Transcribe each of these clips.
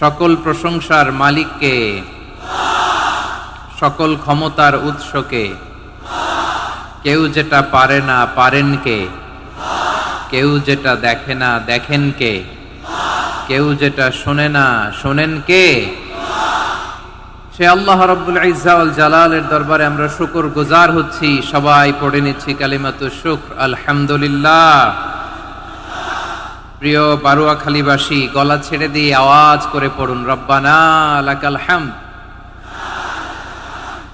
সকল প্রশংসার মালিককে, সকল ক্ষমতার উৎসকে। কেউ যেটা পারে না পারেন কে, কেউ যেটা দেখে না দেখেন কে, কেউ যেটা শোনে না শোনেন কে? সে আল্লাহ রাব্বুল ইজ্জা ওয়াল জালালের দরবারে আমরা শুকর গুজার হচ্ছি। সবাই পড়ে নিচ্ছি কালিমাতুশ শুকর, আলহামদুলিল্লাহ। প্রিয় বারুয়াখালীবাসী, গলা ছেড়ে দিয়ে আওয়াজ করে পড়ুন, রব্বানা লাকাল হামদ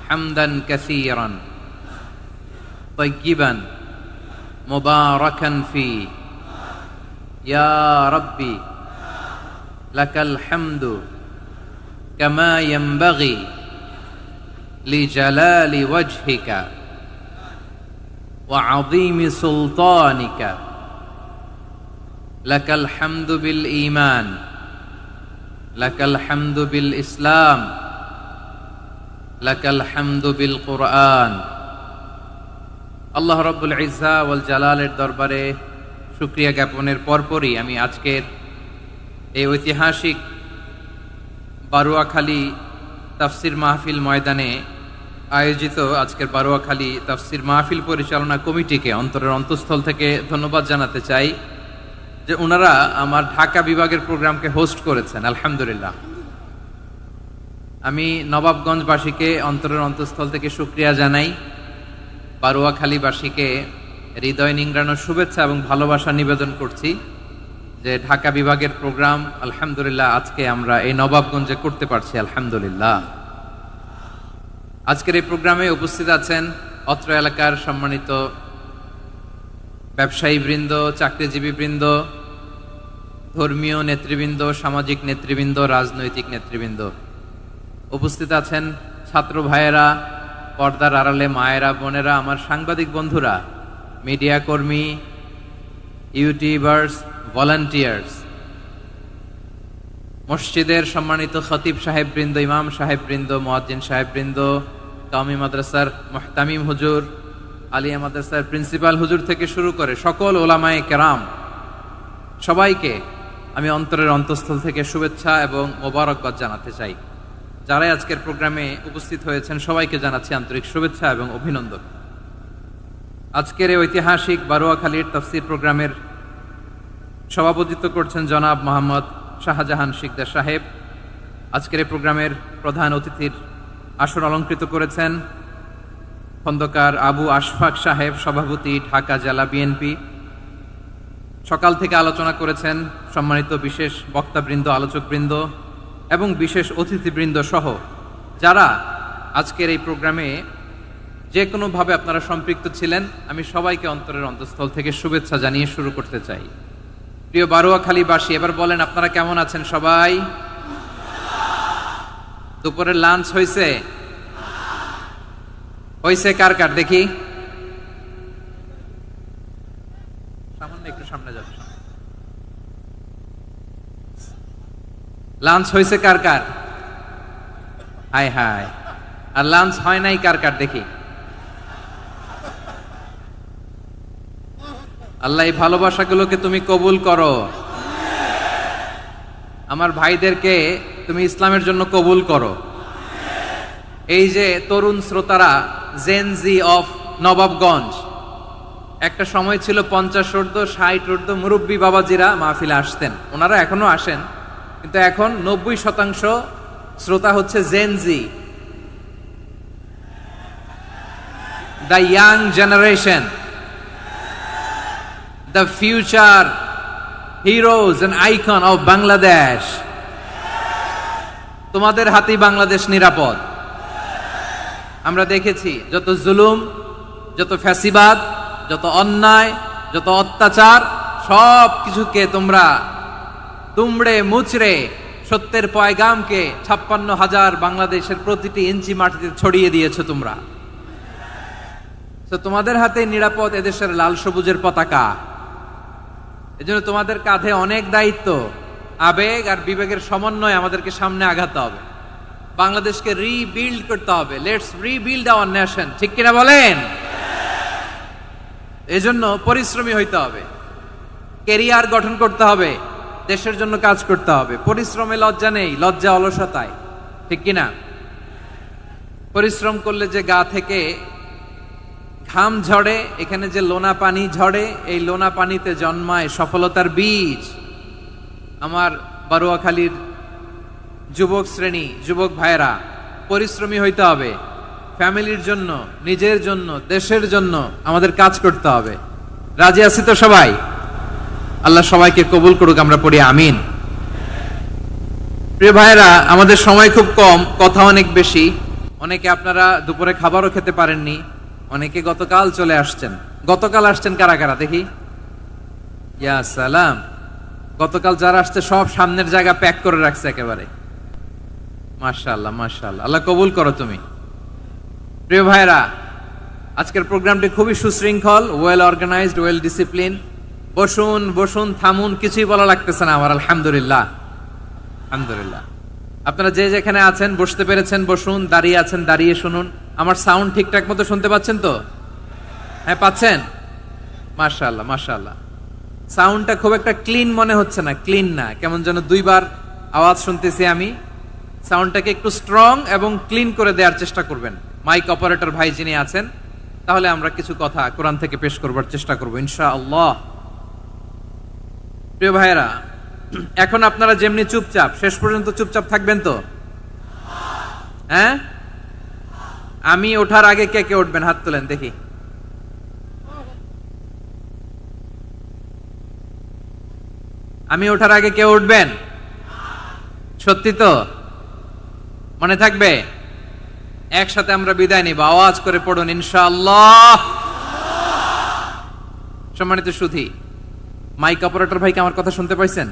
হামদান কাসীরান তাইয়্যিবান মুবারাকান ফি, ইয়া রাব্বি লাকাল হামদু কামা ইয়ানবাগি লিজালালি ওয়াজহিকা ওয়া আযীমি সুলতানিকা। লাকাল হামদু বিল ঈমান, লাকাল হামদু বিল ইসলাম, লাকাল হামদু বিল কুরআন। আল্লাহ রাব্বুল ইজ্জা ওয়াল জালালের দরবারে শুকরিয়া জ্ঞাপনের পরপরই আমি আজকের এই ঐতিহাসিক বারুয়াখালী তাফসির মাহফিল ময়দানে আয়োজিত আজকের বারুয়াখালী তাফসির মাহফিল পরিচালনা কমিটিকে অন্তরের অন্তঃস্থল থেকে ধন্যবাদ জানাতে চাই যে ওনারা আমার ঢাকা বিভাগের প্রোগ্রামকে হোস্ট করেছেন, আলহামদুলিল্লাহ। আমি নবাবগঞ্জবাসীকে অন্তরের অন্তঃস্থল থেকে শুকরিয়া জানাই, বারুয়াখালীবাসীকে হৃদয় নিংড়ানো শুভেচ্ছা এবং ভালোবাসা নিবেদন করছি যে ঢাকা বিভাগের প্রোগ্রাম আলহামদুলিল্লাহ আজকে আমরা এই নবাবগঞ্জে করতে পারছি, আলহামদুলিল্লাহ। আজকের এই প্রোগ্রামে উপস্থিত আছেন অত্র এলাকার সম্মানিত ব্যবসায়ী বৃন্দ, চাকরিজীবী বৃন্দ, ধর্মীয় নেতৃবৃন্দ, সামাজিক নেতৃবৃন্দ, রাজনৈতিক নেতৃবৃন্দ। উপস্থিত আছেন ছাত্র ভাইয়েরা, পর্দার আড়ালে মায়েরা, বোনেরা, আমার সাংবাদিক বন্ধুরা, মিডিয়া কর্মী, ইউটিউবার্স, ভলান্টিয়ার্স, মসজিদের সম্মানিত খতিব সাহেব বৃন্দ, ইমাম সাহেব বৃন্দ, মুয়াজ্জিন সাহেব বৃন্দ, কওমি মাদ্রাসার মুহতামিম হুজুর, আলিয়া মাদ্রাসার প্রিন্সিপাল হুজুর থেকে শুরু করে সকল ওলামায়ে কেরাম, সবাইকে আমি অন্তরের অন্তঃস্থল থেকে শুভেচ্ছা এবং মোবারকবাদ জানাতে চাই। যারাই আজকের প্রোগ্রামে উপস্থিত হয়েছেন সবাইকে জানাচ্ছি আন্তরিক শুভেচ্ছা এবং অভিনন্দন। আজকের এই ঐতিহাসিক বারুয়াখালীর তাফসির প্রোগ্রামের সভাপতিত্ব করছেন জনাব মোহাম্মদ শাহজাহান শিকদার সাহেব। আজকের এই প্রোগ্রামের প্রধান অতিথির আসন অলঙ্কৃত করেছেন খন্দকার আবু আশফাক সাহেব, সভাপতি, ঢাকা জেলা বিএনপি। সকাল থেকে আলোচনা করেছেন সম্মানিত বিশেষ বক্তাবৃন্দ, আলোচকবৃন্দ এবং বিশেষ অতিথিবৃন্দ সহ যারা আজকের এই প্রোগ্রামে যে কোনোভাবে আপনারা সম্পৃক্ত ছিলেন, আমি সবাইকে অন্তরের অন্তঃস্থল থেকে শুভেচ্ছা জানিয়ে শুরু করতে চাই। প্রিয় বারুয়াখালীবাসী, এবার বলেন আপনারা কেমন আছেন সবাই? দুপুরের লাঞ্চ হয়েছে? হয়েছে কার কার দেখি? সামান্য একটু সামনে যাবে। লাঞ্চ হয়েছে কার কার? হায় হায়। আর লাঞ্চ হয় নাই কার কার দেখি? আল্লাহ এই ভালোবাসাগুলোকে তুমি কবুল করো। আমার ভাইদেরকে তুমি ইসলামের জন্য কবুল করো। এই যে তরুণ শ্রোতারা, জেনজি অফ নবাবগঞ্জ, একটা সময় ছিল 50 ঊর্ধ্ব 60 ঊর্ধ্ব মুরব্বী বাবাজিরা মাহফিলে আসতেন, ওনারা এখনো আসেন, কিন্তু এখন 90% শ্রোতা হচ্ছে Gen Z, the young generation, the future heroes and icon of Bangladesh. তোমাদের হাতেই বাংলাদেশ নিরাপদ। আমরা দেখেছি যত জুলুম, যত ফ্যাসিবাদ, যত অন্যায়, যত অত্যাচার, সব কিছুকে তোমরা তুমড়ে মুচড়ে সত্যের পয়গামকে 56,000 বাংলাদেশের প্রতিটি ইঞ্চি মাটিতে ছড়িয়ে দিয়েছো তোমরা। তো তোমাদের হাতে নিরাপদ এদেশের লাল সবুজের পতাকা। এজন্য তোমাদের কাঁধে অনেক দায়িত্ব, আবেগ আর বিবেকের সমন্বয়ে আমাদেরকে সামনে আগাতে হবে, বাংলাদেশকে রিবিল্ড করতে হবে। লেটস রিবিল্ড আওয়ার নেশন, ঠিক কিনা বলেন? এজন্য পরিশ্রমী হইতে হবে, ক্যারিয়ার গঠন করতে হবে, দেশের জন্য কাজ করতে হবে। পরিশ্রমে লজ্জা নেই, লজ্জা অলসতায়, ঠিক কিনা? পরিশ্রম করলে যে গা থেকে ঘাম ঝরে, এখানে যে লোনা পানি ঝরে, এই লোনা পানিতে জন্মায় সফলতার বীজ। আমার বারুয়াখালীর যুবক শ্রেণী, যুবক ভাইরা, পরিশ্রমী হইতে হবে। ফ্যামিলির জন্য, নিজের জন্য, দেশের জন্য আমাদের কাজ করতে হবে। রাজি আছি তো সবাই? আল্লাহ সবাইকে কবুল করুক, আমরা পড়ি আমিন। প্রিয় ভাইরা, আমাদের সময় খুব কম, কথা অনেক বেশি। অনেকে আপনারা দুপুরে খাবারও খেতে পারেননি, অনেকে গতকাল চলে আসছেন। গতকাল আসছেন কারা কারা দেখি? ইয়া সালাম। গতকাল যারা আসছে সব সামনের জায়গা প্যাক করে রাখছে একেবারে। মাশাআল্লাহ, মাশাআল্লাহ, আল্লাহ কবুল করো তুমি। প্রিয় ভাইরা, আজকের প্রোগ্রামটি খুবই সুশৃঙ্খল, ওয়েল অর্গানাইজড, ওয়েল ডিসিপ্লিন। বসুন বসুন, থামুন, কিছুই বলা লাগতেছে না আমার। আলহামদুলিল্লাহ, আলহামদুলিল্লাহ। আপনারা যে যেখানে আছেন বসতে পেরেছেন বসুন, দাঁড়িয়ে আছেন দাঁড়িয়ে শুনুন। আমার সাউন্ড ঠিকঠাক মতো শুনতে পাচ্ছেন তো? হ্যাঁ, পাচ্ছেন? মাশাআল্লাহ, মাশাআল্লাহ। সাউন্ডটা খুব একটা ক্লিন মনে হচ্ছে না, ক্লিন না, কেমন যেন দুইবার আওয়াজ শুনতেছি আমি। সাউন্ডটাকে একটু স্ট্রং এবং ক্লিন করে দেওয়ার চেষ্টা করবেন মাইক অপারেটর ভাই যিনি আছেন। তাহলে আমরা কিছু কথা কোরআন থেকে পেশ করবার চেষ্টা করব ইনশাআল্লাহ। প্রিয় ভাইরা, এখন আপনারা যেমনি চুপচাপ, শেষ পর্যন্ত চুপচাপ থাকবেন তো? হ্যাঁ, আমি ওঠার আগে কে কে উঠবেন? হাত তোলেন দেখি। আমি ওঠার আগে কে উঠবেন? সত্যি তো? মনে থাকবে? একসাথে আমরা বিদায় নিব, আওয়াজ করে পড়ুন ইনশাআল্লাহ। সম্মানিত সুধী, মাইক অপারেটর ভাইকে আমার কথা শুনতে পাইছেন?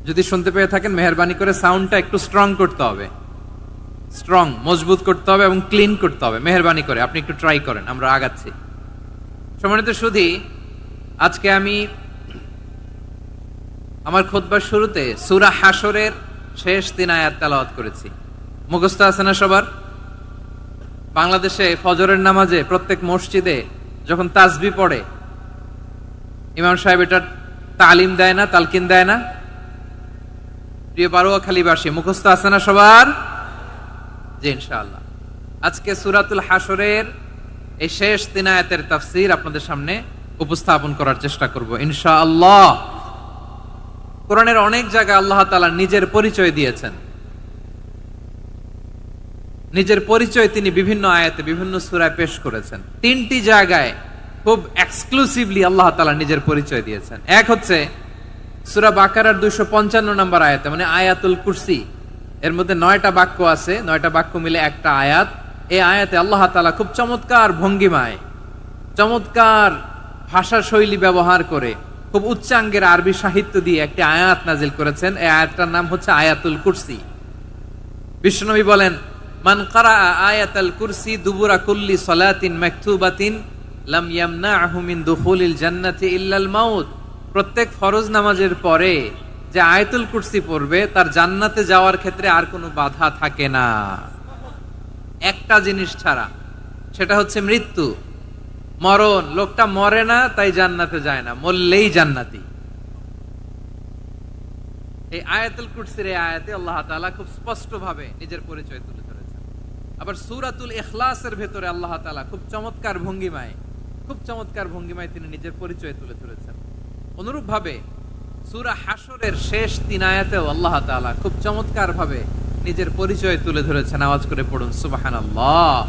যদি শুনতে পেয়ে থাকেন, মেহেরবানি করে সাউন্ডটা একটু স্ট্রং করতে হবে, স্ট্রং, মজবুত করতে হবে এবং ক্লিন করতে হবে। মেহেরবানি করে আপনি একটু ট্রাই করেন, আমরা আগাচ্ছি। সম্মানিত সুধী, আজকে আমি আমার খুতবার শুরুতে সূরা হাশরের শেষ 3 আয়াত তেলাওয়াত করেছি। মুখস্থ আছে না সবার? বাংলাদেশে ফজরের নামাজে প্রত্যেক মসজিদে যখন তাসবিহ পড়ে, ইমাম সাহেব এটা তালিম দেয় না, তালকিন দেয় না? প্রিয় বারুয়াখালীবাসী, মুখস্থ আছে না সবার? জি, ইনশাআল্লাহ। আজকে সূরাতুল হাশরের এই শেষ 3 আয়াতের তাফসীর আপনাদের সামনে উপস্থাপন করার চেষ্টা করব ইনশাআল্লাহ। কোরআনের অনেক জায়গায় আল্লাহ তাআলা নিজের পরিচয় দিয়েছেন। নিজের পরিচয় তিনি বিভিন্ন আয়াতে, বিভিন্ন সূরায় পেশ করেছেন। 3টি জায়গায় খুব এক্সক্লুসিভলি আল্লাহ তাআলা নিজের পরিচয় দিয়েছেন। এক হচ্ছে সূরা বাকারার 255 নম্বর আয়াতে, মানে আয়াতুল কুরসি। এর মধ্যে 9টা বাক্য আছে, 9টা বাক্য মিলে একটা আয়াত। এই আয়াতে আল্লাহ তাআলা খুব চমৎকার ভঙ্গিমায়, চমৎকার ভাষা শৈলী ব্যবহার করে, খুব উচ্চাঙ্গের আরবি সাহিত্য দিয়ে একটি আয়াত নাজিল করেছেন। এই আয়াতটার নাম হচ্ছে আয়াতুল কুরসি। বিশ্বনবী বলেন, মান ক্বারাআ আয়াতাল কুরসি দুবুরা কুল্লি সালাতিন মাকতুবাতিন লাম ইয়ামনাহু মিন দুখুলিল জান্নাতি ইল্লাল মাউত। প্রত্যেক ফরজ নামাজের পরে যে আয়াতুল কুরসি পড়বে, তার জান্নাতে যাওয়ার ক্ষেত্রে আর কোনো বাধা থাকে না, একটা জিনিস ছাড়া, সেটা হচ্ছে মৃত্যু, মরণ। লোকটা মরে না তাই জান্নাতে যায় না, মরলেই জান্নাতি। এই আয়াতুল কুরসির এই আয়াতে আল্লাহ তাআলা খুব স্পষ্ট ভাবে নিজের পরিচয় তুলে ধরেছেন। আবার সূরাতুল ইখলাসের ভেতরে আল্লাহ তাআলা খুব চমৎকার ভঙ্গিমায়, খুব চমৎকার ভঙ্গিমায় তিনি নিজের পরিচয় তুলে ধরেছেন। অনুরূপ ভাবে সূরা হাশরের শেষ 3 আয়াতেও আল্লাহ তাআলা খুব চমৎকার ভাবে নিজের পরিচয় তুলে ধরেছেন। আওয়াজ করে পড়ুন সুবহানাল্লাহ।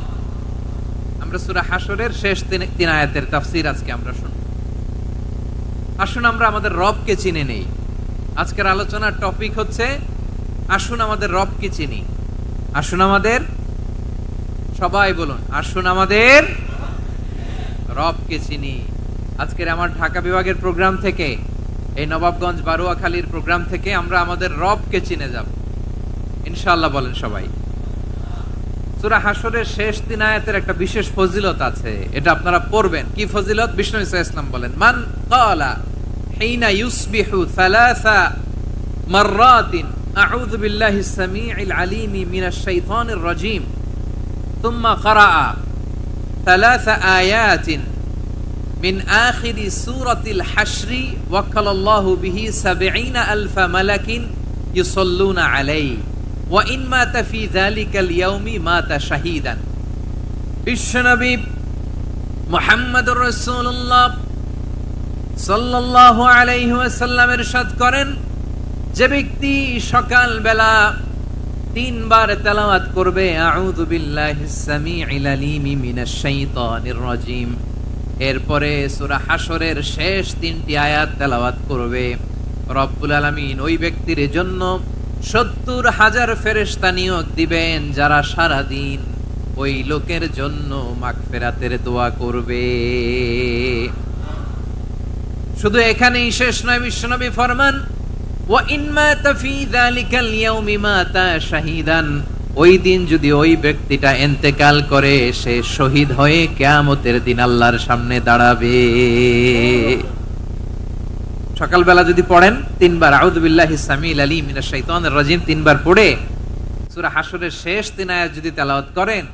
আমরা সূরা হাশরের শেষ 3 আয়াতের তাফসীর আজকে আমরা শুনব। আসুন আমরা আমাদের রবকে চিনে নেই। আজকের আলোচনার টপিক হচ্ছে আসুন আমাদের রবকে চিনি। আসুন আমাদের, সবাই বলুন, আসুন আমাদের রবকে চিনি। আজকের আমার ঢাকা বিভাগের প্রোগ্রাম থেকে, এই নবাবগঞ্জ বারুয়াখালীর প্রোগ্রাম থেকে আমরা আমাদের রবকে চিনে যাব ইনশাআল্লাহ। বলেন সবাই। সূরা হাশরের শেষ 3 আয়াতের একটা বিশেষ ফজিলত আছে, এটা আপনারা পড়বেন। কি ফজিলত? বিষ্ণু ইসা ইসলাম বলেন, মান ক্বালা হিনা ইউসবিহু সালাসা মাররাতিন আউযু বিল্লাহিস সামিউল আলীম মিনাশ শাইতানির রাজীম সুম্মা ক্বারাআ সালাসা আয়াতিন মিন আখিরি সূরাতিল হাশরি ওয়াক্কালাল্লাহু বিহি ৭০,০০০ মালাকিন ইউসাল্লুনা আলাইহি ওয়া ইন মাতা ফি যালিকাল ইয়াউমি মাতা শাহীদান। বিশ্বনবী মুহাম্মদুর রাসূলুল্লাহ সাল্লাল্লাহু আলাইহি ওয়াসাল্লাম ইরশাদ করেন, যে ব্যক্তি সকাল বেলা ৩ বার তেলাওয়াত করবে আউযু বিল্লাহিস সামিউল আলিম মিনাশ শাইতানির রাজিম, এরপরে সূরা হাশরের শেষ ৩টি আয়াত তেলাওয়াত করবে, রব্বুল আলামিন ওই ব্যক্তির জন্য ৭০,০০০ ফেরেশতা নিয়োগ দিবেন যারা সারা দিন ওই লোকের জন্য মাগফিরাতের দোয়া করবে। শুধু এখানেই শেষ নয়, বিশ্বনবী ফরমান ওয়া ইন মাতা ফি যালিকাল ইয়াউমি মাতা শাহীদান, ওই দিন যদি ওই ব্যক্তিটা ইন্তেকাল করে সে শহীদ হয়ে কিয়ামতের দিন আল্লাহর সামনে দাঁড়াবে। সকালবেলা যদি পড়েন ৩ বার আউযু বিল্লাহিস সামিউল আলিম মিনাশ শাইতানির রাজিম ৩ বার পড়ে সূরা হাশরের শেষ ৩ আয়াত যদি তেলাওয়াত করেন,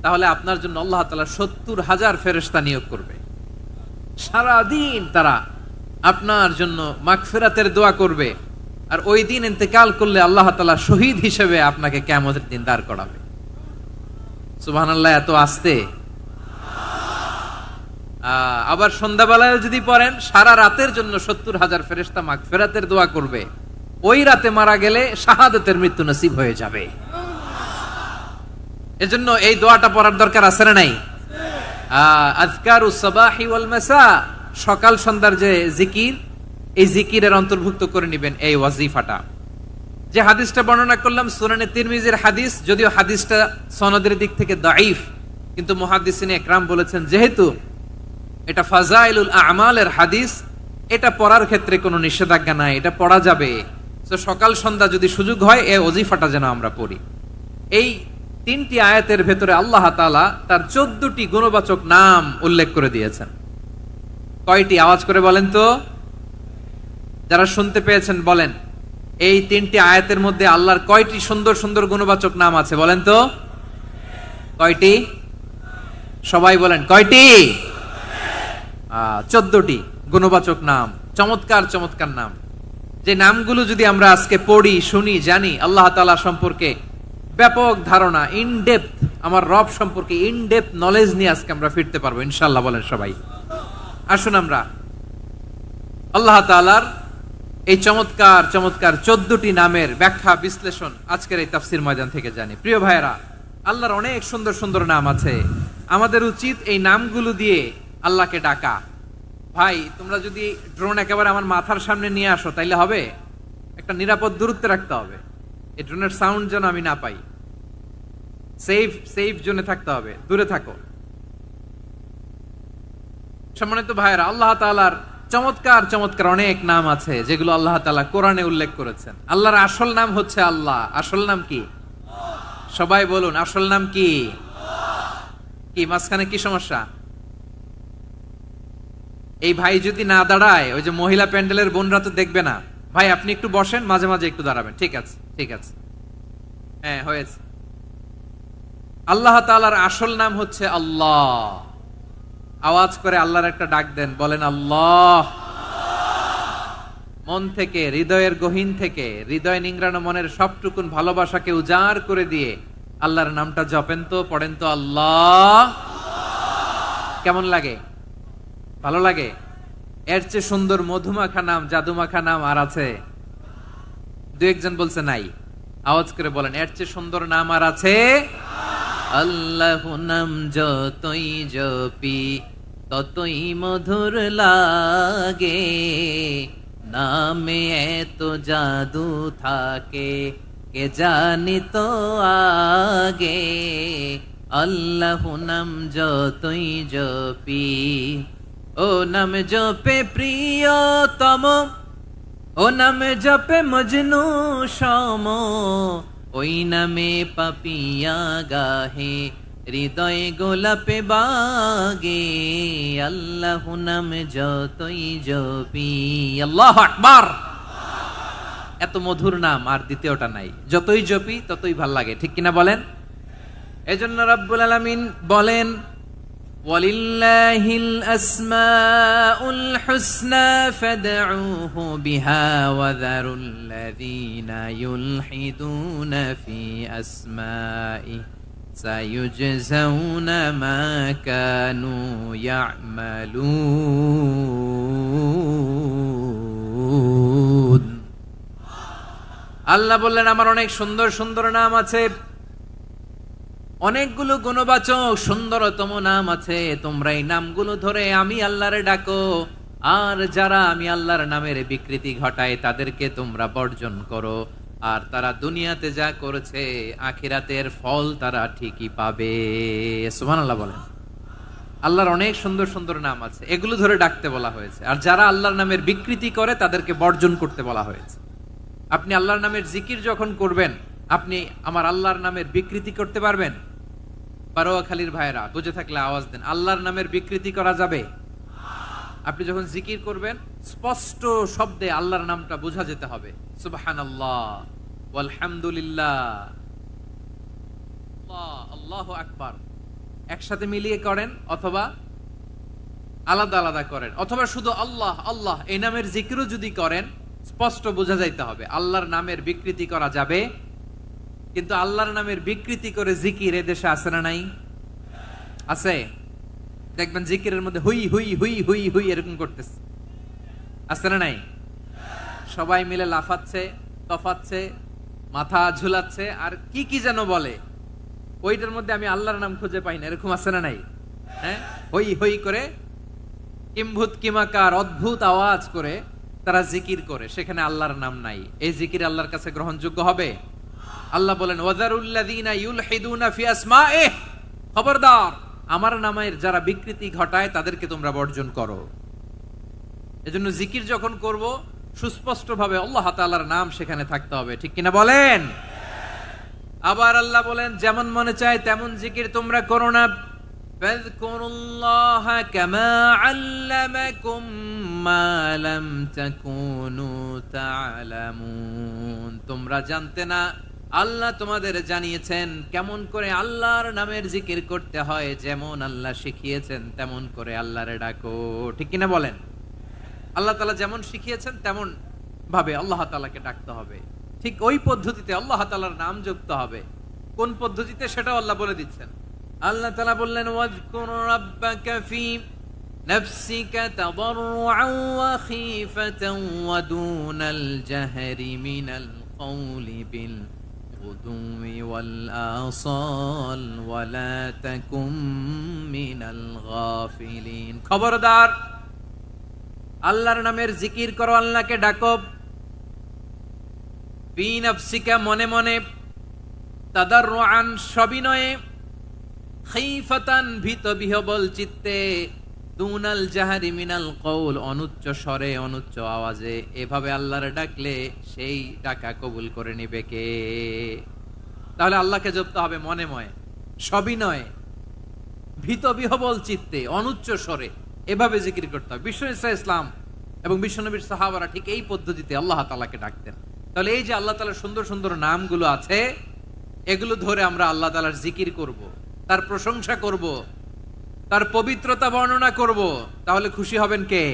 তাহলে আপনার জন্য আল্লাহ তাআলা ৭০,০০০ ফেরেশতা নিয়োগ করবে। সারা দিন তারা আপনার জন্য মাগফিরাতের দোয়া করবে, আর ওই দিন ইন্তেকাল করলে আল্লাহ তাআলা শহীদ হিসেবে আপনাকে কিয়ামতের দিন দাঁড় করাবে। সুবহানাল্লাহ, এত আস্তে। আবার সন্ধ্যাবেলায় যদি পড়েন, সারা রাতের জন্য ৭০,০০০ ফেরেশতা মাগফিরাতের দোয়া করবে। ওই রাতে মারা গেলে শাহাদাতের মৃত্যু নসিব হয়ে যাবে। এজন্য এই দোয়াটা পড়ার দরকার আছে না নাই? আযকারুস সাবাহি ওয়াল মাসা, সকাল সন্ধ্যার যে জিকির, এই জিকিরের অন্তর্ভুক্ত করে নেবেন এই ওয়াজিফাটা। যে হাদিসটা বর্ণনা করলাম সুনানে তিরমিজির হাদিস, যদিও হাদিসটা সনদের দিক থেকে দাঈফ, কিন্তু মুহাদ্দিসিনে ইকরাম বলেছেন যেহেতু এটা ফাজাইলুল আমালের হাদিস, এটা পড়ার ক্ষেত্রে কোনো নিষেধাজ্ঞা নাই, এটা পড়া যাবে। তো সকাল সন্ধ্যা যদি সুযোগ হয় এই ওয়াজিফাটা যেন আমরা পড়ি। এই ৩টি আয়াতের ভেতরে আল্লাহ তাআলা তার ১৪টি গুণবাচক নাম উল্লেখ করে দিয়েছেন। কয়টি? আওয়াজ করে বলেন তো, যারা শুনতে পেয়েছেন বলেন, এই ৩টি আয়াতের মধ্যে আল্লাহর কয়টি সুন্দর সুন্দর গুণবাচক নাম আছে বলেন তো? কয়টি? সবাই বলেন কয়টি? ১৪টি গুণবাচক নাম, চমৎকার চমৎকার নাম। যে নামগুলো যদি আমরা আজকে পড়ি, শুনি, জানি, আল্লাহ তাআলা সম্পর্কে ব্যাপক ধারণা, ইন ডেপথ, আমার রব সম্পর্কে ইন ডেপথ নলেজ নিয়ে আজকে আমরা ফিরতে পারবো ইনশাআল্লাহ। বলেন সবাই। আসুন আমরা আল্লাহ তাআলার এই চমৎকার চমৎকার ১৪টি নামের ব্যাখ্যা বিশ্লেষণ আজকের এই তাফসীর ময়দান থেকে জানি। প্রিয় ভাইয়েরা, আল্লাহর অনেক সুন্দর সুন্দর নাম আছে, আমাদের উচিত এই নামগুলো দিয়ে আল্লাহকে ডাকা। ভাই, তোমরা যদি ড্রোন একেবারে আমার মাথার সামনে নিয়ে আসো তাইলে হবে? একটা নিরাপদ দূরত্বে রাখতে হবে, এই ড্রোনের সাউন্ড যেন আমি না পাই। সেফ জোনে থাকতে হবে, দূরে থাকো। সম্মানিত ভাইয়েরা, আল্লাহ তাআলার চমৎকার চমৎকার অনেক নাম আছে যেগুলো আল্লাহ তাআলা কোরআনে উল্লেখ করেছেন। আল্লাহর আসল নাম হচ্ছে আল্লাহ। আসল নাম কি? সবাই বলুন, আসল নাম কি? কি মাঝখানে কি সমস্যা? এই ভাই যদি না দাঁড়ায়, ওই যে মহিলা প্যান্ডেলের বোনরা তো দেখবে না। ভাই আপনি একটু বসেন, মাঝে মাঝে একটু দাঁড়াবেন। ঠিক আছে, ঠিক আছে, হ্যাঁ হয়েছে। আল্লাহ তাআলার আসল নাম হচ্ছে আল্লাহ। আওয়াজ করে আল্লাহর একটা ডাক দেন, বলেন আল্লাহ। মন থেকে, হৃদয়ের গহীন থেকে, হৃদয় নিংড়ানো মনের সবটুকুন ভালোবাসাকে উজাড় করে দিয়ে আল্লাহর নামটা জপেন তো, পড়েন তো আল্লাহ। কেমন লাগে? ভালো লাগে? এর চেয়ে সুন্দর মধুমাখা নাম, জাদুমাখা নাম আর আছে? দু একজন বলছে নাই। আওয়াজ করে বলেন, এর চেয়ে সুন্দর নাম আর আছে? আল্লাহ নাম যতই জপি ততই মধুর লাগে, নামে এত জাদু থাকে কে জানি তো আগে। আল্লাহ নাম যতই জপি, ও নাম জপে প্রিয়তম, ও নাম জপে মজনু সম, ওই নামে পাপিয়া গাহে হৃদয় গোলাপে বাগে। আল্লাহ নাম যতই জপি। আল্লাহু আকবার। এত মধুর নাম আর দ্বিতীয়টা নাই। যতই জপি ততই ভাল লাগে, ঠিক কিনা বলেন? এজন্য রব্বুল আলামিন বলেন, ওয়ালিল্লাহিল আসমাউল হুসনা ফাদউহু বিহা ওয়া যারুল্লাযীনা ইউলহিদুনা ফি আসমাইহি সায়ুজজাউনা মা কানু ইয়া'মালুন। আল্লাহ বললেন আমার অনেক সুন্দর সুন্দর নাম আছে, অনেকগুলো গুণবাচক সুন্দরতম নাম আছে, তোমরা এই নামগুলো ধরে আমি আল্লাহরে ডাকো, আর যারা আমি আল্লাহর নামের বিকৃতি ঘটায় তাদেরকে তোমরা বর্জন করো, আর তারা দুনিয়াতে যা করেছে আখিরাতের ফল তারা ঠিকই পাবে। সুবহানাল্লাহ বলেন। আল্লাহর অনেক সুন্দর সুন্দর নাম আছে, এগুলো ধরে ডাকতে বলা হয়েছে, আর যারা আল্লাহর নামের বিকৃতি করে তাদেরকে বর্জন করতে বলা হয়েছে। আপনি আল্লাহর নামের জিকির যখন করবেন, আপনি আমার আল্লাহর নামের বিকৃতি করতে পারবেন? বারোয়াখালীর ভাইরা বুঝে থাকলে আওয়াজ দেন, আল্লাহর নামের বিকৃতি করা যাবে? আপনি যখন জিকির করবেন স্পষ্ট শব্দে আল্লাহর নামটা বোঝা যেতে হবে। সুবহানাল্লাহ, আলহামদুলিল্লাহ, আল্লাহু আকবার একসাথে মিলিয়ে করেন, অথবা আলাদা আলাদা করেন, অথবা শুধু আল্লাহ আল্লাহ এই নামের জিকিরও যদি করেন স্পষ্ট বোঝা যাইতে হবে। আল্লাহর নামের বিকৃতি করা যাবে, কিন্তু আল্লাহর নামের বিকৃতি করে জিকির এদেশে আছে না নাই? আছে। দেখবেন জিকিরের মধ্যে হুই হুই হুই হুই হুই এরকম করতেছে, আছে না নাই? সবাই মিলে লাফাচ্ছে, তফাচ্ছে, মাথা ঝুলাচ্ছে, আর কি কি যেন বলে, ওইটার মধ্যে আমি আল্লাহর নাম খুঁজে পাই না, এরকম আছে না নাই? হ্যাঁ, হই হই করে কিম্ভূত কিমাকার অদ্ভুত আওয়াজ করে তারা জিকির করে, সেখানে আল্লাহর নাম নাই। এই জিকির আল্লাহর কাছে গ্রহণযোগ্য হবে? আল্লাহ বলেন ওয়াযারুল্লাযীনা ইউলহিদুনা ফি আসমাইহি, খবরদার আমার নামের যারা বিকৃতি ঘটায় তাদেরকে তোমরা বর্জন করো। এজন্য জিকির যখন করব সুস্পষ্ট ভাবে আল্লাহ তাআলার নাম সেখানে থাকতে হবে, ঠিক কিনা বলেন? আবার আল্লাহ বলেন যেমন মনে চায় তেমন জিকির তোমরা করো না। ফাযকুরুল্লাহা কামা আল্লামাকুম মা লাম তাকুনু তা'লামুন, তোমরা জানতে না, আল্লাহ তোমাদের জানিয়েছেন কেমন করে আল্লাহর নামের জিকির করতে হয়, যেমন আল্লাহ শিখিয়েছেন তেমন করে আল্লাহরে ডাকো, ঠিক কিনা বলেন? আল্লাহ তাআলা যেমন শিখিয়েছেন তেমন ভাবে আল্লাহ তাআলাকে ডাকতে হবে, ঠিক ওই পদ্ধতিতে আল্লাহ তাআলার নাম যুক্ত হবে। কোন পদ্ধতিতে সেটাও আল্লাহ বলে দিচ্ছেন। আল্লাহ তাআলা বললেন ওয়াযকুর রাব্বাকা ফি নাফসিকা তাদাররুআন ওয়া খীফাতান ওয়া দুনাল জাহরি মিনাল কওলি বিল গুদুই ওয়াল আসাল ওয়া লা তাকুম মিনাল গাফিলিন। খবরদার আল্লাহর নামের জিকির করো, আল্লাহকে ডাকো, ফি নাফসিকা মনে মনে, তাদাররুআন সবিনয়ে, খীফাতান ভীত বিহবল চিত্তে, দুনাল জাহারি মিনাল কওল অনুচ্চ স্বরে অনুচ্চ আওয়াজে। এভাবে আল্লাহরে ডাকলে সেই ডাকা কবুল করে নিবে কে? তাহলে আল্লাহকে জপতে হবে মনে মনে, সবিনয়ে, ভীত বিহবল চিত্তে, অনুচ্চ স্বরে, এভাবে জিকির করতে হবে। বিশ্বনবী সাল্লাল্লাহু আলাইহি ওয়াসাল্লাম এবং বিশ্বনবীর সাহাবারা ঠিক এই পদ্ধতিতে আল্লাহ তাআলাকে ডাকতেন। তাহলে এই যে আল্লাহ তাআলার সুন্দর সুন্দর নামগুলো আছে, এগুলো ধরে আমরা আল্লাহ তাআলার জিকির করব, তার প্রশংসা করব, তার পবিত্রতা বর্ণনা করব, তাহলে খুশি হবেন কে?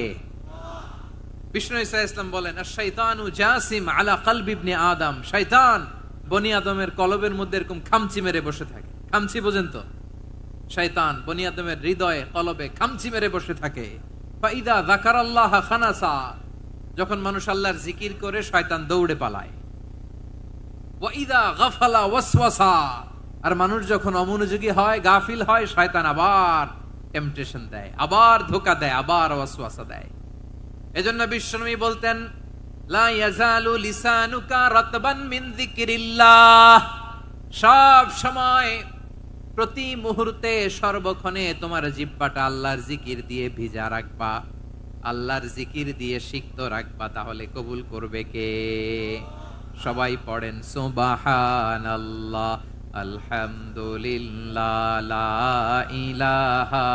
বিষ্ণু ইসা ইসলাম বলেন আশ-শাইতানু জাসিম আলা কলবি ইবনে আদম, শয়তান বনি আদমের কলবের মধ্যে এরকম খামচি মেরে বসে থাকে। খামচি বোঝেন তো? শয়তান বনি আদমের হৃদয়ে কলবে খামচি মেরে বসে থাকে। ফাইদা যাকারাল্লাহ খানাসা, যখন মানুষ আল্লাহর জিকির করে শয়তান দৌড়ে পালায়। ওয়া ইদা গাফালা ওয়াসওয়াসা, আর মানুষ যখন অমনোযোগী হয়, গাফিল হয়, শয়তান আবার টেম্পটেশন দেয়, আবার ধোঁকা দেয়, আবার ওয়াসওয়াসা দেয়। এজন্য বিশ্বনবী বলতেন লা ইয়াজালু লিসানুকা রাতবান মিন যিকরিল্লাহ, সব সময় প্রতি মুহূর্তে সর্বক্ষণে তোমার জিহ্বাটা আল্লাহর জিকির দিয়ে ভিজা রাখবা, আল্লাহর জিকির দিয়ে সিক্ত রাখবা, তাহলে কবুল করবে কে? সবাই পড়েন সুবহানাল্লাহ, আলহামদুলিল্লাহ, লা ইলাহা,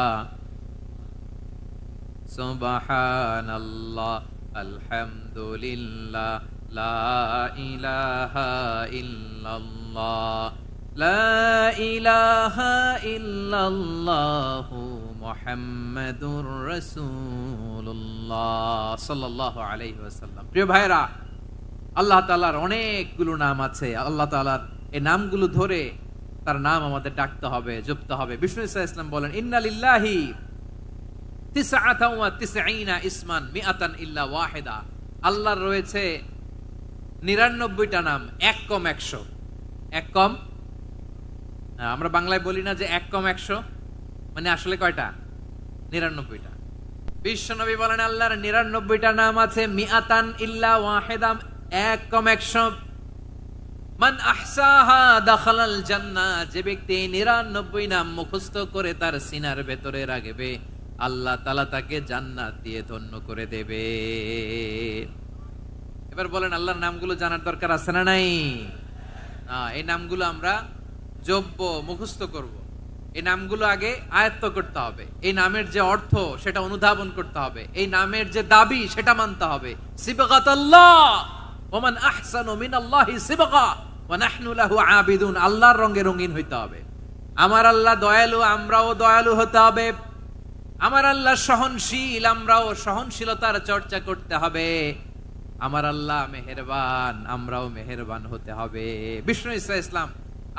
সুবহানাল্লাহ, আলহামদুলিল্লাহ, লা ইলাহা ইল্লাল্লাহ, লা ইলাহা ইল্লাল্লাহু মুহাম্মাদুর রাসূলুল্লাহ সাল্লাল্লাহু আলাইহি ওয়াসাল্লাম। প্রিয় ভাইরা, আল্লাহ তাআলার অনেকগুলো নাম আছে। আল্লাহ তাআলার এই নামগুলো ধরে তার নাম আমাদের ডাকতে হবে, জপতে হবে। বিষ্ণু ইসলাম বলেন, ইন্না লিল্লাহি 99 ইসমান মিআতান ইল্লা ওয়াহিদা। আল্লাহর রয়েছে 99টা নাম, এক কম 100। এক কম, আমরা বাংলায় বলি না যে এক কম 100, মানে আসলে কয়টা? 99টা। বিশ্বনবী বলেন, আল্লাহর 99টা নাম আছে, মিআতান ইল্লা ওয়াহিদা, এক কম 100। মান আহসাহা দাখালাল জান্নাহ, যে ব্যক্তি 99 নাম মুখস্থ করে তার সিনার ভেতরে রাখবে, আল্লাহ তাআলা তাকে জান্নাত দিয়ে ধন্য করে দেবে। এবার বলেন, আল্লাহর নামগুলো জানার দরকার আছে না নাই? এই নামগুলো আমরা জপব, মুখস্থ করব। এই নামগুলো আগে আয়ত্ত করতে হবে। এই নামের যে অর্থ সেটা অনুধাবন করতে হবে। এই নামের যে দাবি সেটা মানতে হবে। সিবগাতাল্লাহ ওয়া মান আহসানু মিনাল্লাহি সিবগা ওয়া নাহনু লাহু আবিদুন। আল্লাহর রঙে রঙিন হইতে হবে। আমার আল্লাহ দয়ালু, আমরাও দয়ালু হতে হবে। আমার আল্লাহ সহনশীল, আমরাও সহনশীলতার চর্চা করতে হবে। আমার আল্লাহ মেহেরবান, আমরাও মেহেরবান হতে হবে। বিষ্ণু ইসলাম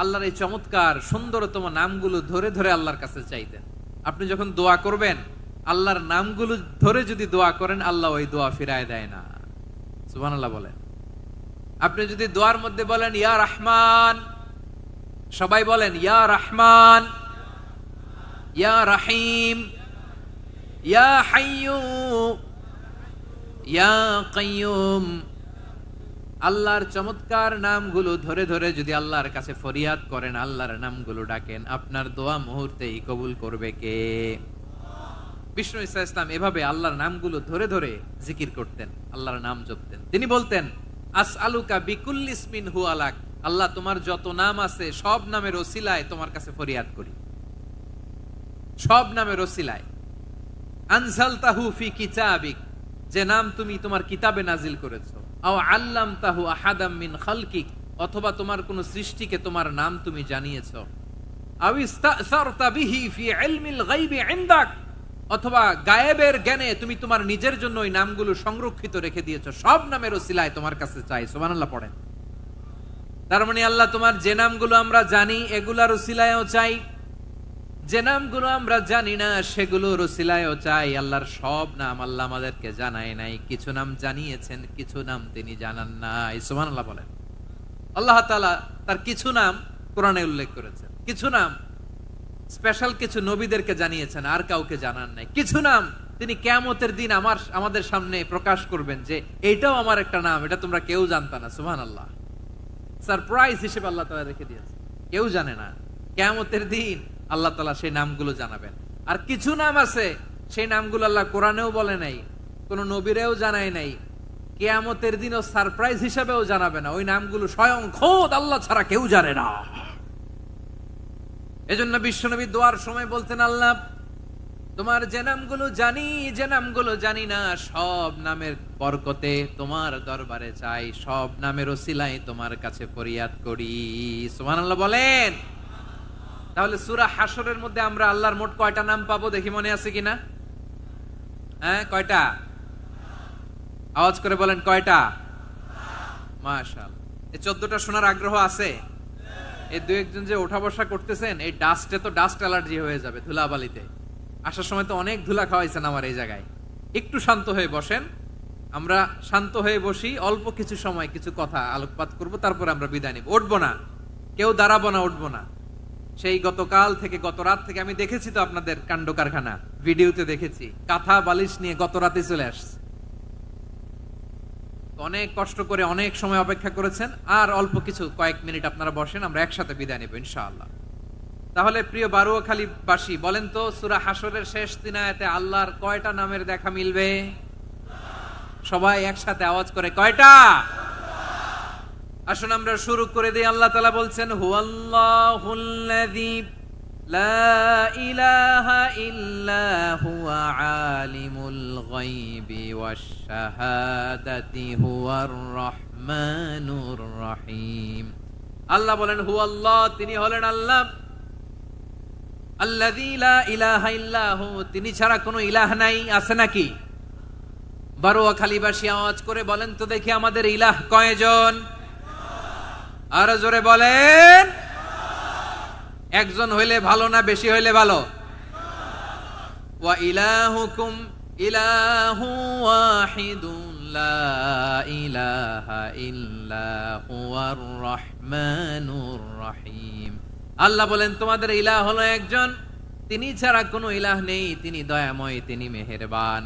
আল্লাহর এই চমৎকার সুন্দরতম নামগুলো ধরে ধরে আল্লাহর কাছে চাইতেন। আপনি যখন দোয়া করবেন, আল্লাহর নামগুলো ধরে যদি দোয়া করেন, আল্লাহ ওই দোয়া ফিরায় দেয় না। সুবহানাল্লাহ বলেন। আপনি যদি দোয়ার মধ্যে বলেন ইয়া রহমান, সবাই বলেন ইয়া রহমান, ইয়া রহিম, ইয়া হাইয়্যু, ইয়া কাইয়্যুম, আল্লাহর চমৎকার নামগুলো ধরে ধরে যদি আল্লাহর কাছে ফরিয়াদ করেন, আল্লাহর নামগুলো ডাকেন, আপনার দোয়া মুহূর্তেই কবুল করবে কে? বিষ্ণু ইসলাম এভাবে আল্লাহর নামগুলো ধরে ধরে জিকির করতেন, আল্লাহর নাম জপতেন। তিনি বলতেন, আসআলুকা বিকুল্লি ইসমিন হুয়া লাক, আল্লাহ তোমার যত নাম আছে সব নামের ওসিলায় তোমার কাছে ফরিয়াদ করি, সব নামের ওসিলায়। আনজালতাহু ফি কিতাবিক, যে নাম তুমি তোমার কিতাবে নাজিল করেছো। আও আল্লামতাহু আহাদাম মিন খালকিক, অথবা তোমার কোন সৃষ্টিকে তোমার নাম তুমি জানিয়েছো। আও ইস্তাসারতা বিহি ফি ইলমিল গায়বি ইনদাক, অথবা গায়েবের জ্ঞানে তুমি তোমার নিজের জন্য ওই নামগুলো সংরক্ষিত রেখে দিয়েছো। সব নামের ওসিলায় তোমার কাছে চাই। সুবহানাল্লাহ পড়েন। তার মানে আল্লাহ তোমার যে নামগুলো আমরা জানি এগুলার ওসিলায়ও চাই, যে নামগুলো আমরা জানি না সেগুলোর ওসিলায়ও চাই। আল্লাহর সব নাম আল্লাহ আমাদেরকে জানায় নাই, কিছু নাম জানিয়েছেন, কিছু নাম তিনি জানান নাই। সুবহানাল্লাহ বলেন। আল্লাহ তাআলা তার কিছু নাম কোরআনে উল্লেখ করেছেন, কিছু নাম স্পেশাল কিছু নবীদেরকে জানিয়েছেন, আর কাউকে জানান নাই। কিছু নাম তিনি কিয়ামতের দিন আমাদের সামনে প্রকাশ করবেন যে এইটাও আমার একটা নাম, এটা তোমরা কেউ জানতা না। সুবহানাল্লাহ। সারপ্রাইজ হিসেবে আল্লাহ তাআলা রেখে দিয়েছেন, কেউ জানে না। কিয়ামতের দিন আল্লাহ তাআলা সেই নামগুলো জানাবেন। আর কিছু নাম আছে সেই নামগুলো আল্লাহ কোরআনেও বলে নাই, কোন নবীরেও জানায় নাই, কিয়ামতের দিনও সারপ্রাইজ হিসেবেও জানাবে না। ওই নামগুলো স্বয়ং খোদ আল্লাহ ছাড়া কেউ জানে না। এজন্য বিশ্বনবী দোয়ার সময় বলতেন, আল্লাহ তোমার যে নামগুলো জানি, যে নামগুলো জানি না, সব নামের বরকতে তোমার দরবারে চাই, সব নামের ওসিলায় তোমার কাছে ফরিয়াদ করি। সুবহানাল্লাহ বলেন। তাহলে সূরা হাশরের মধ্যে আমরা আল্লাহর মোট কয়টা নাম পাবো দেখি, মনে আছে কিনা? হ্যাঁ, কয়টা? আওয়াজ করে বলেন, কয়টা? মাশাআল্লাহ। এই 14টা শোনার আগ্রহ আছে? এই দু একজন যে ওঠা বসা করতেছেন, এই ডাস্টে তো ডাস্ট অ্যালার্জি হয়ে যাবে, ধুলাবালিতে। আসার সময় তো অনেক ধুলা খাওয়াইছেন আমার এই জায়গায়। একটু শান্ত হয়ে বসেন, আমরা শান্ত হয়ে বসি, অল্প কিছু সময় কিছু কথা আলোকপাত করব, তারপরে আমরা বিদায় নিব। উঠবো না, কেউ দাঁড়াবো না, উঠবো না। সেই গতকাল থেকে, গত রাত থেকে আমি দেখেছি তো আপনাদের কাণ্ড কারখানা, ভিডিওতে দেখেছি। কাঁথা বালিশ নিয়ে গত রাতে চলে আসছে। অনেক কষ্ট করে অনেক সময় অপেক্ষা করেছেন, আর অল্প কিছু কয়েক মিনিট আপনারা বসেন, আমরা একসাথে বিদায় নেব ইনশাআল্লাহ। তাহলে প্রিয় বারুয়াখালীবাসী, বলেন তো সূরা হাশরের শেষ 3 আয়াতে আল্লাহর কয়টা নামের দেখা মিলবে? সবাই একসাথে আওয়াজ করে, কয়টা? আসুন আমরা শুরু করে দিই। আল্লাহ তাআলা বলছেন, হুয়াল্লাহুল্লাযী লা ইলাহা ইল্লা হুয়া আলিমুল গায়বি ওয়াশ শাহাদাতি হুয়ার রহমানুর রহিম। আল্লাহ বলেন হুয়াল্লাহ, তিনি হলেন আল্লাহ, আল্লাযী লা ইলাহা ইল্লাহু, তিনি ছাড়া কোনো ইলাহ নাই, আছে নাকি? বারোয়াখালীবাসী আওয়াজ করে বলেন তো দেখি আমাদের ইলাহ কয়জন? আরো জোরে বলেন। একজন হইলে ভালো না বেশি হইলে ভালো? ওয়া ইলাহুকুম ইলাহু ওয়াহিদুন লা ইলাহা ইল্লা হুয়ার রহমানুর রহিম। আল্লাহ বলেন তোমাদের ইলাহ হলো একজন, তিনি ছাড়া কোনো ইলাহ নেই, তিনি দয়াময়, তিনি মেহেরবান।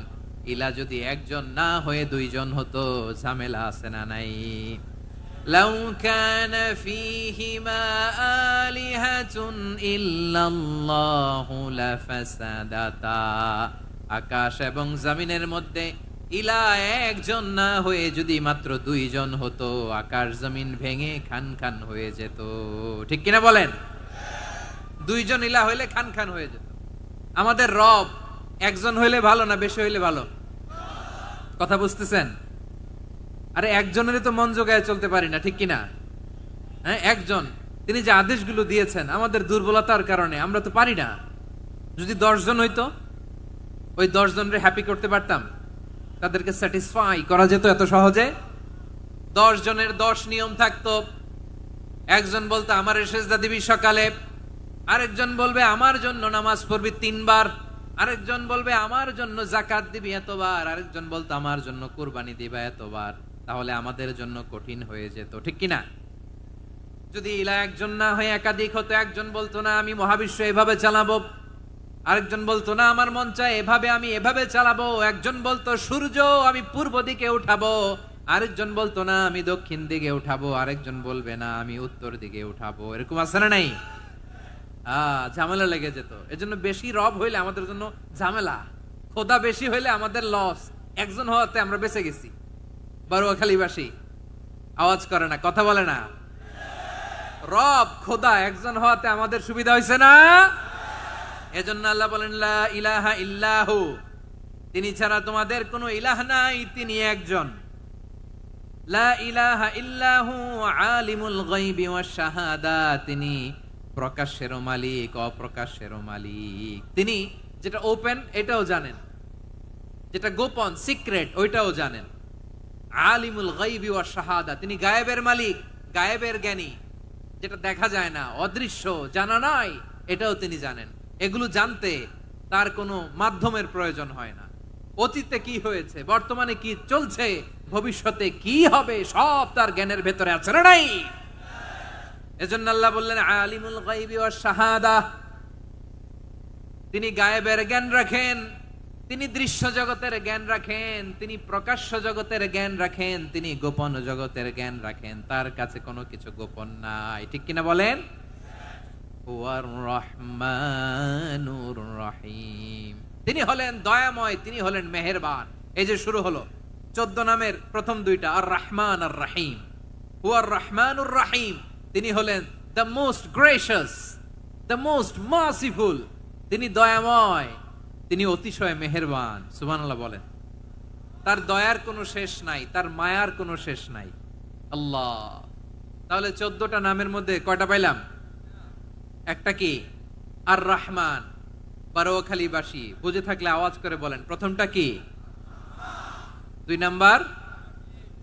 ইলাহ যদি একজন না হয়ে দুইজন হতো, ঝামেলা আছে না নাই? লাউ কানা ফীহিমা আলিহাতুন ইল্লাল্লাহু লাফাসাদাতা, আকাশ এবং জমিনের মধ্যে ইলাহ একজন না হয়ে যদি মাত্র দুইজন হতো, আকাশ জমিন ভেঙে খান খান হয়ে যেত। ঠিক কিনা বলেন? দুইজন ইলাহ হইলে খান খান হয়ে যেত। আমাদের রব একজন হইলে ভালো না বেশি হইলে ভালো? কথা বুঝতেছেন? আরে একজনেরই তো মন জোগায় চলতে পারি না, ঠিক কিনা? হ্যাঁ, একজন, তিনি যে আদেশগুলো দিয়েছেন আমাদের দুর্বলতার কারণে আমরা তো পারি না। যদি 10 জন হইতো, ওই 10 জনরে হ্যাপি করতে পারতাম, তাদেরকে স্যাটিসফাই করা যেত এত সহজে? 10 জনের 10 নিয়ম থাকতো। একজন বলতো আমার সেজদা দিবি সকালে, আরেকজন বলবে আমার জন্য নামাজ পড়বি 3 বার, আরেকজন বলবে আমার জন্য যাকাত দিবি এতবার, আরেকজন বলতো আমার জন্য কুরবানি দিবা এতবার। তাহলে আমাদের জন্য কঠিন হয়ে যেত, ঠিক কিনা? যদি ইলাহ একজন না হয়ে একাধিক হতো, একজন বলতো না আমি মহাবিশ্ব এভাবে চালাবো, আরেকজন বলতো না আমার মন চায় এভাবে, আমি এভাবে চালাবো, একজন বলতো সূর্য আমি পূর্ব দিকে উঠাবো, আরেকজন বলতো না আমি দক্ষিণ দিকে উঠাবো, আরেকজন বলবে না আমি উত্তর দিকে উঠাবো। এরকম আছে না নাই? ঝামেলা লেগে যেত। এজন্য বেশি রব হইলে আমাদের জন্য ঝামেলা, খোদা বেশি হইলে আমাদের লস। একজন হওয়াতে আমরা বেঁচে গেছি। বারোয়াখালীবাসী আওয়াজ করে না, কথা বলে না। রব খোদা একজন হওয়াতে আমাদের সুবিধা হয়েছে না? এজন্য আল্লাহ বলেন লা ইলাহা ইল্লাহু, তিনি ছাড়া তোমাদের কোনো ইলাহ নাই, তিনি একজন। লা ইলাহা ইল্লাহু আলিমুল গায়বি ওয়াশ শাহাদা, তিনি প্রকাশেরও মালিক অপ্রকাশেরও মালিক। তিনি যেটা ওপেন এটাও জানেন, যেটা গোপন সিক্রেট ওইটাও জানেন। আলিমুল গায়বি ওয়াশ শাহাদা, তিনি গায়েবের মালিক, গায়েবের জ্ঞানী, যেটা দেখা যায় না, অদৃশ্য, জানা নাই, এটাও তিনি জানেন। এগুলো জানতে তার কোনো মাধ্যমের প্রয়োজন হয় না। অতীতে কি হয়েছে, বর্তমানে কি চলছে, ভবিষ্যতে কি হবে, সব তার জ্ঞানের ভেতরে আছে না নাই? এজন্য আল্লাহ বললেন আলিমুল গায়বি ওয়াশ শাহাদা, তিনি গায়েবের জ্ঞান রাখেন, তিনি দৃশ্য জগতের জ্ঞান রাখেন, তিনি প্রকাশ্য জগতের জ্ঞান রাখেন, তিনি গোপন জগতের জ্ঞান রাখেন। তার কাছে কোনো কিছু গোপন নাই, ঠিক কিনা বলেন? হুয়ার রহমানুর রহিম, তিনি হলেন দয়াময়, তিনি হলেন মেহেরবান। এই যে শুরু হলো 14 নামের প্রথম দুইটা, আর রহমান আর রহিম। হুয়ার রহমানুর রহিম, তিনি হলেন the most gracious, the most merciful, তিনি দয়াময়, তিনি অতিশয় মেহেরবান। সুবহানাল্লাহ বলেন। তার দয়ার কোনো শেষ নাই, তার মায়ার কোনো শেষ নাই। আল্লাহ, তাহলে 14টা নামের মধ্যে কয়টা পাইলাম? একটা কি? আর রহমান। বারোয়াখালীবাসী বুঝে থাকলে আওয়াজ করে বলেন, প্রথমটা কি? 2 নাম্বার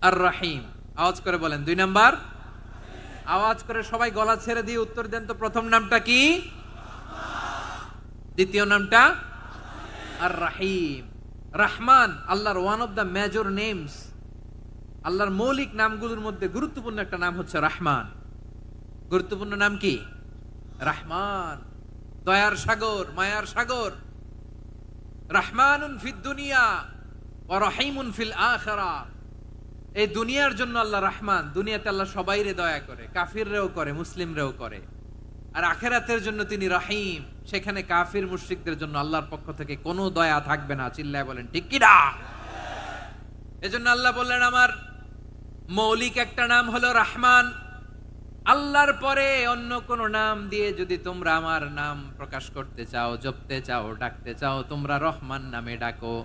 আর রহিম। আওয়াজ করে বলেন 2 নাম্বার। আওয়াজ করে সবাই গলা ছেড়ে দিয়ে উত্তর দেন তো, প্রথম নামটা কি? দ্বিতীয় নামটা? আর রহিম। রহমান আল্লাহর one of the major names, আল্লাহর মৌলিক নামগুলোর মধ্যে গুরুত্বপূর্ণ একটা নাম হচ্ছে রহমান। গুরুত্বপূর্ণ নাম কি? রহমান, দয়ার সাগর, মায়ার সাগর। রহমানুন ফিদ দুনিয়া ওয়া রহিমুন ফিল আখিরা। এই দুনিয়ার জন্য আল্লাহ রহমান, দুনিয়াতে আল্লাহ সবাইরে দয়া করে, কাফিররেও করে, মুসলিমরেও করে। আর আখিরাতের জন্য তিনি রহিম, সেখানে কাফির মুশরিকদের জন্য আল্লাহর পক্ষ থেকে কোনো দয়া থাকবে না। চিল্লায় বলেন ঠিক কি না? এজন্য আল্লাহ বললেন আমার মৌলিক একটা নাম হলো রহমান। আল্লাহর পরে অন্য কোন নাম দিয়ে যদি তোমরা আমার নাম প্রকাশ করতে চাও, জপতে চাও, ডাকতে চাও, তোমরা রহমান নামে ডাকো।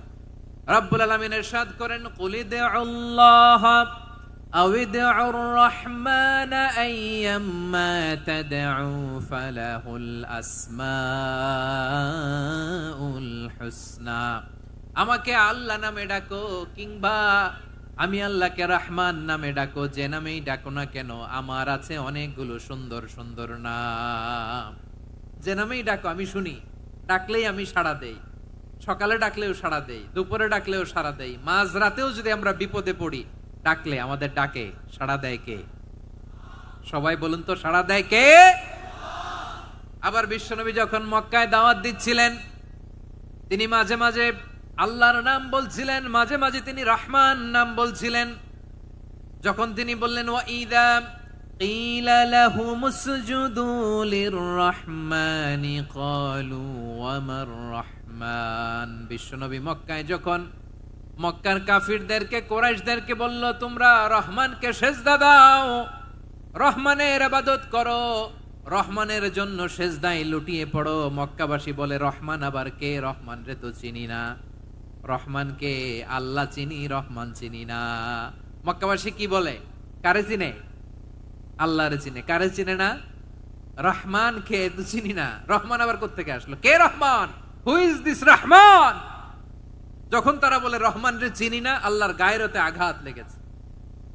রব্বুল আলামিন ইরশাদ করেন কুলিদুল্লাহ أو ادعوا الرحمن أيما تدعوا فله الأسماء الحسنى আমাকে আল্লাহ নামে ডাকো কিংবা আমি আল্লাহকে রহমান নামে ডাকো, যে নামেই ডাকো না কেন আমার আছে অনেকগুলো সুন্দর সুন্দর নাম। যে নামেই ডাকো আমি শুনি, ডাকলেই আমি সাড়া দেই। সকালে ডাকলেও সাড়া দেই, দুপুরে ডাকলেও সাড়া দেই, মাঝ রাতেও যদি আমরা বিপদে পড়ি ডাকলে আমাদের ডাকে সাড়া দেয় কে? সবাই বলুন তো, সাড়া দেয় কে? আবার বিশ্বনবী যখন মক্কায় দাওয়াত দিচ্ছিলেন তিনি মাঝে মাঝে আল্লাহর নাম বলছিলেন, মাঝে মাঝে তিনি রহমান নাম বলছিলেন। যখন তিনি বললেন ওয়াইদা কিলা লাহুমুসজুদু লিররহমানি ক্বালু ওয়ামার রহমান, বিশ্বনবী মক্কায় যখন মক্কার কাফিরদেরকে, কুরাইশদেরকে বলল তোমরা রহমানকে সেজদা দাও, রহমানের ইবাদত করো, রহমানের জন্য সেজদায় লুটিয়ে পড়ো, মক্কাবাসী বলে রহমান আবার কে? রহমান রে তো চিনি না। রহমানকে আল্লাহ চিনি, রহমান চিনি না। মক্কাবাসী কি বলে? কারে চিনে? আল্লাহরে চিনে। কারে চিনে না? রহমান কে তো চিনি না। রহমান আবার কোত্থেকে আসলো? কে Rahman? Who is this Rahman? যখন তারা বলে রহমান রে চিনি না, আল্লাহর গায়রতে আঘাত লেগেছে।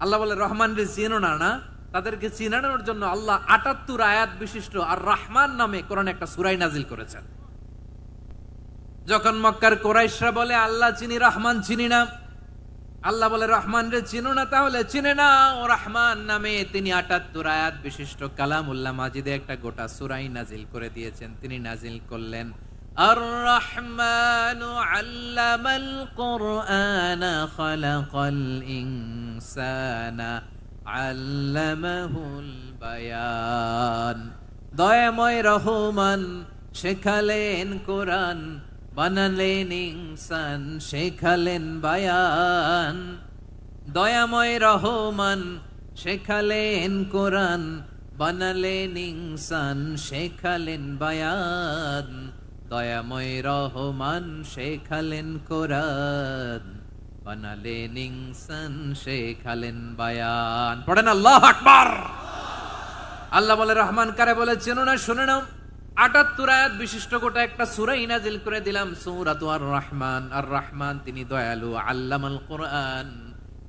আল্লাহ বলে রহমান রে চিনো না, না তাদেরকে চিনানোর জন্য আল্লাহ ৭৮ আয়াত বিশিষ্ট আর রহমান নামে কোরআন একটা সূরা নাজিল করেছেন। যখন মক্কার কুরাইশরা বলে আল্লাহ চিনি, রহমান চিনি না, আল্লাহ বলে রহমান রে চিনো না, তাহলে চিনে না ও রহমান নামে তিনি ৭৮ আয়াত বিশিষ্ট কালামুল্লাহ মাজিদে একটা গোটা সূরা নাজিল করে দিয়েছেন। তিনি নাজিল করলেন আর রহমানু আল্লামাল কুরআনা খালাকাল ইনসানা আল্লামাহুল বায়ান, দয়াময় রহমান শেখালেন কোরআন, বানালেন ইনসান শেখালেন বায়ান। দয়াময় রহমান শেখালেন কোরআন, বানালেন ইনসান শেখালেন বায়ান। দয়াময় রহমান শেখালেন কোরআন, বানালেন ইনসান শেখালেন বায়ান। পড়েন আল্লাহু আকবার। আল্লাহ বলে রহমান কারে বলে চেনো না? শুনে নাও, ৭৮ আয়াত বিশিষ্ট গোটা একটা সূরা নাজিল করে দিলাম, সূরাতু আর রহমান। আর রহমান তিনি দয়ালু, আল্লামাল কোরআন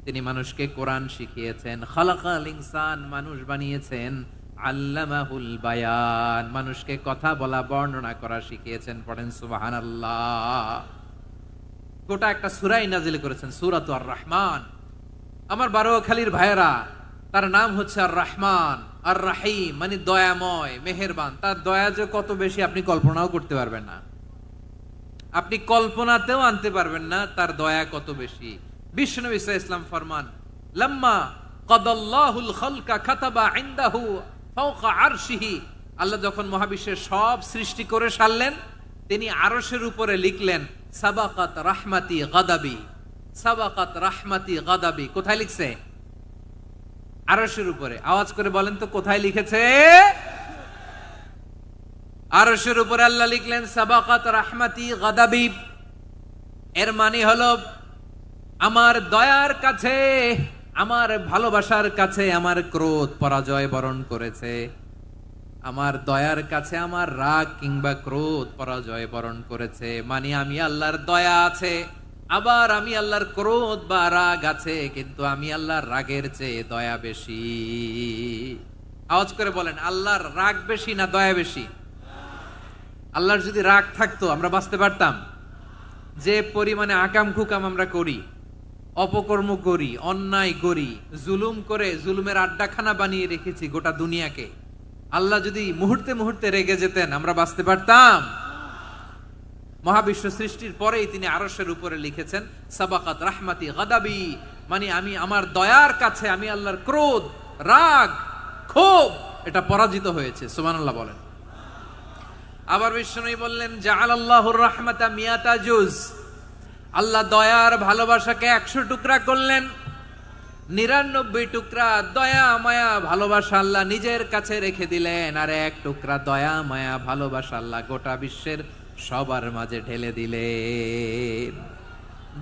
তিনি মানুষকে কোরআন শিখিয়েছেন, খালাকাল ইনসান মানুষ বানিয়েছেন, আল্লামাহুল বায়ান মানুষকে কথা বলা বর্ণনা করা শিখিয়েছেন। পড়েন সুবহানাল্লাহ। গোটা একটা সূরা নাজিল করেছেন, সূরাতু আর রহমান। আমার বারোয়াখালীর ভাইয়েরা, তার নাম হচ্ছে আর রহমান আর রাহিম, মানে দয়াময় মেহেরবান। তার দয়া যে কত বেশি আপনি কল্পনাও করতে পারবেন না, আপনি কল্পনাতেও আনতে পারবেন না তার দয়া কত বেশি। বিশ্বনবী সাল্লাল্লাহু আলাইহি ওয়াসাল্লাম ফরমান লাম্মা কাদাল্লাহুল খালকা কাতাবা ইনদাহু ফাওকা আরশিহি, আল্লাহ যখন মহাবিশ্বের সব সৃষ্টি করে সারলেন তিনি আরশের উপরে লিখলেন সাবাকাত রাহমাতি গাদাবি, সাবাকাত রাহমাতি গাদাবি। কোথায় লিখছে? আরশের উপরে। আওয়াজ করে বলেন তো কোথায় লিখেছে? আরশের উপরে আল্লাহ লিখলেন সাবাকাত রাহমাতি গাদাবি। এর মানে হলো আমার দয়ার কাছে, আমার ভালোবাসার কাছে আমার ক্রোধ পরাজয় বরণ করেছে, আমার দয়ার কাছে আমার রাগ কিংবা ক্রোধ পরাজয় বরণ করেছে। মানে আমি আল্লাহর দয়া আছে, আবার আমি আল্লাহর ক্রোধ বা রাগ আছে, কিন্তু আমি আল্লাহর রাগের চেয়ে দয়া বেশি। আওয়াজ করে বলেন আল্লাহর রাগ বেশি না দয়া বেশি? আল্লাহর যদি রাগ থাকতো আমরা বাঁচতে পারতাম? যে পরিমাণে আকাম খুকাম আমরা করি, অপকর্ম করি, অন্যায় করি, জুলুম করে জুলুমের আড্ডাখানা বানিয়ে রেখেছি গোটা দুনিয়াকে, আল্লাহ যদি মুহূর্তে মুহূর্তে রেগে যেতেন আমরা বাঁচতে পারতাম? মহাবিশ্ব সৃষ্টির পরেই তিনি আরশের উপরে লিখেছেন সাবাকাত রাহমাতি গাদাবি, মানে আমি আমার দয়ার কাছে আমি আল্লাহর ক্রোধ, রাগ, ক্ষোভ এটা পরাজিত হয়েছে। সুবহানাল্লাহ বলেন। আবার বিষ্ণু বললেন জাআলাল্লাহুর রাহমাতা মিয়াতা জুজ, আল্লাহ দয়ার ভালোবাসাকে ১০০ টুকরা করলেন, ৯৯ টুকরা দয়া মায়া ভালোবাসা আল্লাহ নিজের কাছে রেখে দিলেন, আর ১ টুকরা দয়া মায়া ভালোবাসা আল্লাহ গোটা বিশ্বের সবার মাঝে ঢেলে দিলেন।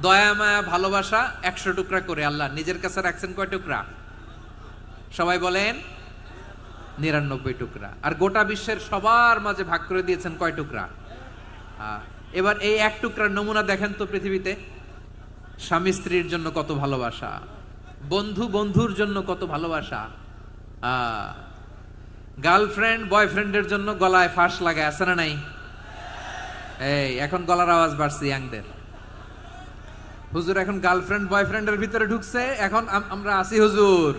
দয়া মায়া ভালোবাসা ১০০ টুকরা করে আল্লাহ নিজের কাছে রাখছেন কয় টুকরা? সবাই বলেন 99 টুকরা। আর গোটা বিশ্বের সবার মাঝে ভাগ করে দিয়েছেন কয় টুকরা? এবার এই এক টুকরার নমুনা দেখেন তো পৃথিবীতে। স্বামী স্ত্রীর জন্য কত ভালোবাসা, বন্ধু বন্ধুর জন্য কত ভালোবাসা, গার্লফ্রেন্ড বয়ফ্রেন্ডের জন্য গলায় ফাঁস লাগায়, আছে না নাই? এই এখন গলার আওয়াজ বাড়ছে ইয়াংদের। হুজুর এখন গার্লফ্রেন্ড বয়ফ্রেন্ডের ভিতরে ঢুকছে, এখন আমরা আসি হুজুর।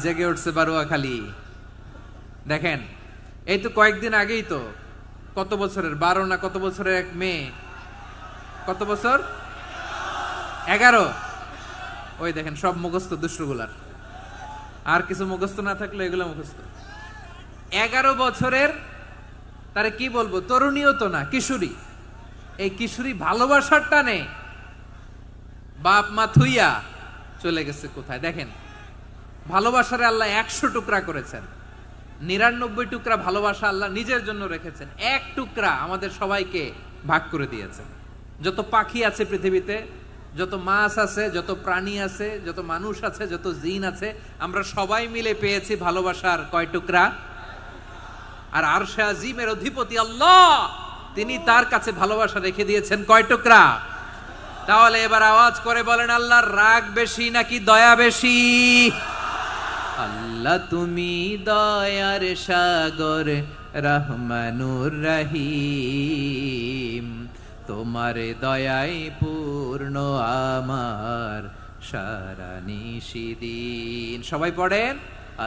জেগে উঠছে বারুয়া খালি। দেখেন এই তো কয়েকদিন আগেই তো, কত বছরের 12 না কত বছরের এক মেয়ে, কত বছর 11, ওই দেখেন সব মুখস্থ দুষ্টগুলার, আর কিছু মুখস্থ না থাকলে এগুলো মুখস্থ। 11 বছরের, তারে কি বলবো, তরুণীও তো না, কিশোরী। এই কিশোরী ভালোবাসার টানে বাপ মা থুইয়া চলে গেছে কোথায়? দেখেন ভালোবাসারে আল্লাহ 100 টুকরা করেছেন, 99 টুকরা ভালোবাসা আল্লাহ নিজের জন্য রেখেছেন, এক টুকরা আমাদের সবাইকে ভাগ করে দিয়েছেন। যত পাখি আছে পৃথিবীতে, যত মাছ আছে, যত প্রাণী আছে, যত মানুষ আছে, যত জিন আছে, আমরা সবাই মিলে পেয়েছি ভালোবাসার কয় টুকরা? আর আরশে আজিমের অধিপতি আল্লাহ, তিনি তার কাছে ভালোবাসা রেখে দিয়েছেন কয় টুকরা? তাহলে এবার আওয়াজ করে বলেন, আল্লাহর রাগ বেশি নাকি দয়া বেশি? আল্লাহ তুমি দয়ার সাগর, রহমানুর রহিম, তোমার দয়ায় পূর্ণ আমার সারা নিশিদিন। সবাই পড়েন,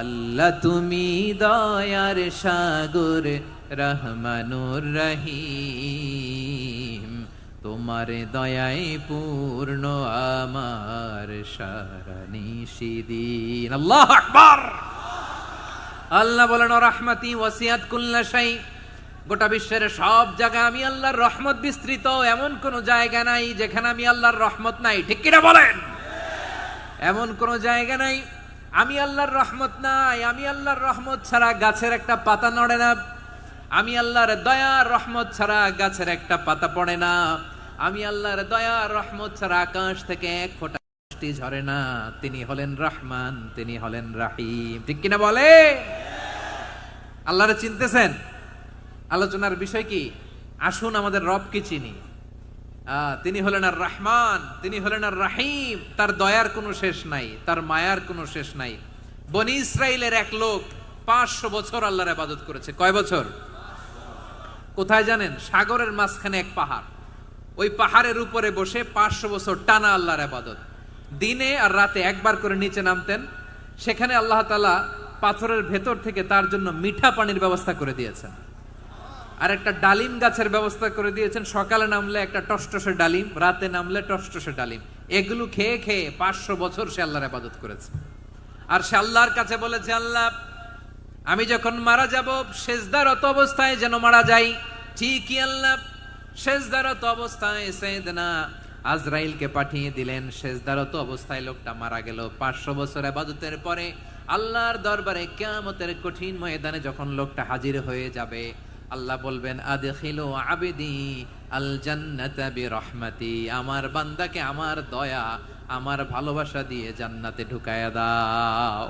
আল্লাহ তুমি দয়ার সাগর, রহমানুর রহিম, তোমার দয়ায় পূর্ণ আমার সারা নিশিদিন। আল্লাহু আকবার। আল্লাহ বলেন, রাহমাতি ওয়াসিয়াত কুল্লা শাই, গোটা বিশ্বের সব জায়গায় আমি আল্লাহর রহমত বিস্তৃত, এমন কোন জায়গা নাই যেখানে আমি আল্লাহর রহমত নাই। ঠিক কিনা বলেন? এমন কোন জায়গা নাই আমি আল্লাহর রহমত নাই। আমি আল্লাহর রহমত ছাড়া গাছের একটা পাতা নড়ে না, আমি আল্লাহর দয়ার রহমত ছাড়া গাছের একটা পাতা পড়ে না, আমি আল্লাহর দয়ার রহমত ছাড়া আকাশ থেকে এক ফোঁটা বৃষ্টি ঝরে না। তিনি হলেন রহমান, তিনি হলেন রাহিম। ঠিক কিনা বলে? আল্লাহরে চিনতেছেন? আলোচনার বিষয় কি? আসুন আমাদের রবকে চিনি। তিনি হলেন আর রহমান, তিনি হলেন আর রাহিম। তার দয়ার কোনো শেষ নাই, তার মায়ার কোনো শেষ নাই। বনি ইসরাইলের এক লোক 500 বছর আল্লাহর ইবাদত করেছে। কয় বছর? কোথায় জানেন? সাগরের মাঝখানে এক পাহাড়, ওই পাহাড়ের উপরে বসে 500 বছর টানা আল্লাহর ইবাদত। দিনে আর রাতে একবার করে নিচে নামতেন। সেখানে আল্লাহ তাআলা পাথরের ভেতর থেকে তার জন্য মিঠা পানির ব্যবস্থা করে দিয়েছেন, আর একটা ডালিম গাছের ব্যবস্থা করে দিয়েছেন। সকালে নামলে একটা টসটসে ডালিম, রাতে নামলে টসটসে ডালিম। এগুলো খেয়ে খেয়ে 500 বছর সে আল্লাহর ইবাদত করেছে। আর সে আল্লাহর কাছে বলেছে, আল্লাহ আমি যখন মারা যাব সেজদারত অবস্থায় যেন মারা যাই। ঠিকই আল্লাহ সেজদারত অবস্থায় সাইয়েদনা আজরাইলকে পাঠিয়ে দিলেন। সেজদারত অবস্থায় লোকটা মারা গেল। 500 বছর ইবাদতের পরে আল্লাহর দরবারে কিয়ামতের কঠিন ময়দানে যখন লোকটা হাজির হয়ে যাবে, আল্লাহ বলবেন, আদখিলু আবদি আল জান্নাতা বিরহমাতি, আমার বান্দাকে আমার দয়া, আমার ভালোবাসা দিয়ে জান্নাতে ঢুকায়া দাও।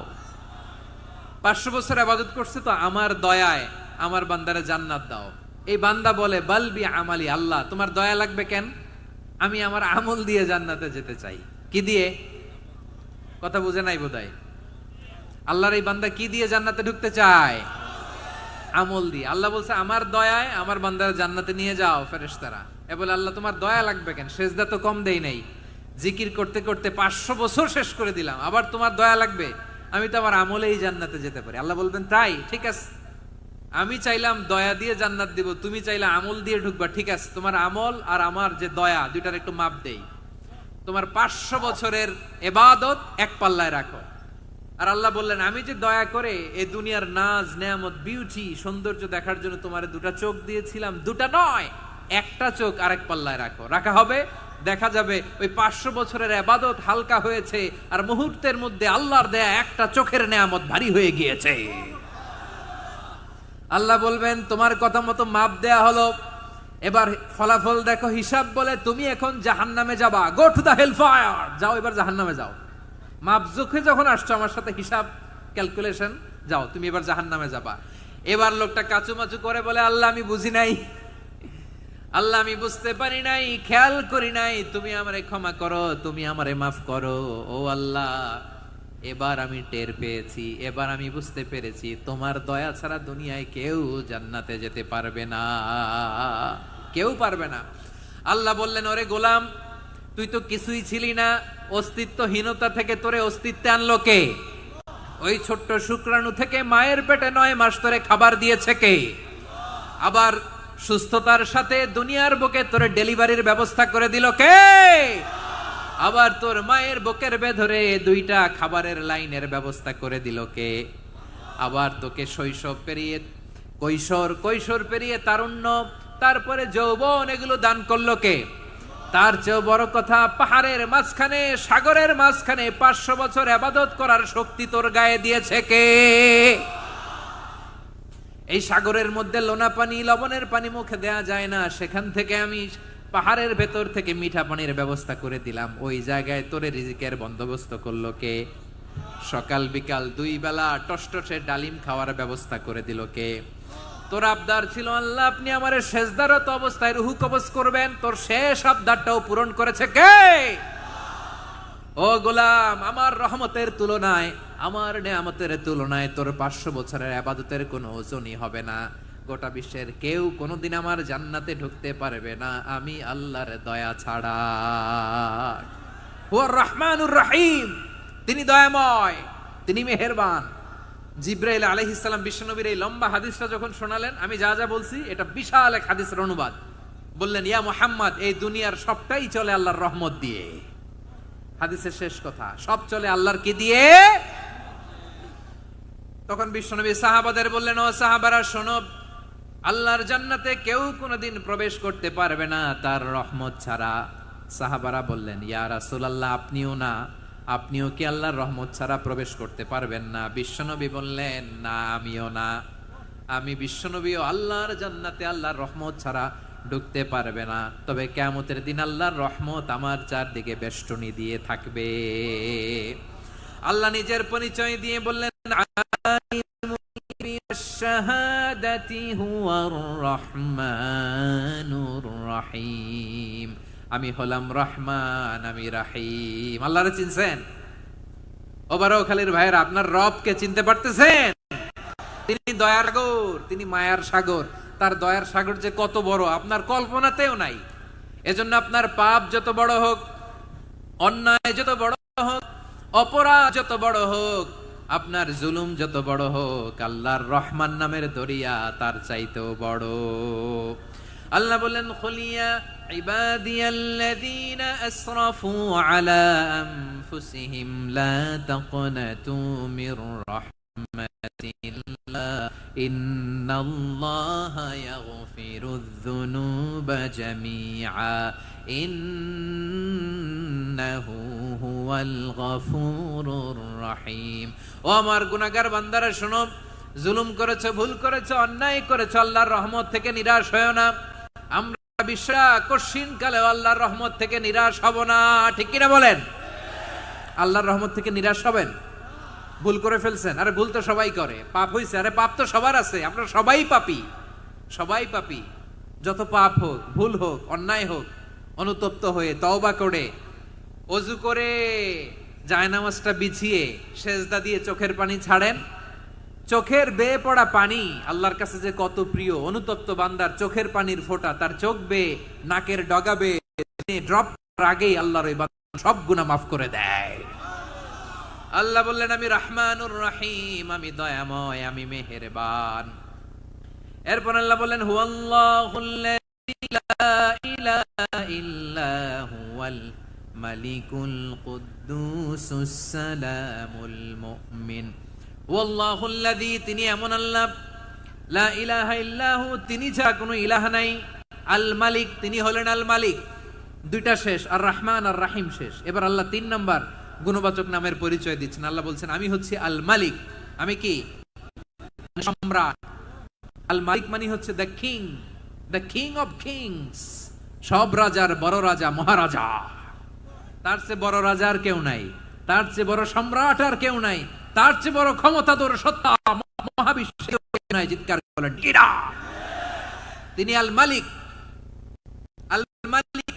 500 বছর ইবাদত করছে তো আমার দয়ায় আমার বান্দারে জান্নাত দাও। এই বান্দা বলে, বালবি আমালি, আল্লাহ তোমার দয়া লাগবে কেন? আমি আমার আমল দিয়ে জান্নাতে যেতে চাই। কি দিয়ে? কথা বুঝে নাই বোধহয়। আল্লাহর এই বান্দা কি দিয়ে জান্নাতে ঢুকতে চায়? আমল দিয়ে। আল্লাহ বলছে, আমার দয়ায় আমার বান্দারা জান্নাতে নিয়ে যাও ফেরেশতারা। এ বলে, আল্লাহ তোমার দয়া লাগবে কেন? সেজদা তো কম দেই নাই, জিকির করতে করতে 500 বছর শেষ করে দিলাম, আবার তোমার দয়া লাগবে? আমি তো আমার আমলেই জান্নাতে যেতে পারি। আল্লাহ বলবেন, তাই ঠিক আছে, আমি চাইলাম দয়া দিয়ে জান্নাত দিব, তুমি চাইলে আমল দিয়ে ঢুকবা, ঠিক আছে, তোমার আমল আর আমার যে দয়া দুইটার একটু মাপ দেই। তোমার 500 বছরের ইবাদত এক পাল্লায় রাখো। আর আল্লাহ বললেন, আমি যে দয়া করে এই দুনিয়ার নাজ নেয়ামত বিউটি সৌন্দর্য দেখার জন্য তোমার দুটা চোখ দিয়েছিলাম, দুটা নয় একটা চোখ আরেক পাল্লায় রাখো। রাখা হবে, দেখা যাবে ওই 500 বছরের ইবাদত হালকা হয়েছে, আর মুহূর্তের মধ্যে আল্লাহর দেয়া একটা চোখের নেয়ামত ভারী হয়ে গিয়েছে। আল্লাহ বলবেন, তোমার কথা মতো মাপ দেয়া হলো, এবার ফলাফল দেখো, হিসাব বলে তুমি এখন জাহান্নামে যাবা। Go to the hell fire, যাও এবার জাহান্নামে যাও। মাপজোখে যখন আসছো আমার সাথে হিসাব ক্যালকুলেশন, যাও তুমি এবার জাহান্নামে যাবা। এবার লোকটা কাচুমাচু করে বলে, আল্লাহ আমি বুঝি নাই, আল্লাহ আমি বুঝতে পারি নাই, খেয়াল করি নাই, তুমি আমারে ক্ষমা করো, তুমি আমারে মাফ করো। ও আল্লাহ, এবার আমি টের পেয়েছি, এবার আমি বুঝতে পেরেছি তোমার দয়া ছাড়া দুনিয়ায় কেউ জান্নাতে যেতে পারবে না, কেউ পারবে না। আল্লাহ বললেন, ওরে গোলাম, তুই তো কিছুই ছিলি না, অস্তিত্বহীনতা থেকে তোরে অস্তিত্বে আনলো কে? ওই ছোট্ট শুক্রাণু থেকে মায়ের পেটে 9 মাস ধরে খাবার দিয়েছে কে? আবার সুস্থতার সাথে দুনিয়ার বুকে তোরে ডেলিভারির ব্যবস্থা করে দিল কে? আবার তোর মায়ের বুকের ভেতরে 2টা খাবারের লাইনের ব্যবস্থা করে দিল কে? আবার তোকে শৈশব পেরিয়ে কৈশোর পেরিয়ে তারুণ্য, তারপরে যৌবন, এগুলো দান করলো কে? তার চেয়েও বড় কথা, পাহাড়ের মাঝখানে, সাগরের মাঝখানে 500 বছর ইবাদত করার শক্তি তোর গায়ে দিয়েছে কে? এই সাগরের মধ্যে লোনা পানি, লবণের পানি মুখে দেয়া যায় না, সেখান থেকে আমি পাহাড়ের ভেতর থেকে মিঠা পানির ব্যবস্থা করে দিলাম। ওই জায়গায় তোরে রিজিকের বন্দোবস্ত করলো কে? সকাল বিকাল 2 বেলা টসটসে ডালিম খাওয়ার ব্যবস্থা করে দিল কে? তোর আবদার ছিল, আল্লাহ আপনি আমারে সেজদারত অবস্থায় রুহু কবজ করবেন, তোর শেষ আবদারটাও পূরণ করেছে কে? ও গোলাম, আমার রহমতের তুলনায়, আমার নেয়ামতের তুলনায় তোর 500 বছরের ইবাদতের কোনো ওজনই হবে না। গোটা বিশ্বের কেউ কোনোদিন আমার জান্নাতে ঢুকতে পারবে না আমি আল্লাহর দয়া ছাড়া। হুয়ার রহমানুর রহিম, তিনি দয়াময়, তিনি মেহেরবান। জিব্রাইল আলাইহিস সালাম বিশ্বনবীর এই লম্বা হাদিসটা যখন শোনালেন, আমি যা যা বলছি এটা বিশাল এক হাদিসের অনুবাদ, বললেন, ইয়া মুহাম্মদ, এই দুনিয়ার সবটাই চলে আল্লাহর রহমত দিয়ে। হাদিসের শেষ কথা, সব চলে আল্লাহর কি দিয়ে? তখন বিশ্বনবী সাহাবাদের বললেন, ও সাহাবারা শোনো, আল্লাহর জান্নাতে কেউ কোনোদিন প্রবেশ করতে পারবে না তার রহমত ছাড়া। সাহাবারা বললেন, ইয়া রাসূলুল্লাহ, আপনিও না, আপনিও কি আল্লাহর রহমত ছাড়া প্রবেশ করতে পারবেন না? বিশ্বনবী বললেন, না আমিও না, আমি বিশ্বনবীও আল্লাহর জান্নাতে আল্লাহর রহমত ছাড়া ঢুকতে পারবে না। তবে কিয়ামতের দিন আল্লাহর রহমত আমার চারদিকে বেষ্টনী দিয়ে থাকবে। আল্লাহ নিজের পরিচয় দিয়ে বললেন, শাহাদাতি হুয়ার রহমানুর রহিম, আমি হলাম রহমান, আমি রাহিম। আল্লাহরে চিনছেন? ওবারও খালির ভাইয়ের, আপনার রবকে চিনতে পারতেছেন? তিনি দয়ার সাগর, তিনি মায়ার সাগর। তার দয়ার সাগর যে কত বড় আপনার কল্পনাতেও নাই। এজন্য আপনার পাপ যত বড় হোক, অন্যায় যত বড় হোক, অপরাধ যত বড় হোক, আপনার জুলুম যত বড় হোক, আল্লাহর রহমান নামের দরিয়া তার চাইতেও বড়। আল্লাহ বললেন, খুলিয়া ইবাদিয়াল্লাযীনা আসরাফু আলা আনফুসিহিম লা তাকনাতু মির রাহমাতিল্লাহ ইন্নাল্লাহা ইয়াগফিরুয যুনুবা জামিআ ইন্নাহু হুয়াল গফুরুর রহিম। ও আমার গুনাহগার বান্দারা শোনো, জুলুম করেছো, ভুল করেছো, অন্যায় করেছো, আল্লাহর রহমত থেকে নিরাশ হয়ো না। আমরা বিশ্বাস কঠিন কালে আল্লাহর রহমত থেকে নিরাশ হব না, ঠিক কিনা বলেন? আল্লাহর রহমত থেকে নিরাশ হবেন? ভুল করে ফেলছেন, আরে ভুল তো সবাই করে, পাপ হইছে, আরে পাপ তো সবার আছে, আমরা সবাই পাপী, সবাই পাপী। যত পাপ হোক, ভুল হোক, অন্যায় হোক, অনুতপ্ত হয়ে তওবা করে, ওযু করে, জায়নামাজটা বিছিয়ে সেজদা দিয়ে চোখের পানি ছাড়েন। চোখের বেয়ে পড়া পানি আল্লাহর কাছে যে কত প্রিয়। অনুতপ্ত বান্দার চোখের পানির ফোঁটা তার চোখ বেয়ে, নাকের ডগা বেয়ে ড্রপ আগেই আল্লাহর ওই বান্দা সব গুনাহ মাফ করে দেয়। আল্লাহ বললেন, আমি রহমানুর রহিম, আমি দয়াময়, আমি মেহেরবান। এরপর আল্লাহ বললেন, হুয়াল্লাহুল্লাযী লা ইলাহা ইল্লা হুয়াল মালিকুল কুদ্দুসুস সালামুল মুমিন। ওয়াল্লাহুল্লাযী, তিনি এমন আল্লাহ, লা ইলাহা ইল্লাহু, তিনি ছাড়া কোনো ইলাহ নাই, আল মালিক, তিনি হলেন আল মালিক। দুইটা শেষ, আর রহমান আর রাহিম শেষ। এবার আল্লাহ 3 নাম্বার গুণবাচক নামের পরিচয় দিচ্ছেন। আল্লাহ বলছেন, আমি হচ্ছি আল মালিক, আমি কি? সম্রাট। আল মালিক মানে হচ্ছে দ্য কিং অফ কিংস, সব রাজার বড় রাজা, মহারাজা। তার চেয়ে বড় রাজা আর কেউ নাই। তার চেয়ে বড় সম্রাট আর কেউ নাই, তার চেয়ে বড় ক্ষমতাধর সত্তা মহাবিশ্বের নাই। চিৎকার করেন কিরা? তিনি আল মালিক। আল মালিক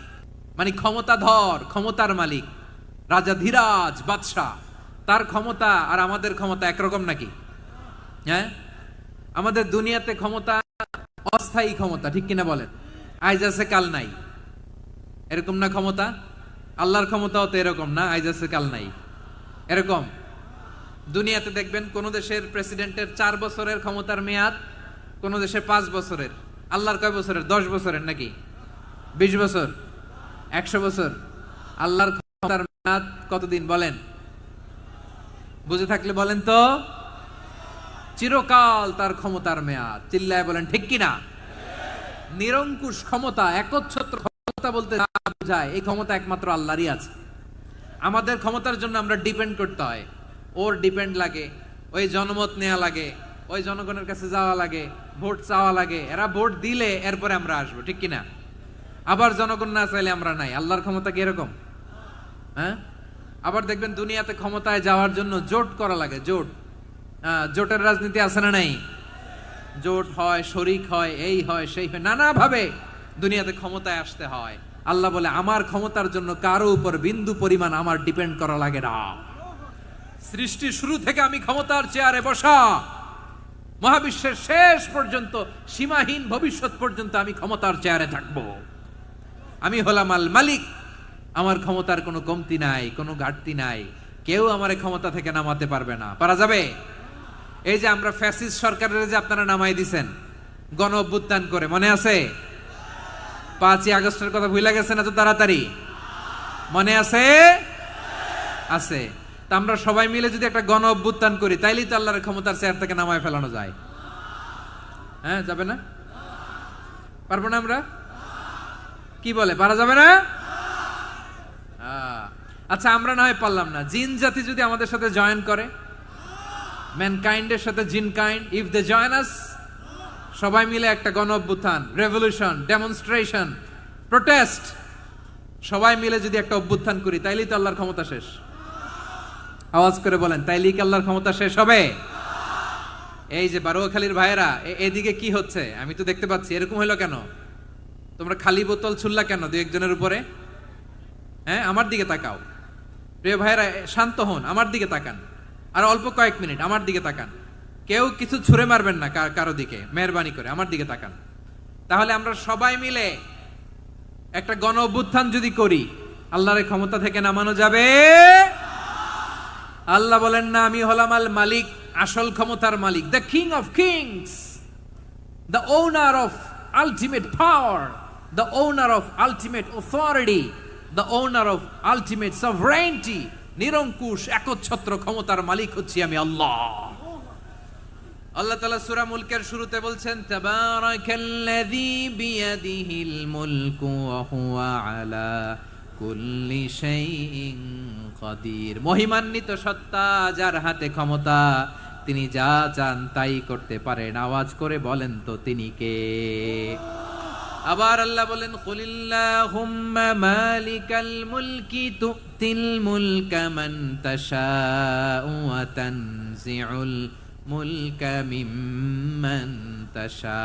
মানে ক্ষমতাধর, ক্ষমতার মালিক, রাজা ধীরাজ বাদশাহ। তার ক্ষমতা আর আমাদের ক্ষমতা একরকম নাকি? হ্যাঁ, আমাদের দুনিয়াতে ক্ষমতা অস্থায়ী ক্ষমতা, ঠিক কিনা বলেন? আজ আছে কাল নাই, এরকম না ক্ষমতা? আল্লাহর ক্ষমতাও তো এরকম না, আজ আছে কাল নাই এরকম। দুনিয়াতে দেখবেন কোন দেশের প্রেসিডেন্টের 4 বছরের ক্ষমতার মেয়াদ, কোন দেশের 5 বছরের। আল্লাহর কয় বছরের? 10 বছরের নাকি 20 বছর, 100 বছর? আল্লাহর ক্ষমতার মেয়াদ কতদিন বলেন? বুঝে থাকলে বলেন তো। চিরকাল তার ক্ষমতার মেয়াদ। চিল্লায় বলেন ঠিক কিনা? নিরঙ্কুশ ক্ষমতা, একচ্ছত্র ক্ষমতা বলতে যা বোঝায়, এই ক্ষমতা একমাত্র আল্লাহরই আছে। আমাদের ক্ষমতার জন্য আমরা ডিপেন্ড করতে হয়, ওর ডিপেন্ড লাগে, ওই জনমত নেওয়া লাগে, ওই জনগণের কাছে যাওয়া লাগে, ভোট চাওয়া লাগে, এরা ভোট দিলে এরপরে আমরা আসবো, ঠিক কিনা? আবার জনগণ না চাইলে আমরা নাই। আল্লাহর ক্ষমতা কি এরকম? হ্যাঁ, আবার দেখবেন দুনিয়াতে ক্ষমতায় যাওয়ার জন্য জোট করা লাগে, জোট। জোটের রাজনীতি আছে না নাই? জোট হয়, শরিক হয়, এই হয় সেই হয়, নানা ভাবে দুনিয়াতে ক্ষমতায় আসতে হয়। আল্লাহ বলে আমার ক্ষমতার জন্য কারো উপর বিন্দু পরিমাণ আমার ডিপেন্ড করা লাগে না। সৃষ্টি শুরু থেকে আমি ক্ষমতার চেয়ারে বসা, মহাবিশ্বের শেষ পর্যন্ত, সীমাহীন ভবিষ্যৎ পর্যন্ত আমি ক্ষমতার চেয়ারে থাকব। আমি হলাম আল মালিক। আমার ক্ষমতার কোনো কমতি নাই, কোনো ঘাটতি নাই। কেউ আমার ক্ষমতা থেকে নামাতে পারবে না। পারা যাবে? এই যে আমরা ফ্যাসিস্ট সরকারের যে আপনারা নামাই দিছেন গণ অভ্যুত্থান করে, মনে আছে? 5ই আগস্টের কথা ভুলে গেছেন এত তাড়াতাড়ি? মনে আছে? আছে। তা আমরা সবাই মিলে যদি একটা গণ অভ্যুত্থান করি, তাইলেই তো আল্লাহর ক্ষমতার চেয়ার থেকে নামায় ফেলানো যায়। হ্যাঁ, যাবে না? পারবো না আমরা? কি বলে, পারা যাবে না? আচ্ছা, আমরা না হয় পারলাম না, জিন জাতি যদি আমাদের সাথে জয়েন করে, ম্যানকাইন্ডের সাথে জিনকাইন্ড, ইফ দে জয়েন আস, সবাই মিলে একটা গণ অভ্যুত্থান, রেভলিউশন, ডেমনস্ট্রেশন, প্রোটেস্ট, সবাই মিলে যদি একটা অভ্যুত্থান করি, তাইলেই তো আল্লাহর ক্ষমতা শেষ। আওয়াজ করে বলেন, তাইলেই কি আল্লাহর ক্ষমতা শেষ হবে? এই যে বারোয়াখালীর ভাইয়েরা, এদিকে কি হচ্ছে আমি তো দেখতে পাচ্ছি, এরকম হলো কেন? তোমরা খালি বোতল ছুড়লা কেন 2-1 জনের উপরে? হ্যাঁ, আমার দিকে তাকাও। প্রিয় ভাইয়েরা, শান্ত হন, আমার দিকে তাকান, আর অল্প কয়েক মিনিট আমার দিকে তাকান। কেউ কিছু ছুঁড়ে মারবেন না কারো দিকে, মেহরবানি করে আমার দিকে তাকান। তাহলে আমরা সবাই মিলে একটা গণ অভ্যুত্থান যদি করি, আল্লাহর ক্ষমতা থেকে নামানো যাবে? আল্লাহ বলেন না, আমি হলাম আল মালিক, আসল ক্ষমতার মালিক, the king of kings, the owner of ultimate power, the owner of ultimate authority, the owner of ultimate sovereignty. নিরঙ্কুশ একচ্ছত্র ক্ষমতার মালিক হচ্ছি আমি আল্লাহ। আল্লাহ তাআলা সূরা মুলকের শুরুতে বলছেন, তাবারাকাল্লাযী বিয়াদিহিল মুলকু ওয়া হুয়া আলা কুল্লি শাইইন কাদির। মহিমান্বিত সত্তা, যার হাতে ক্ষমতা, তিনি যা চান তাই করতে পারেন। আওয়াজ করে বলেন তো তিনি কে? আবার আল্লাহ বলেন, কুলিল্লাহুম্মা মালিকাল মুলকি তুতিল মুলকা মান তাশাউ ওয়া তানজিউল মুলকা মিম্মান তাশা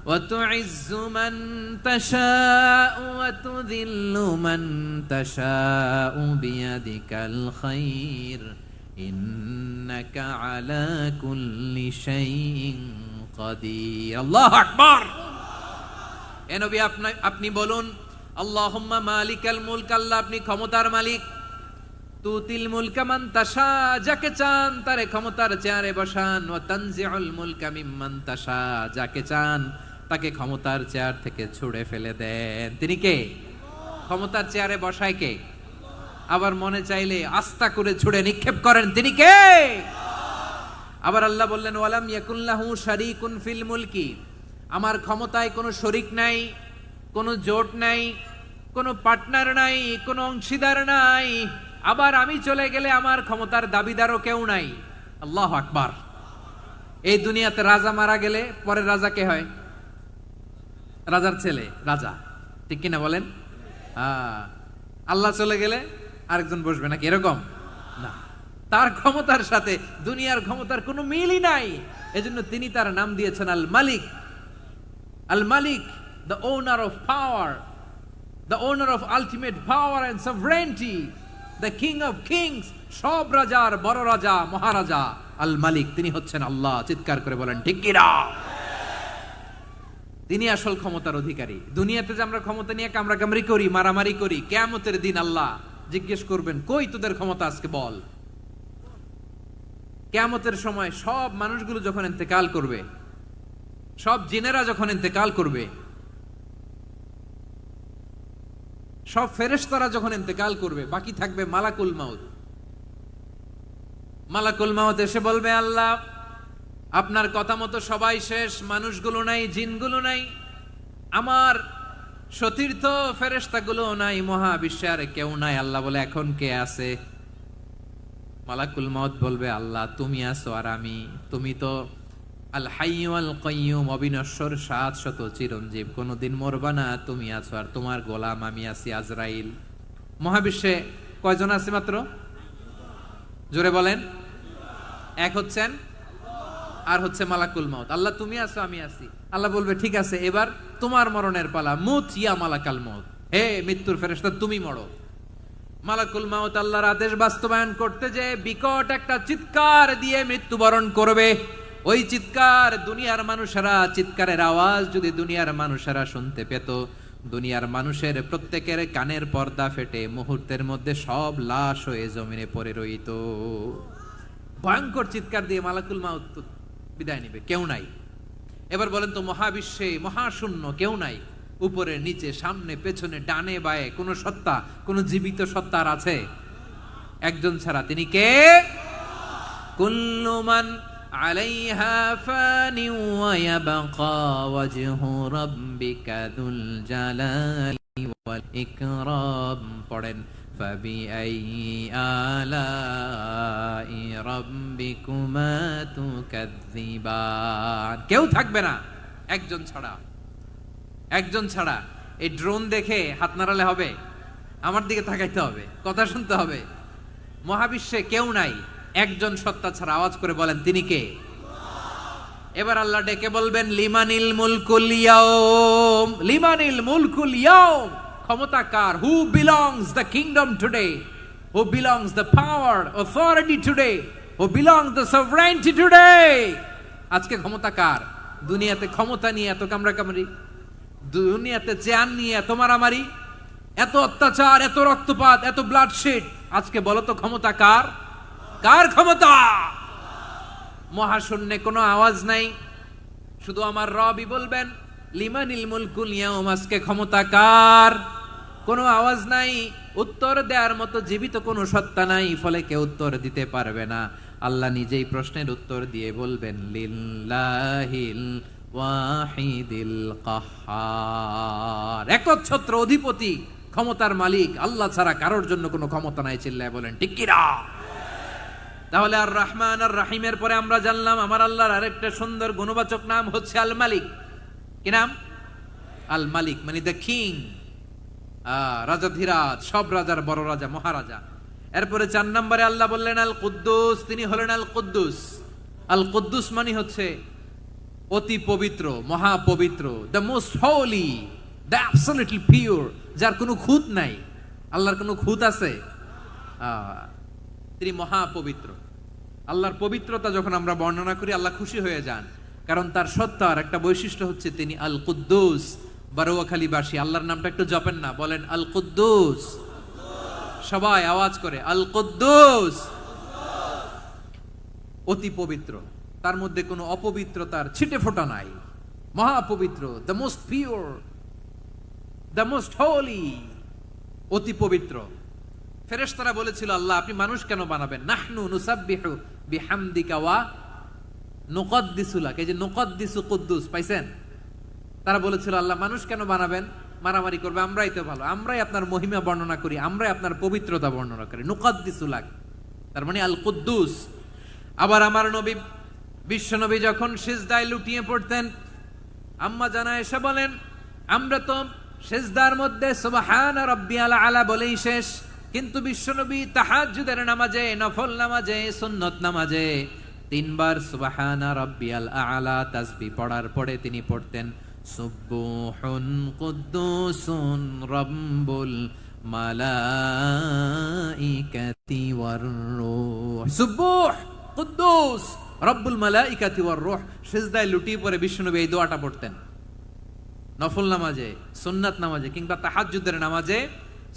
ওয়া তুইজ্জু মান তাশাউ ওয়া তুযিল্লু মান তাশাউ বিয়াদিকাল খায়র ইন্নাকা আলা কুল্লি শাইইন কাদির। আল্লাহু আকবার। এ নবী, আপনি বলুন, আল্লাহুম্মা মালিকাল মুলক, আল্লাহ আপনি ক্ষমতার মালিক। তুতিল মুলকা মান তাশা, যাকে চান তারে ক্ষমতার চেয়ারে বসান। ওয়া তানজিউল মুলকা মিম্মান তাশা, যাকে চান তাকে ক্ষমতার চেয়ার থেকে ছুঁড়ে ফেলে দেন। তিনি কে? ক্ষমতার চেয়ারে বসায় কে? আবার মনে চাইলে আস্থা করে ছুঁড়ে নিক্ষেপ করেন, তিনি কে? আবার আল্লাহ বললেন, ওয়ালাম ইয়াকুল্লাহু শারীকুন ফিল মুলকি, আমার ক্ষমতায় কোনো শরিক নাই, কোনো জোট নাই, কোনো পার্টনার নাই, কোনো অংশীদার নাই। আবার আমি চলে গেলে আমার ক্ষমতার দাবিদারও কেউ নাই। আল্লাহু আকবার। এই দুনিয়াতে রাজা মারা গেলে পরের রাজা কে হয়? রাজার ছেলে রাজা, ঠিক কিনা বলেন? আল্লাহ চলে গেলে আরেকজন বসবে নাকি এরকম? না, তার ক্ষমতার সাথে দুনিয়ার ক্ষমতার কোনো মিলই নাই। এজন্য তিনি তার নাম দিয়েছেন আল মালিক। আল মালিক, the owner of power, the owner of ultimate power and sovereignty, the king of kings, সব রাজার বড় রাজা, মহারাজা আল মালিক, তিনি হচ্ছেন আল্লাহ। চিৎকার করে বলেন ঠিক কি না? তিনি আসল ক্ষমতার অধিকারী। দুনিয়াতে যে আমরা ক্ষমতা নিয়ে কামড়াকামড়ি করি, মারামারি করি, কিয়ামতের দিন আল্লাহ জিজ্ঞেস করবেন, কই তোদের ক্ষমতা আজকে বল। কিয়ামতের সময় সব মানুষগুলো যখন ইন্তেকাল করবে, সব জিনেরা যখন ইন্তেকাল করবে, সব ফেরেশতারা যখন ইন্তেকাল করবে, বাকি থাকবে মালাকুল মাউত। মালাকুল মাউত এসে বলবে, আল্লাহ আপনার কথা মতো সবাই শেষ, মানুষগুলো নাই, জিনগুলো নাই, আমার সতীর্থ ফেরেশতাগুলো নাই, মহাবিশ্বে আর কেউ নাই। আল্লাহ বলে, এখন কে আছে? মালাকুল মাউত বলবে, আল্লাহ তুমি আছো আর আমি। তুমি তো আল হাইয়্যু আল কাইয়্যুম, অবিনশ্বর, শাশ্বত, চিরঞ্জীব, কোনদিন মরবা না, তুমি আছো আর তোমার গোলাম আমি আছি আজরাইল। মহাবিশ্বে কয়জন আছে মাত্র? জোরে বলেন। এক হচ্ছেন আর হচ্ছে মালাকুল মাউত। আল্লাহ তুমি আছো আমি আছি। আল্লাহ বলবে, ঠিক আছে, এবার তোমার মরণের পালা, মুত ইয়া মালাকাল মাউত, হে মৃত্যুর ফেরেশতা তুমি মরো। মালাকুল মাউত আল্লাহর আদেশ বাস্তবায়ন করতে যে বিকট একটা চিৎকার দিয়ে মৃত্যুবরণ করবে। ওই চিৎকার দুনিয়ার মানুষেরা, চিৎকারের আওয়াজ যদি দুনিয়ার মানুষেরা শুনতে পেত, দুনিয়ার মানুষের প্রত্যেকের কানের পর্দা ফেটে মুহূর্তের মধ্যে সব লাশ হয়ে জমিনে পড়ে রইত। ভয়ঙ্কর চিৎকার দিয়ে মালাকুল মাউত বিদায় নিবে, কেউ নাই। এবার বলেন তো, মহাবিশ্বে মহাশূন্য, কেউ নাই, উপরে নিচে সামনে পেছনে ডানে বায়ে কোন সত্তা, কোন জীবিত সত্তা আর আছে? একজন ছাড়া, তিনি কে? কুল্লু মান আলাইহা ফানি ওয়া ইয়াবকা ওয়াজহু রাব্বিকা যুল জালালি ওয়াল ইকরাম। পড়েন, ফাবিআইয়ি আলাই রাব্বিকুমা তুকাযযিবান। কেউ থাকবে না একজন ছাড়া, একজন ছাড়া। এই ড্রোন দেখে হাত নাড়ালে হবে? আমার দিকে তাকাইতে হবে, কথা শুনতে হবে। মহাবিশ্বে কেউ নাই, একজন সত্তা ছাড়া। আওয়াজ করে বলেন, তিনি কে? এবার আল্লাহ ডেকে বলবেন, লিমানিল মুলকুল ইয়াউম, লিমানিল মুলকুল ইয়াউম। ক্ষমতা কার? Who belongs the kingdom today, who belongs the power authority today, who belongs the sovereignty today. আজকে ক্ষমতা কার? দুনিয়াতে ক্ষমতা নিয়ে এত কামড়াকামড়ি, দুনিয়াতে চেয়ার নিয়ে এত মারামারি, এত অত্যাচার, এত রক্তপাত, এত ব্লাডশেড। আজকে বলো তো ক্ষমতা কার? কার ক্ষমতা? মহাশূন্যে কোনো আওয়াজ নাই, শুধু আমার রবই বলবেন, লিমানিল মুলকুল ইয়াউম। আজকে ক্ষমতা কার? কোনো আওয়াজ নাই, উত্তর দেওয়ার মতো জীবিত কোনো সত্তা নাই, ফলে কেউ উত্তর দিতে পারবে না। আল্লাহ নিজেই প্রশ্নের উত্তর দিয়ে বলবেন, লিল্লাহিল ওয়াহিদিল কাহ্হার। একচ্ছত্র অধিপতি, ক্ষমতার মালিক আল্লাহ ছাড়া কারোর জন্য কোনো ক্ষমতা নাই। চিল্লায় বলেন ঠিক কি না? তাহলে আর রহমান আর রাহিমের পরে আমরা জানলাম আমার আল্লাহর আরেকটা সুন্দর গুণবাচক নাম হচ্ছে আল মালিক। কি নাম? আল মালিক, মানে দ্য কিং, রাজাধিরাজ, সব রাজার বড় রাজা, মহারাজা। এরপরে 4 নম্বরে আল্লাহ বললেন আল কুদ্দুস, তিনি হলেন আল কুদ্দুস। আল কুদ্দুস মানে হচ্ছে অতি পবিত্র, মহাপবিত্র, the most holy, the absolutely pure, যার কোনো খুঁত নাই। আল্লাহর কোনো খুঁত আছে? তিনি মহাপবিত্র। আল্লাহর পবিত্রতা যখন আমরা বর্ণনা করি, আল্লাহ খুশি হয়ে যান, কারণ তার সত্তার একটা বৈশিষ্ট্য হচ্ছে তিনি আল কুদ্দুস। বারোয়াখালীবাসী আল্লাহর নামটা একটু জপেন না, বলেন আল কুদ্দুস। সবাই আওয়াজ করে আল কুদ্দুস। অতি পবিত্র, তার মধ্যে কোনো অপবিত্রতার ছিটে ফোঁটা নাই, মহাপবিত্র, the most pure, the most holy, অতি পবিত্র। ফেরেশতারা বলেছিল, আল্লাহ আপনি মানুষ কেন বানাবেন? নাহনু নুসাব্বিহু বিহামদিকা ওয়া নুকদ্দিসু লাক। এই যে নুকদ্দিসু কুদ্দুস পাইছেন? তারা বলেছিল, আল্লাহ মানুষ কেন বানাবেন? মারামারি করবে, আমরাই তো ভালো, আমরাই আপনার মহিমা বর্ণনা করি, আমরাই আপনার পবিত্রতা বর্ণনা করি। নুকদ্দিসু লাক, তার মানে আল কুদ্দুস। আবার আমার নবী, বিশ্ব নবী যখন সিজদায় লুটিয়ে পড়তেন, আম্মা জানা এসে বলেন, আমরা তো সিজদার মধ্যে সুবহান রাব্বিয়াল আলা বলেই শেষ, কিন্তু বিশ্বনবী তাহাজ্জুদের নামাজে, নফল নামাজে, সুন্নত নামাজে 3 বার সুবহানা রাব্বিয়াল আ'লা তাসবিহ পড়ার পরে তিনি পড়তেন সুবহুন কুদ্দুসুন রাব্বুল মালাইকাতি ওয়ার রূহ। সুবহ কুদ্দুস রব্বুল মালাইকাতি ওয়ার রূহ। সিজদায় লুটিয়ে পড়ে বিশ্বনবী এই দোয়াটা পড়তেন। নফল নামাজে, সুন্নাত নামাজে কিংবা তাহাজ্জুদের নামাজে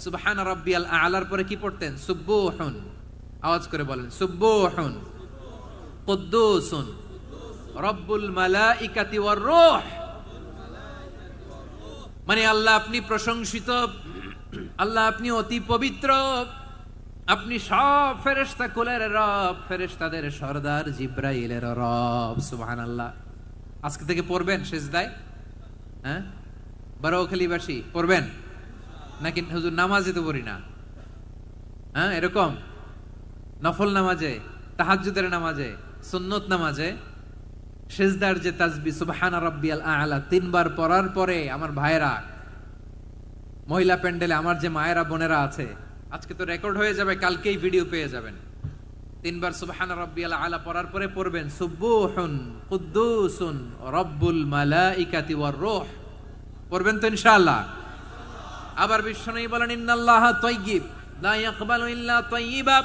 সুবহানা রাব্বিয়াল আ'লার পরে কি পড়তেন? সুবহুন। আওয়াজ করে বলেন সুবহুন কুদ্দুসুন রব্বুল মালাইকাতি ওয়ার রূহ। মানে আল্লাহ আপনি প্রশংসিত, আল্লাহ আপনি অতি পবিত্র, আপনি সব ফেরেশতা কুলের রব, ফেরেশতাদের সরদার জিব্রাইলের রব। সুবহানাল্লাহ। আজকে থেকে পড়বেন সিজদায়? হ্যাঁ, বারোখালীবাসী পড়বেন নাকি হুজুর নামাজে তো পড়ি না? হ্যাঁ, এরকম নফল নামাজে, তাহাজ্জুদের নামাজে, সুন্নত নামাজে সিজদার যে তাসবিহ সুবহানা রাব্বিয়াল আ'লা 3 বার পড়ার পরে আমার ভাইরা, মহিলা প্যান্ডেলে আমার যে মায়েরা বোনেরা আছে, আজকে তো রেকর্ড হয়ে যাবে, কালকেই ভিডিও পেয়ে যাবেন। 3 বার সুবহানা রাব্বিয়াল আ'লা পড়ার পরে পড়বেন সুবহুন কুদ্দুসুন রব্বুল মালাইকাতি ওয়ার রূহ। পড়বেন তো ইনশাআল্লাহ? আবার বিশ্বনবী বলেন ইন্নাল্লাহা তাইয়্যিব লা ইয়াকবালু ইল্লা তাইয়্যিবা।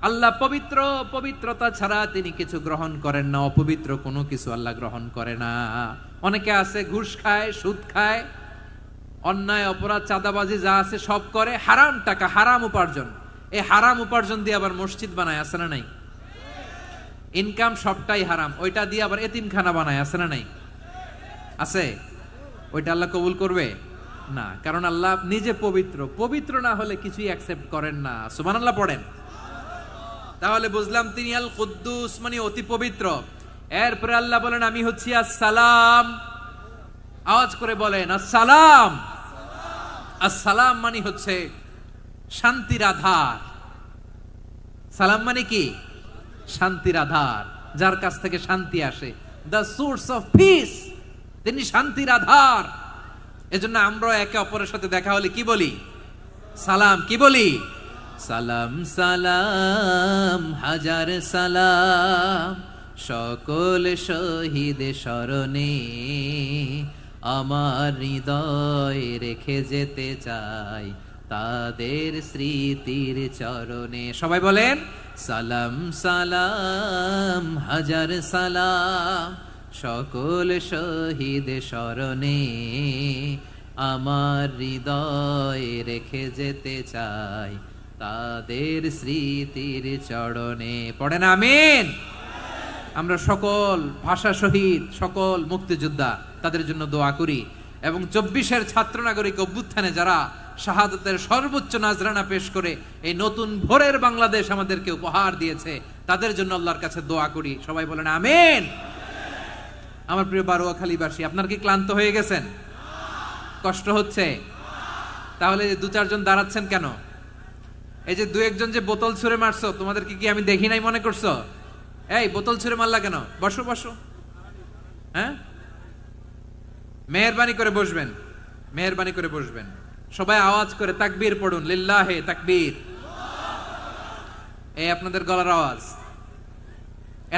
আল্লাহ পবিত্র, পবিত্রতা ছাড়া তিনি কিছু গ্রহণ করেন না, অপবিত্র কোনো কিছু আল্লাহ গ্রহণ করে না। অনেকে আছে ঘুষ খায়, সুদ খায়, অন্যায় অপরাধ চাঁদাবাজি যা আছে সব করে, হারাম টাকা, হারাম উপার্জন। এই হারাম উপার্জন দিয়ে আবার মসজিদ বানায়, আছে না নাই? ইনকাম সবটাই হারাম, ওইটা দিয়ে আবার এতিমখানা বানায়, আছে না নাই? আছে। ওইটা আল্লাহ কবুল করবে না, কারণ আল্লাহ নিজে পবিত্র। পবিত্র না হলে কিছুই অ্যাকসেপ্ট করেন না। সুবহানাল্লাহ পড়েন। তাহলে বুঝলাম তিনি আল কুদ্দুস মানে অতি পবিত্র। এরপরে আল্লাহ বলেন আমি হচ্ছি আসসালাম। আওয়াজ করে বলেন আসসালাম। আসসালাম মানে হচ্ছে শান্তির আধার। সালাম মানে কি? শান্তির আধার, যার কাছ থেকে শান্তি আসে। দ্য সোর্স অফ পিস, তিনি শান্তির আধার। এজন্য আমরা একে অপরের সাথে দেখা হলে কি বলি? সালাম। কি বলি? সালাম সালাম হাজার সালাম সকল শহীদ স্মরণে, আমার হৃদয় রেখে যেতে চাই তাদের স্মৃতির চরণে। সবাই বলেন সালাম সালাম হাজার সালাম সকল শহীদ স্মরণে, আমার হৃদয় রেখে যেতে চাই তাদের স্মৃতির চরণে। পড়েন আমিন। আমরা সকল ভাষা শহীদ, সকল মুক্তিযোদ্ধা, তাদের জন্য দোয়া করি। এবং 24-এর ছাত্র নাগরিক অভ্যুত্থানে যারা শাহাদাতের সর্বোচ্চ নাজরানা পেশ করে এই নতুন ভোরের বাংলাদেশ আমাদেরকে উপহার দিয়েছে, তাদের জন্য আল্লাহর কাছে দোয়া করি। সবাই বলেন আমিন। আমার প্রিয় বারোয়াখালীবাসী, আপনার কি ক্লান্ত হয়ে গেছেন? কষ্ট হচ্ছে? তাহলে 2-4 জন দাঁড়াচ্ছেন কেন? এই যে 2-1 জন যে বোতল ছুঁড়ে মারছো, তোমাদেরকে কি আমি দেখি নাই মনে করছো? এই বোতল ছুঁড়ে মারলা কেন? বসো বসো। হ্যাঁ, মেহেরবানি করে বসবেন, মেহেরবানি করে বসবেন। সবাই আওয়াজ করে তাকবীর পড়ুন, লিল্লাহে তাকবীর। এই আপনাদের গলার আওয়াজ।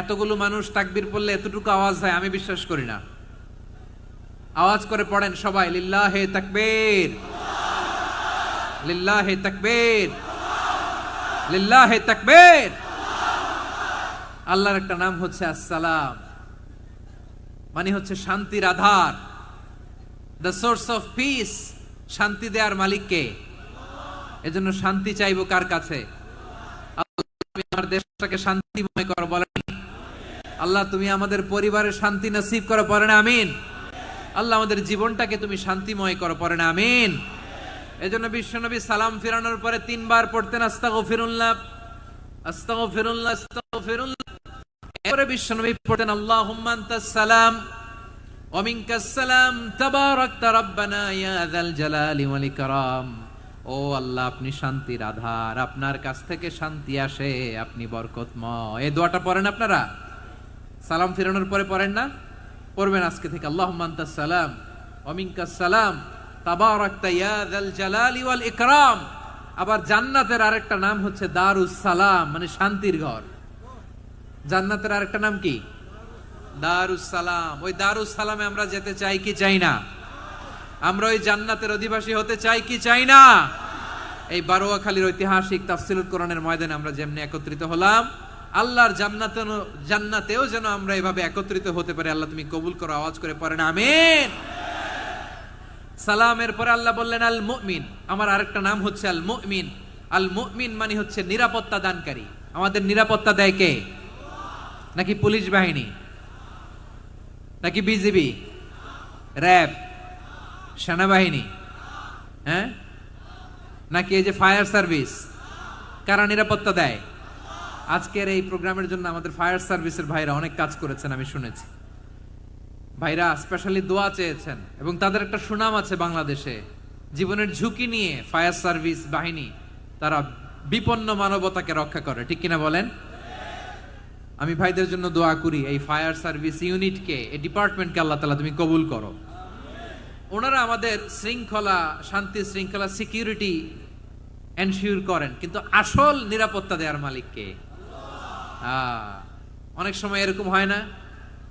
এতগুলো মানুষ তাকবীর পড়লে এতটুকু আওয়াজ হয় আমি বিশ্বাস করি না। আওয়াজ করে পড়েন সবাই, লিল্লাহে তাকবীর, লিল্লাহে তাকবীর, লিল্লাহে তাকবীর। আল্লাহর একটা নাম হচ্ছে আসসালাম, মানে হচ্ছে শান্তির আধার, দ্য সোর্স অফ পিস। শান্তি দেওয়ার মালিক কে? এজন্য শান্তি চাইবো কার কাছে? আল্লাহ তুমি আমার দেশটাকে শান্তিময় করো, বলেন আল্লাহ তুমি আমাদের পরিবারের শান্তি নসিব করো, পড়েন আমিন। আল্লাহ আমাদের জীবনটাকে তুমি শান্তিময় করো, পড়েন আমিন। এজন্য বিশ্বনবী সালাম ফিরানোর পরে 3 বার পড়তেন আস্তাগফিরুল্লাহ, আস্তাগফিরুল্লাহ, আস্তাগফিরুল্লাহ। এরপরে বিশ্বনবী পড়তেন আল্লাহুম্মা আনতাস সালাম ওয়া মিনকাস সালাম তাবারাকতা রাব্বানা ইয়া যাল জালালি ওয়াল ইকরাম। ও আল্লাহ আপনি শান্তির আধার, আপনার কাছ থেকে শান্তি আসে, আপনি বরকতময়। এই দোয়াটা পড়েন আপনারা? সালাম ফিরানোর পরে পড়েন না? পড়বেন আজকে থেকে। আল্লাহুম্মা আনতাস সালাম ওয়া মিনকাস সালাম তাবারাকতা ইয়া যাল জালালি ওয়াল ইকরাম। আবার জান্নাতের আরেকটা নাম হচ্ছে দারুস সালাম, মানে শান্তির ঘর। জান্নাতের আরেকটা নাম কি? দারুস সালাম। ওই দারুস সালামে আমরা যেতে চাই কি চাই না? আমরা ওই জান্নাতের অধিবাসী হতে চাই কি চাই না? এই বারোয়াখালীর ঐতিহাসিক তাফসীরুল কোরআনের ময়দানে আমরা যেমনি একত্রিত হলাম, আল্লাহর জান্নাতেও যেন আমরা এভাবে একত্রিত হতে পারি। আল্লাহ তুমি কবুল করো, আওয়াজ করে পড়েন আমিন। সালামের পরে আল্লাহ বললেন আল মুমিন, আমার আরেকটা নাম হচ্ছে আল মুমিন। আল মুমিন মানে হচ্ছে নিরাপত্তা দানকারী। আমাদের নিরাপত্তা দেয় কে? নাকি পুলিশ বাহিনী, নাকি বিজিবি, র্যাব, সেনাবাহিনী, হ্যাঁ, নাকি এই যে ফায়ার সার্ভিস? কারা নিরাপত্তা দেয়? আজকের এই প্রোগ্রামের জন্য আমাদের ফায়ার সার্ভিসের ভাইরা অনেক কাজ করেছেন, আমি শুনেছি। ভাইরা স্পেশালি দোয়া চেয়েছেন এবং তাদের একটা সুনাম আছে বাংলাদেশে। জীবনের ঝুঁকি নিয়ে ফায়ার সার্ভিস বাহিনী তারা বিপন্ন মানবতাকে রক্ষা করে, ঠিক কিনা বলেন? আমি ভাইদের জন্য দোয়া করি, এই ফায়ার সার্ভিস ইউনিটকে, এই ডিপার্টমেন্টকে আল্লাহ তাআলা তুমি কবুল করো। ওনারা আমাদের শৃঙ্খলা, শান্তি শৃঙ্খলা, সিকিউরিটি এনশিওর করেন, কিন্তু আসল নিরাপত্তা দেওয়ার মালিক কে? অনেক সময় এরকম হয় না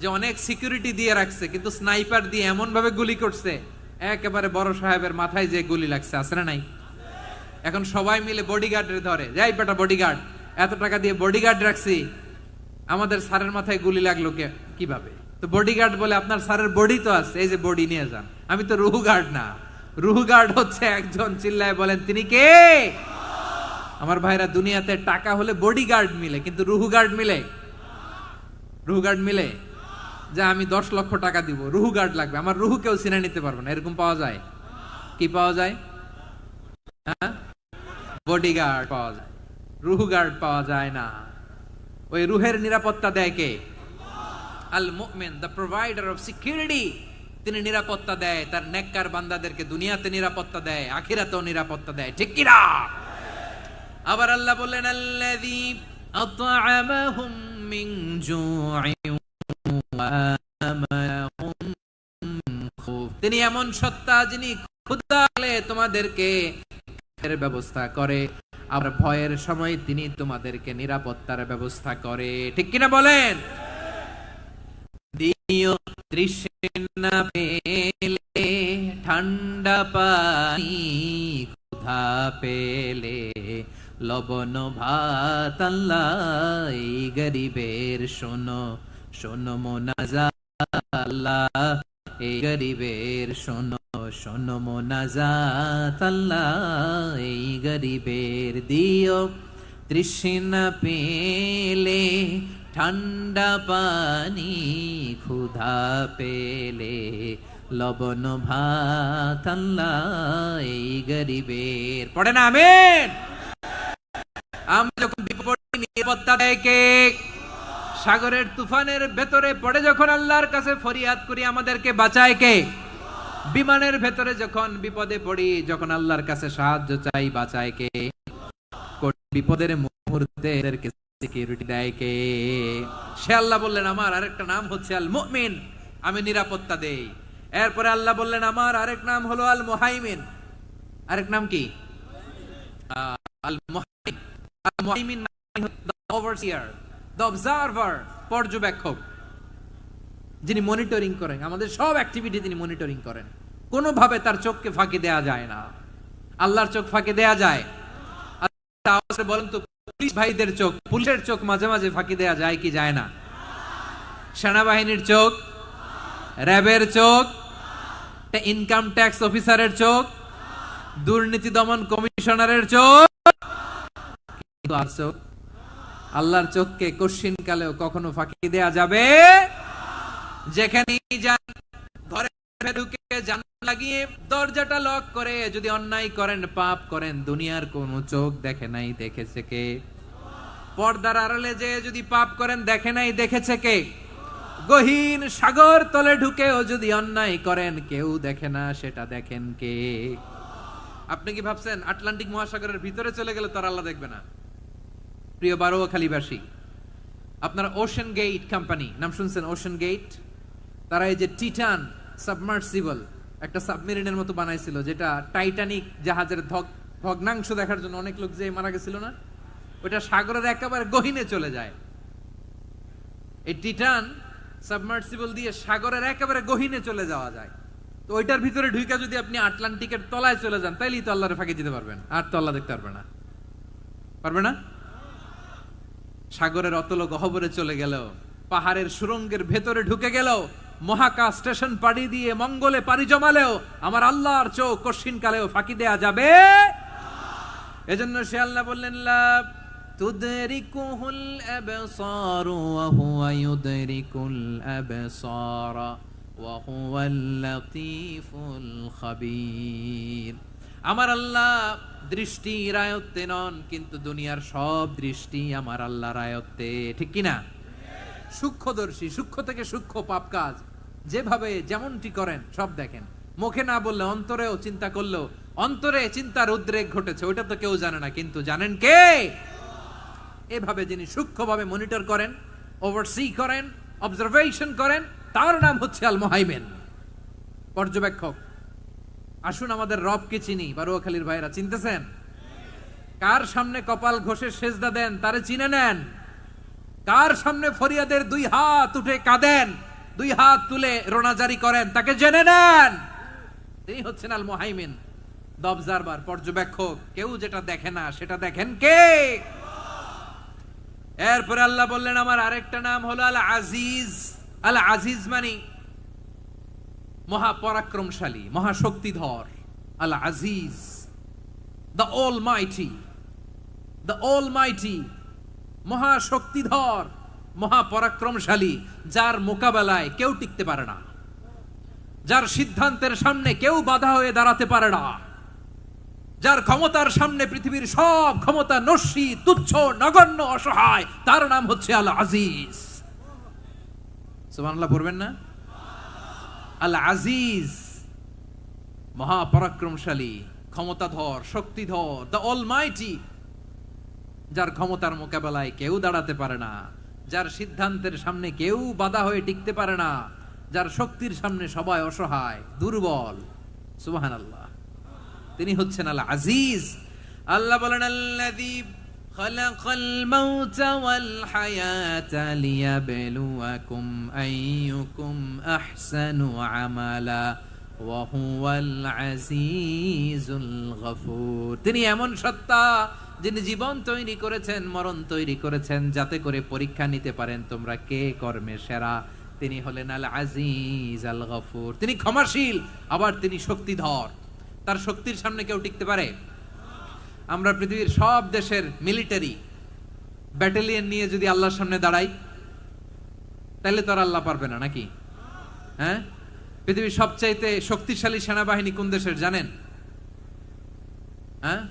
যে অনেক সিকিউরিটি দিয়ে রাখছে, কিন্তু স্নাইপার দিয়ে এমন ভাবে গুলি করছে একেবারে বড় সাহেবের মাথায় যে গুলি লাগছে, আছে না নাই? এখন সবাই মিলে বডিগার্ডের ধরে, যাই বেটা বডিগার্ড, এত টাকা দিয়ে বডিগার্ড রাখছি, আমাদের স্যারের মাথায় গুলি লাগলো কিভাবে? তো বডিগার্ড বলে আপনার স্যারের বডি তো আছে, এই যে বডি নিয়ে যান। আমি তো রুহু গার্ড না, রুহু গার্ড হচ্ছে একজন, চিল্লায় বলেন তিনি কে? আমার ভাইরা, দুনিয়াতে টাকা হলে বডিগার্ড মিলে, কিন্তু রুহু গার্ড মিলে? রুহু গার্ড মিলে? যে আমি 10 লক্ষ টাকা দিব, রুহু গার্ড লাগবে, আমার রুহু কেউ চিনে নিতে পারবে না, এরকম পাওয়া যায়? কি পাওয়া যায়? হ্যাঁ, বডিগার্ড পাওয়া যায়, রুহু গার্ড পাওয়া যায় না। ওই রুহের নিরাপত্তা দেয় কে? আল মুমিন, দ্য প্রোভাইডার অফ সিকিউরিটি। তিনি নিরাপত্তা দেয় তার নেককার বান্দাদেরকে, দুনিয়াতে নিরাপত্তা দেয়, আখিরাতেও নিরাপত্তা দেয়, ঠিক কি না? আবার আল্লাহ বললেন আল্লাযী আত'আমাহুম মিন জু'ইন ওয়া আমানাহুম মিন খাউফ। তিনি এমন সত্তা যিনি ক্ষুধালে তোমাদেরকে এর ব্যবস্থা করে, আর ভয়ের সময় তিনি তোমাদেরকে নিরাপত্তার ব্যবস্থা করে, ঠিক কিনা বলেন? দিও তৃষ্ণা পেলে ঠান্ডা পানি, ক্ষুধা পেলে লবণ ভাত, আল্লাহ এই গরিবের শোনো শোনো মোনাজাত, আল্লাহ এই গরিবের শোনো শোনো মোনাজাত, আল্লাহ এই গরিবের দিও তৃষ্ণা পেলে ঠান্ডা পানি, ক্ষুধা পেলে লবণ ভাত, আল্লাহ এই গরিবের। পড়ে না আমিন? আমরা যখন বিপদে নিরাপত্তা দেয় কে? সাগরের তুফানের ভেতরে পড়ে যখন আল্লাহর কাছে ফরিয়াদ করি, আমাদেরকে বাঁচায় কে? বিমানের ভেতরে যখন বিপদে পড়ি, যখন আল্লাহর কাছে সাহায্য চাই, বাঁচায় কে? বিপদের মুহূর্তে এদেরকে সিকিউরিটি দেয় কে? সে আল্লাহ বললেন আমার আরেকটা নাম হচ্ছে আল মুমিন, আমি নিরাপত্তা দেই। এরপরে আল্লাহ বললেন আমার আরেক নাম হলো আল মুহাইমিন। আরেক নাম কি? আল মুহাইমিন। আল মুহাইমিন মানে দ্য ওভারসিয়ার, দ্য অবজারভার, পর্যবেক্ষক, যিনি মনিটরিং করেন আমাদের সব অ্যাক্টিভিটি, তিনি মনিটরিং করেন। কোনোভাবে তার চোখকে ফাঁকি দেয়া যায় না। আল্লাহর চোখ ফাঁকি দেয়া যায়? বলেন তো, পুলিশ ভাইদের চোখ, পুলিশের চোখ মাঝে মাঝে ফাঁকি দেয়া যায় কি যায় না? সেনাবাহিনীর চোখ, র্যাবের চোখ, ইনকাম ট্যাক্স অফিসারের চোখ, দুর্নীতি দমন কমিশনারের চোখ, আল্লাহর চোখকে কশিন কালেও কখনো ফাঁকি দেয়া যাবে? যেখানে যান, ঘরে ঢুকে জানালা লাগিয়ে দরজাটা লক করে যদি অন্যায় করেন, পাপ করেন, দুনিয়ার কোন চোখ দেখে নাই, দেখেছে কে? পর্দার আড়ালে যে যদি পাপ করেন, দেখে নাই, দেখেছে কে? গহীন সাগর তলে ঢুকেও যদি অন্যায় করেন, কেউ দেখে না, সেটা দেখেন কে? আপনি কি ভাবছেন আটলান্টিক মহাসাগরের ভিতরে চলে গেলে তার আল্লাহ দেখবে না? প্রিয় বারোয়াখালীবাসী, আপনারা ওশেন গেট কোম্পানি নাম শুনছেন? ওশেন গেট, তারা এই যে টিটান সাবমার্সিবল একটা সাবমেরিনের মতো বানাইছিল, যেটা টাইটানিক জাহাজের ভগ্নাংশ দেখার জন্য অনেক লোক যে মারা গেছিল না, ওটা সাগরের একেবারে গহীনে চলে যায়। এই টাইটান সাবমার্সিবল দিয়ে সাগরের একেবারে গহীনে চলে যাওয়া যায়। তো ওইটার ভিতরে ঢুইকা যদি আপনি আটলান্টিকের তলায় চলে যান, তাইলেই তো আল্লাহরে ফাঁকি দিতে পারবেন, আর তো আল্লাহ দেখতে পারবে না। পারবে না? সাগরের অতল গহ্বরে চলে গেল, পাহাড়ের সুরঙ্গের ভেতরে ঢুকে গেল, মহাকাশ স্টেশন পাড়ি দিয়ে মঙ্গলে পাড়ি জমালেও আমার আল্লাহর চোখ কশিন কালেও ফাঁকি দেয়া যাবে। এজন্য সে আল্লাহ বললেন, লা তুদরিকুহুল আবসার ওয়া হুয়া ইউদরিকুল আবসার ওয়া হুয়াল লাতীফুল খাবীর। আমার আল্লাহ দৃষ্টির আয়ত্তে নন, কিন্তু দুনিয়ার সব দৃষ্টি আমার আল্লাহর আয়ত্তে, ঠিক কি না? সূক্ষ্মদর্শী, সূক্ষ্ম থেকে সূক্ষ্ম পাপ কাজ যেভাবে যেমনটি করেন সব দেখেন। মুখে না বললে অন্তরেও চিন্তা করলেও অন্তরে চিন্তার উদ্রেক ঘটেছে, ওইটা তো কেউ জানে না, কিন্তু জানেন কে? এভাবে যিনি সূক্ষ্মভাবে মনিটর করেন, ওভারসি করেন, অবজারভেশন করেন, তার নাম হচ্ছে আল মুহাইমিন, পর্যবেক্ষক। আসুন আমাদের রবকে চিনি। বারুয়াখালীর ভাইরা চিনতেছেন? কার সামনে কপাল ঘষে সেজদা দেন তারে চিনে নেন। কার সামনে ফরিয়াদের দুই হাত উঠে কাঁদেন, দুই হাত তুলে রোনাজারি করেন, তাকে জেনে নেন। তিনি হচ্ছেন আল মুহাইমিন, দ্য অবজারভার, পর্যবেক্ষক। কেউ যেটা দেখে না সেটা দেখেন কে? এরপরে আল্লাহ বললেন আমার আরেকটা নাম হলো আল আজিজ। আল আজিজ মানে মহাপরাক্রমশালী, মহাশক্তিধর। আল আজিজ, দ্য অলমাইটি, দ্য অলমাইটি, মহাশক্তিধর, মহাপরাক্রমশালী, যার মোকাবেলায় কেউ টিকতে পারে না, যার সিদ্ধান্তের সামনে কেউ বাধা হয়ে দাঁড়াতে পারে না, যার ক্ষমতার সামনে পৃথিবীর সব ক্ষমতা নস্যি, তুচ্ছ, নগণ্য, অসহায়, তার নাম হচ্ছে আল আজিজ। সুবহানাল্লাহ পড়বেন না? আল আজিজ, মহাপরাক্রমশালী, ক্ষমতাধর, শক্তিধর, দ্য অলমাইটি, যার ক্ষমতার মোকাবেলায় কেউ দাঁড়াতে পারে না, যার সিদ্ধান্তের সামনে কেউ বাধা হয়ে টিকতে পারে না, যার শক্তির সামনে সবাই অসহায়, দুর্বল। সুবহানাল্লাহ, তিনি হচ্ছেন আল আজিজ। আল্লাহ বলেন আল্লাযী খালাকাল মাউতা ওয়াল হায়াতা লিয়াবলুয়াকুম আইয়ুকুম আহসানু আমালা ওয়া হুয়াল আজিজুল গফুর। তিনি এমন সত্তা যিনি জীবন তৈরি করেছেন, মরণ তৈরি করেছেন, যাতে করে পরীক্ষা নিতে পারেন তোমরা কে কর্মে সেরা। তিনি হলেন আল আজিজ আল গফুর। তিনি ক্ষমাশীল, আবার তিনি শক্তিধর। তার শক্তির সামনে কেউ টিকতে পারে? আমরা পৃথিবীর সব দেশের মিলিটারি ব্যাটালিয়ন নিয়ে যদি আল্লাহর সামনে দাঁড়াই, তাহলে তো আর আল্লাহ পারবে না, নাকি? হ্যাঁ, পৃথিবীর সবচাইতে শক্তিশালী সেনাবাহিনী কোন দেশের জানেন? হ্যাঁ,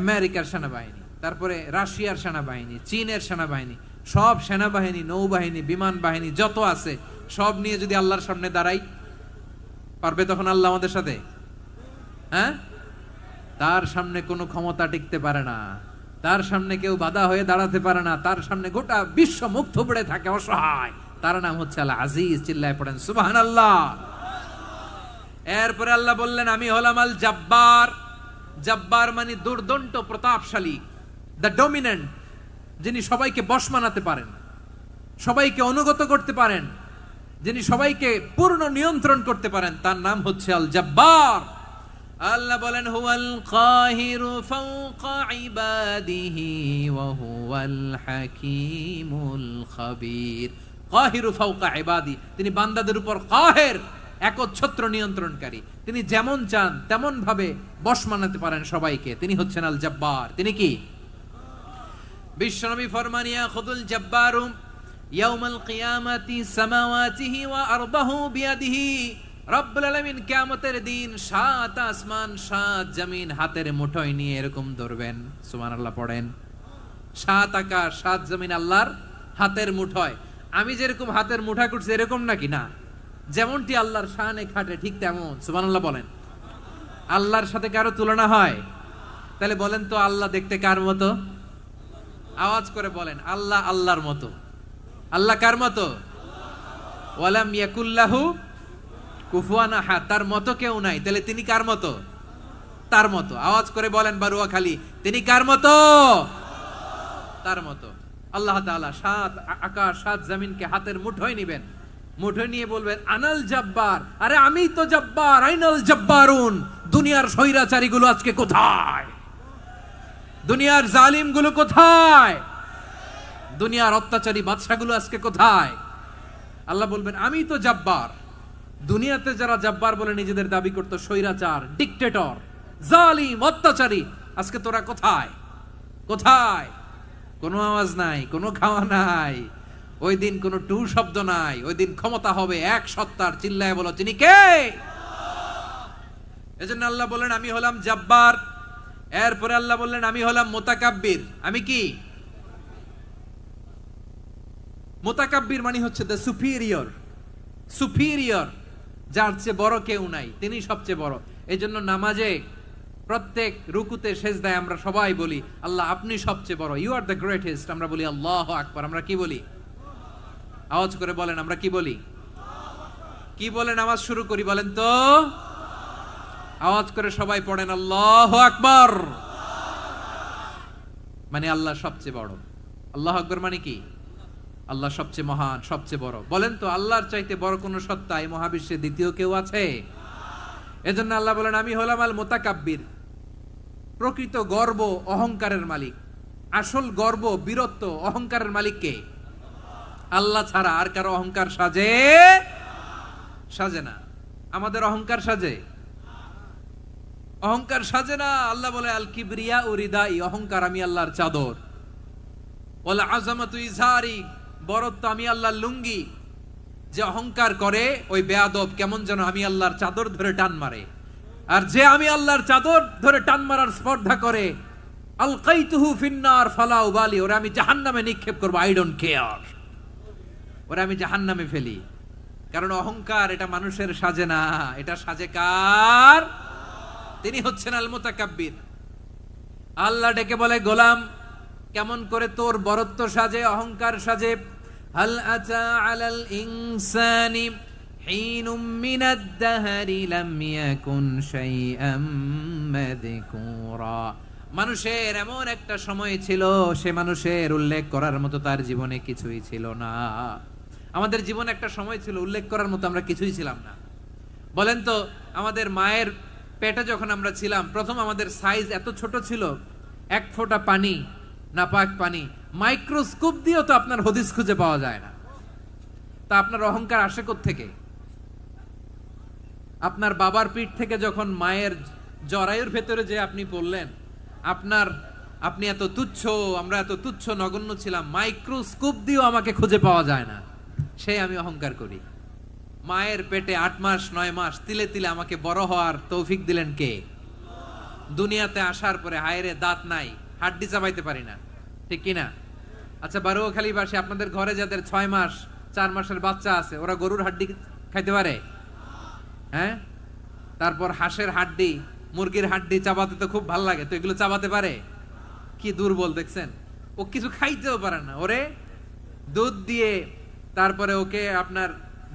আমেরিকার সেনাবাহিনী, তারপরে রাশিয়ার সেনাবাহিনী, চীনের সেনাবাহিনী, সব সেনাবাহিনী, নৌবাহিনী, বিমান বাহিনী যত আছে সব নিয়ে যদি আল্লাহর সামনে দাঁড়াই, পারবে তখন আল্লাহ আমাদের সাথে? হ্যাঁ, তার সামনে কোনো ক্ষমতা টিকতে পারে না, তার সামনে কেউ বাধা হয়ে দাঁড়াতে পারে না, তার সামনে গোটা বিশ্ব মুখ থুবড়ে থাকে, অসহায়। তার নাম হচ্ছে আল আজিজ। চিল্লায় পড়েন সুবহানাল্লাহ। এরপরে আল্লাহ বললেন আমি হলাম আল জব্বার। জব্বার মানে দুর্দণ্ড, প্রতাপশালী, দ্য ডমিনেন্ট, যিনি সবাইকে বশ মানাতে পারেন, সবাইকে অনুগত করতে পারেন, যিনি সবাইকে পূর্ণ নিয়ন্ত্রণ করতে পারেন, তার নাম হচ্ছে আল জব্বার। আল্লাহ বলেন হুয়াল কাহিরু ফাওকা ইবাদিহি ওয়া হুয়াল হাকীমুল খাবীর। কাহিরু ফাওকা ইবাদি, তিনি বান্দাদের উপর কাহের, একচ্ছত্র নিয়ন্ত্রণকারী। তিনি যেমন চান তেমন ভাবে বশ মানাতে পারেন সবাইকে। তিনি হচ্ছেন আল জব্বার। তিনি কি? বিশ্বনবী ফরমান ইয়াখুদুল জব্বারু ইয়াউমাল কিয়ামাতি সামাওয়াতিহি ওয়া আরদাহু বিয়াদিহি। রব্বুল আলামিন কিয়ামতের দিন 7 আসমান 7 জমিন হাতের মুঠোয় নিয়ে এরকম ধরবেন। সুবহানাল্লাহ পড়েন। 7 আকাশ 7 জমিন আল্লাহর হাতের মুঠোয়। আমি যেরকম হাতের মুঠা করছি এরকম নাকি? না, যেমনটি আল্লাহর শানে খাটে ঠিক তেমন। সুবহানাল্লাহ বলেন। আল্লাহর সাথে কারো তুলনা হয়? তাহলে বলেন তো আল্লাহ দেখতে কার মতো? আওয়াজ করে বলেন, আল্লাহ আল্লাহর মতো। আল্লাহ কার মতো? ওয়ালাম ইয়াকুল্লাহু কুফুয়ান আহাদ, তার মতো কেউ নাই। তাহলে তিনি কার মতো? তার মতো। আওয়াজ করে বলেন বারুয়াখালী, তিনি কার মতো? তার মতো। আল্লাহ তাআলা সাত আকাশ সাত জমিনকে হাতের মুঠোয় নিবেন, মুঠোয় নিয়ে বলবেন আনাল জব্বার, আরে আমি তো জব্বার, আইনাল জব্বারুন, দুনিয়ার স্বৈরাচারী গুলো আজকে কোথায়? দুনিয়ার জালিম গুলো কোথায়? দুনিয়ার অত্যাচারী বাদশাগুলো আজকে কোথায়? আল্লাহ বলবেন আমি তো জব্বার। দুনিয়াতে যারা জব্বার বলে নিজেদের দাবি করতো, স্বৈরাচার, ডিক্টেটর, জালিম, অত্যাচারী, আজকে তোরা কোথায়? কোথায়? কোনো আওয়াজ নাই, কোনো খাওয়া নাই, ওই দিন কোনো টু শব্দ নাই। ওই দিন ক্ষমতা হবে এক সত্তার। চিল্লায় বলো তিনি কে? এজন্য আল্লাহ বললেন আমি হলাম জব্বার। এরপরে আল্লাহ বললেন আমি হলাম মুতাকাব্বির। আমি কি? মুতাকাব্বির মানে হচ্ছে দ্য সুপিরিয়র। সুপিরিয়র, যার চেয়ে বড় কেউ নাই, তিনি সবচেয়ে বড়। এই জন্য নামাজে প্রত্যেক রুকুতে সেজদায় আমরা সবাই বলি আল্লাহ আপনি সবচেয়ে বড়, ইউ আর দ্য গ্রেটেস্ট। আমরা বলি আল্লাহু আকবার। আমরা কি বলি? আওয়াজ করে বলেন, আমরা কি বলি? কি বলে নামাজ শুরু করি বলেন তো? আওয়াজ করে সবাই পড়েন আল্লাহু আকবার। মানে আল্লাহ সবচেয়ে বড়। আল্লাহু আকবার মানে কি? আল্লাহ সবচেয়ে মহান, সবচেয়ে বড়। বলেন তো আল্লাহর চাইতে বড় কোন সত্তা এই মহাবিশ্বে দ্বিতীয় কেউ আছে? এজন্য আল্লাহ বলেন আমি হলাম আল মুতাকাব্বির, প্রকৃত গর্ব অহংকারের মালিক। আসল গর্ব, বীরত্ব, অহংকারের মালিক কে? আল্লাহ ছাড়া আর কারো অহংকার সাজে? সাজে না। আমাদের অহংকার সাজে? অহংকার সাজে না। আল্লাহ বলে আল কিবরিয়া উরিদাই, অহংকার আমি আল্লাহর চাদর। ওয়াল আযামাতু ইজারি, বরত্ব আমি আল্লাহর লুঙ্গি। যে অহংকার করে ওই বেয়াদব কেমন যেন আমি আল্লাহর চাদর ধরে টান মারে। আর যে আমি আল্লাহর চাদর ধরে টান মারার স্পর্ধা করে, আলকাইতুহু ফিন্নার ফালা উবালি, ওরা আমি জাহান্নামে নিক্ষেপ করব, আই ডোন্ট কেয়ার, ওরা আমি জাহান্নামে ফেলি। কারণ অহংকার এটা মানুষের সাজে না, এটা সাজে কার? তিনি হচ্ছেন আল মুতাকাব্বির। আল্লাহ ডেকে বলে গোলাম কেমন করে তোর বরত্ব সাজে, অহংকার সাজে? হাল আতা আলাল ইনসানি হিনুম মিনাদ দাহরি লাম ইয়াকুন শাইআম মাযকুরা। মানুষের এমন একটা সময় ছিল, সে মানুষের উল্লেখ করার মতো তার জীবনে কিছুই ছিল না। আমাদের জীবনে একটা সময় ছিল উল্লেখ করার মতো আমরা কিছুই ছিলাম না। বলেন তো আমাদের মায়ের পেটে যখন আমরা ছিলাম, প্রথম আমাদের সাইজ এত ছোট ছিল, এক ফোঁটা পানি, নাপাক পানি, মাইক্রোস্কোপ দিয়েও তো আপনার হদিস খুঁজে পাওয়া যায় না। তা আপনার অহংকার আসে কোত্থেকে? আপনার বাবার পিঠ থেকে যখন মায়ের জরায়ুর ভেতরে যে আপনি পড়লেন, আপনি এত তুচ্ছ, আমরা এত তুচ্ছ নগণ্য ছিলাম, মাইক্রোস্কোপ দিয়েও আমাকে খুঁজে পাওয়া যায় না, সে আমি অহংকার করি। মায়ের পেটে 8 মাস 9 মাস তিলে তিলে আমাকে বড় হওয়ার তৌফিক দিলেন কে? দুনিয়াতে আসার পরে হায়রে দাঁত নাই, হাড্ডি চাবাইতে পারি না, ঠিক কিনা? আচ্ছা বারুয়াখালীবাসী, আপনাদের ঘরে যাদের 6 মাস 4 মাসের বাচ্চা আছে, ওরা গরুর হাড্ডি খাইতে পারে? হ্যাঁ। তারপর হাঁসের হাড্ডি, মুরগির হাড্ডি চাবাতে তো খুব ভালো লাগে, তো এগুলো চাবাতে পারে? কি দুর্বল দেখছেন, ও কিছু খাইতেও পারে না। ওরে দুধ দিয়ে, তারপরে ওকে আপনার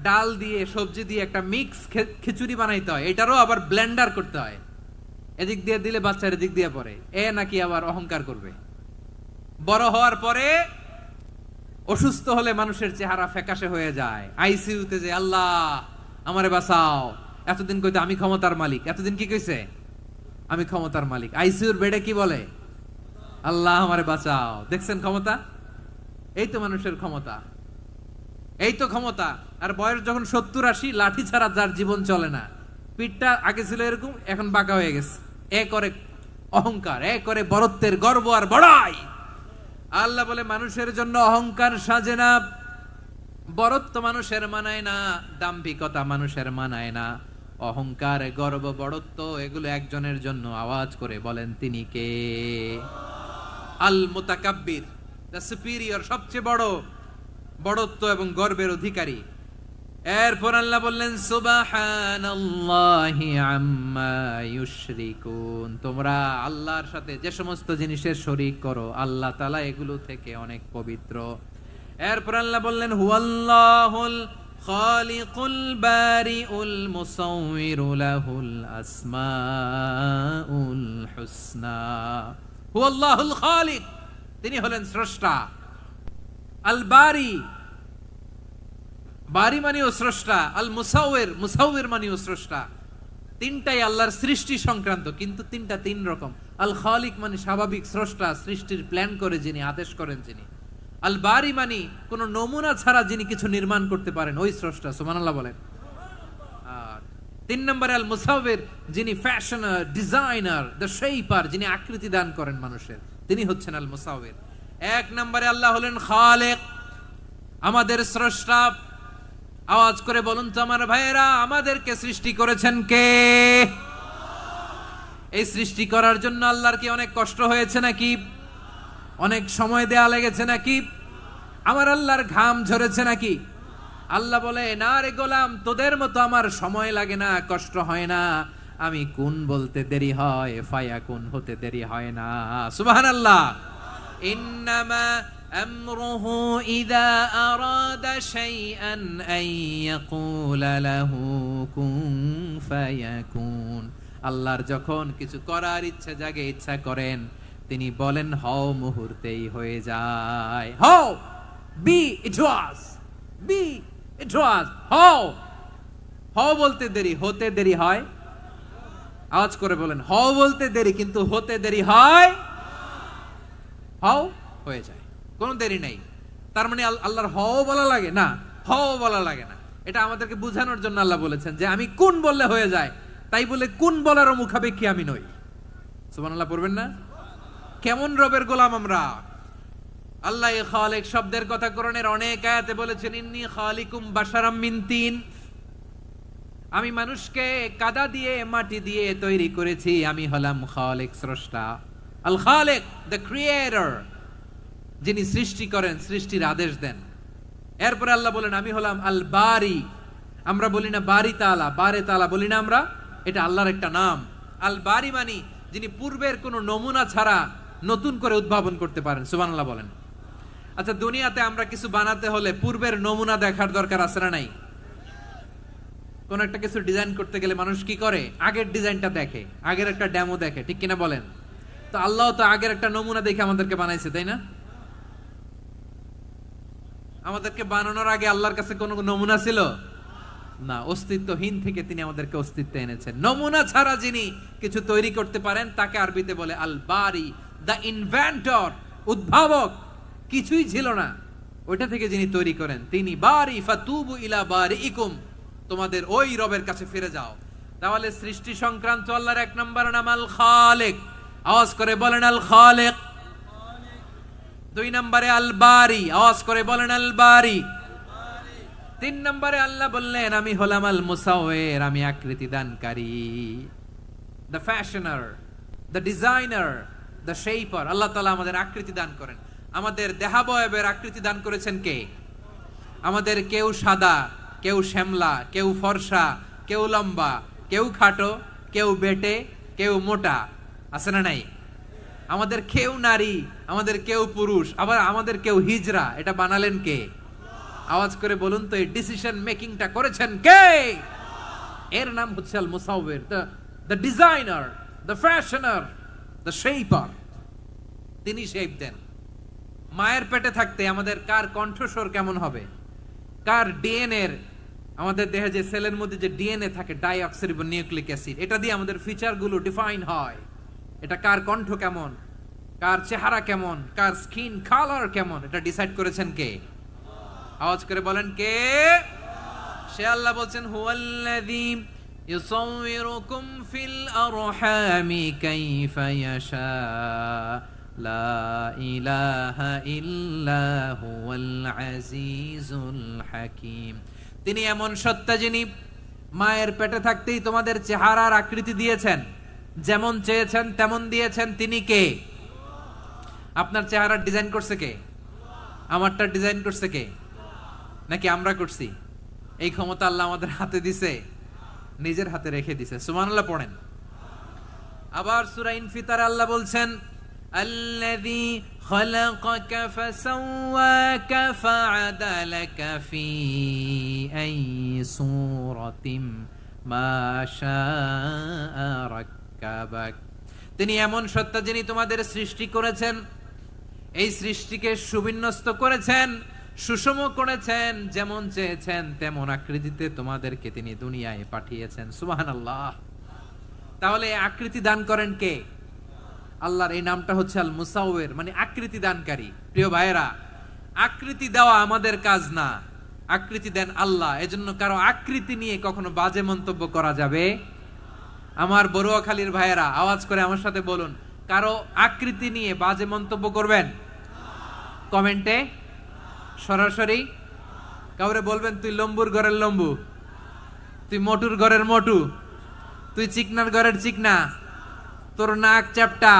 ডাল দিয়ে, সবজি দিয়ে একটা মিক্স খিচুড়ি বানাইতে হয়, এটারও আবার ব্লেন্ডার করতে হয়। এদিক দিয়ে দিলে বাচ্চার এদিক দিয়ে পড়ে, এ নাকি আবার অহংকার করবে। বড় হওয়ার পরে অসুস্থ হলে মানুষের চেহারা ফ্যাকাশে হয়ে যায়, আইসিইউতে যে আল্লাহ আমারে বাঁচাও। এতদিন কইতে আমি ক্ষমতার মালিক, এতদিন কি কইছে? আমি ক্ষমতার মালিক। আইসিইউর বেডে কি বলে? আল্লাহ আমারে বাঁচাও। দেখছেন ক্ষমতা? এই তো মানুষের ক্ষমতা, এই তো ক্ষমতা। আর বয়স যখন 70-80, লাঠি ছাড়া যার জীবন চলে না। পিঠটা আগে ছিল এরকম, এখন বাঁকা হয়ে গেছে। এ করে অহংকার, এ করে বরত্বের গর্ব আর বড়াই। আল্লাহ বলে মানুষের জন্য অহংকার সাজে না, বরত্ব মানুষের মানায় না, দাম্ভিকতা মানুষের মানায় না, অহংকার, গর্ব, বড়ত্ব এগুলো একজনের জন্য। আওয়াজ করে বলেন তিনি কে? আল মুতাকাব্বির, দ্য সুপিরিয়র, সবচেয়ে বড়, বড়ত্ব এবং গর্বের অধিকারী। এরপর আল্লাহ বললেন সুবহানাল্লাহি আম্মা ইউশরিকুন, তোমরা আল্লাহর সাথে যে সমস্ত জিনিসের শরীক করো, আল্লাহ তাআলা এগুলো থেকে অনেক পবিত্র। এরপর আল্লাহ বললেন হুয়াল্লাহুল খালিকুল বারিউল মুসাউবিরু লাহুল আসমাউল হুসনা। হুয়াল্লাহুল খালিক, তিনি হলেন স্রষ্টা। আল বারি, বারি মানেও স্রষ্টা। আল মুসাউবির, মুসাউবির মানেও স্রষ্টা। তিনটাই আল্লাহর সৃষ্টি সংক্রান্ত, কিন্তু তিনটা তিন রকম। আল খালিক মানে স্বাভাবিক স্রষ্টা, সৃষ্টির প্ল্যান করে যিনি, আদেশ করেন যিনি। আল বারি মানে কোন নমুনা ছাড়া যিনি কিছু নির্মাণ করতে পারেন, ওই স্রষ্টা। সুবহানাল্লাহ বলেন। আর তিন নম্বরে আল মুসাউবির, যিনি ফ্যাশনার, ডিজাইনার, দ্য শেপার, যিনি আকৃতি দান করেন মানুষের, তিনি হচ্ছেন আল মুসাউবির। এক নম্বরে আল্লাহ হলেন খালেক, আমাদের স্রষ্টা। আওয়াজ করে বলুন তো আমার ভাইয়েরা, আমাদেরকে সৃষ্টি করেছেন কে? এই সৃষ্টি করার জন্য আল্লাহর কি অনেক কষ্ট হয়েছে নাকি? অনেক সময় দেয়া লেগেছে নাকি? আমার আল্লাহর ঘাম ঝরেছে নাকি? আল্লাহ বলে, না রে গোলাম, তোদের মতো আমার সময় লাগে না, কষ্ট হয় না। আমি কুন বলতে দেরি হয়, ফায়াকুন হতে দেরি হয় না। সুবহানাল্লাহ। ইন্নামা আমরুহু ইযা আরাদা শাইআন আন ইয়াকুলা লাহু কুন ফায়াকুন। আল্লাহর যখন কিছু করার ইচ্ছা জাগে, ইচ্ছা করেন, তিনি বলেন হও, মুহূর্তেই হয়ে যায়। হও, বি ইট ওয়াজ, বি ইট ওয়াজ। হও, হও বলতে দেরি, হতে দেরি হয়। আওয়াজ করে বলেন, হও বলতে দেরি, কিন্তু হতে দেরি হয়। হও, হয়ে যায়, কোনো দেরি নেই। তার মানে আল্লাহর হও বলা লাগে না, হও বলা লাগে না। এটা আমাদেরকে বোঝানোর জন্য আল্লাহ বলেছেন যে আমি কোন বললে হয়ে যায়, তাই বলে কোন বলার মুখাপেক্ষী আমি নই। সুবহানাল্লাহ পড়বেন না? কেমন রবের গোলাম আমরা। আল্লাহ খালিক শব্দের কথা কোরআনের অনেক আয়াতে বলেছেন, ইন্নী খালিকুম বাশারাম মিন তিন, আমি মানুষকে কাদা দিয়ে, মাটি দিয়ে তৈরি করেছি। আমি হলাম খালিক, স্রষ্টা। আল খালিক, দ্য ক্রিয়েটর, যিনি সৃষ্টি করেন, সৃষ্টির আদেশ দেন। এরপরে আল্লাহ বলেন আমি হলাম আল বারি। আমরা বলি না বারি তাআলা, বারে তাআলা বলি না আমরা, এটা আল্লাহর একটা নাম। আল বারি মানি যিনি পূর্বের কোন নমুনা ছাড়া নতুন করে উদ্ভাবন করতে পারেন। সুবহানাল্লাহ বলেন। আচ্ছা, দুনিয়াতে আমরা কিছু বানাতে হলে পূর্বের নমুনা দেখার দরকার আছে না নাই? কোন একটা কিছু ডিজাইন করতে গেলে মানুষ কি করে? আগের ডিজাইনটা দেখে, আগের একটা ডেমো দেখে, ঠিক কিনা বলেন? তো আল্লাহ তো আগের একটা নমুনা দেখে আমাদেরকে বানাইছে, তাই না? আমাদেরকে বানানোর আগে আল্লাহর কাছে কোনো নমুনা ছিল না, অস্তিত্বহীন থেকে তিনি আমাদেরকে অস্তিত্বে এনেছেন। নমুনা ছাড়া যিনি কিছু তৈরি করতে পারেন তাকে আরবিতে বলে আল বারি, দ্য ইনভেন্টর, উদ্ভাবক। কিছুই ছিল না, ওইটা থেকে যিনি তৈরি করেন তিনি বারি। ফাতুবু ইলা বারিইকুম, তোমাদের ওই রবের কাছে ফিরে যাও। তাহলে সৃষ্টি সংক্রান্ত আল্লাহর এক নম্বর নাম আল খালিক। আওয়াজ করে বলেন আল খালিক। দুই নম্বরে আল বারি। আওয়াজ করে বলেন আল বারি। তিন নম্বরে আল্লাহ বললেন আমি হলাম আল মুসাউবির, আমি আকৃতি দানকারী, the fashioner, the designer, the shaper. আল্লাহ তাআলা আমাদের আকৃতি দান করেন। আমাদের দেহাবয়বের আকৃতি দান করেছেন কে? আমাদের কেউ সাদা, কেউ শ্যামলা, কেউ ফর্সা, কেউ লম্বা, কেউ খাটো, কেউ বেটে, কেউ মোটা, আছে না নাই? আমাদের কেউ নারী, আমাদের কেউ পুরুষ, আবার আমাদের কেউ হিজড়া। এটা বানালেন কে? আওয়াজ করে বলুন তো, এই ডিসিশন মেকিংটা করেছেন কে? এর নাম হচ্ছে আল মুসাউবির, the designer, the fashioner, the shaper. তিনি শেপ দেন। মায়ের পেটে থাকতে আমাদের কার কণ্ঠস্বর কেমন হবে, কার ডিএনএ, আমাদের দেহে যে সেলের মধ্যে যে ডিএনএ থাকে, ডাইঅক্সিরিবো নিউক্লিক অ্যাসিড, এটা দিয়ে আমাদের ফিচারগুলো ডিফাইন হয়। এটা কার কণ্ঠ কেমন, কার চেহারা কেমন, কার স্কিন কালার কেমন, এটা ডিসাইড করেছেন কে? আওয়াজ করে বলেন কে? সে আল্লাহ বলছেন হুয়াল্লাযী ইউসাউবিরুকুম ফিল আরহামি কাইফা ইয়াশা লা ইলাহা ইল্লা হুয়াল আজিজুল হাকীম। তিনি এমন সত্তা যিনি মায়ের পেটে থাকতেই তোমাদের চেহারার আকৃতি দিয়েছেন, যেমন চেয়েছেন তেমন দিয়েছেন। তিনি কে? আপনার চেহারার ডিজাইন করছে কে? আমারটা ডিজাইন করছে কে? নাকি আমরা করছি? এই ক্ষমতা আল্লাহ আমাদের হাতে দিছে, নিজের হাতে রেখে দিছে। সুবহানাল্লাহ পড়েন। আবার সূরা ইনফিতার আল্লাহ বলছেন আল্লাযী খালাকাকা ফাসাওয়াকা ফাআদালাকা ফি আইয়ি সূরাতিম মা শাআ রাক্কাবাক। তিনি এমন সত্তা যিনি তোমাদের সৃষ্টি করেছেন, এই সৃষ্টিকে সুবিন্যস্ত করেছেন, সুষম করেছেন, যেমন চেয়েছেন তেমন আকৃতিতে তোমাদেরকে তিনি দুনিয়ায় পাঠিয়েছেন। সুবহানাল্লাহ। তাহলে আকৃতি দান করেন কে? আল্লাহর এই নামটা হচ্ছে আল মুসাওয়ির, মানে আকৃতি দানকারী। প্রিয় ভাইয়েরা, আকৃতি দেওয়া আমাদের কাজ না, আকৃতি দেন আল্লাহ। এজন্য কারো আকৃতি নিয়ে কখনো বাজে মন্তব্য করা যাবে। আমার বড়ুয়াখালীর ভাইয়েরা আওয়াজ করে আমার সাথে বলুন, কারো আকৃতি নিয়ে বাজে মন্তব্য করবেন? কমেন্টে সরাসরি কাউরে বলবেন তুই লম্বুর ঘরের লম্বু, তুই মোটুর ঘরের মোটু, তুই চিকনার ঘরের চিকনা, তোর নাক চ্যাপটা,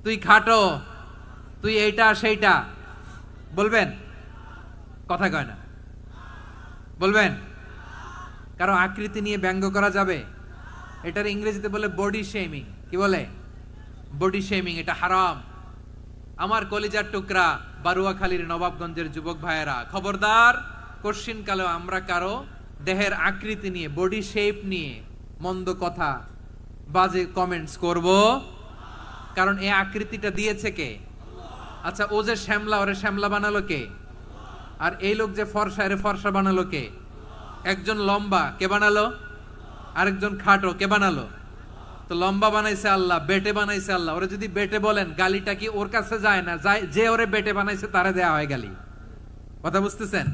তুই খাটো, তুই এইটা সেইটা বলবেন? কথা কয় না, বলবেন? কারো আকৃতি নিয়ে ব্যঙ্গ করা যাবে? এটার ইংরেজিতে বলে বডি শেমিং। কি বলে? Body shaming. এটা হারাম। আমার কলিজার টুকরা বারুয়াখালীর নবাবগঞ্জের যুবক ভাইয়েরা, খবরদার, কোশ্চিন কালেও আমরা কারো দেহের আকৃতি নিয়ে, বডি শেপ নিয়ে মন্দ কথা, বাজে কমেন্টস করব। কারণ এই আকৃতিটা দিয়েছে কে? আচ্ছা, ও যে শ্যামলা, ওরে শ্যামলা বানালো কে? আর এই লোক যে ফর্সা, এরে ফর্সা বানালো কে? একজন লম্বা, কে বানালো? আরেকজন খাটো, কে বানালো? তো লম্বা বানাইছে আল্লাহ, বেটে বানাইছে আল্লাহ। ওরে যদি বেটে বলেন, গালিটা কি ওর কাছে যায় না? যায়। যে ওরে বেটে বানাইছে তারে দেয়া হয় গালি। কথা বুঝতেছেন?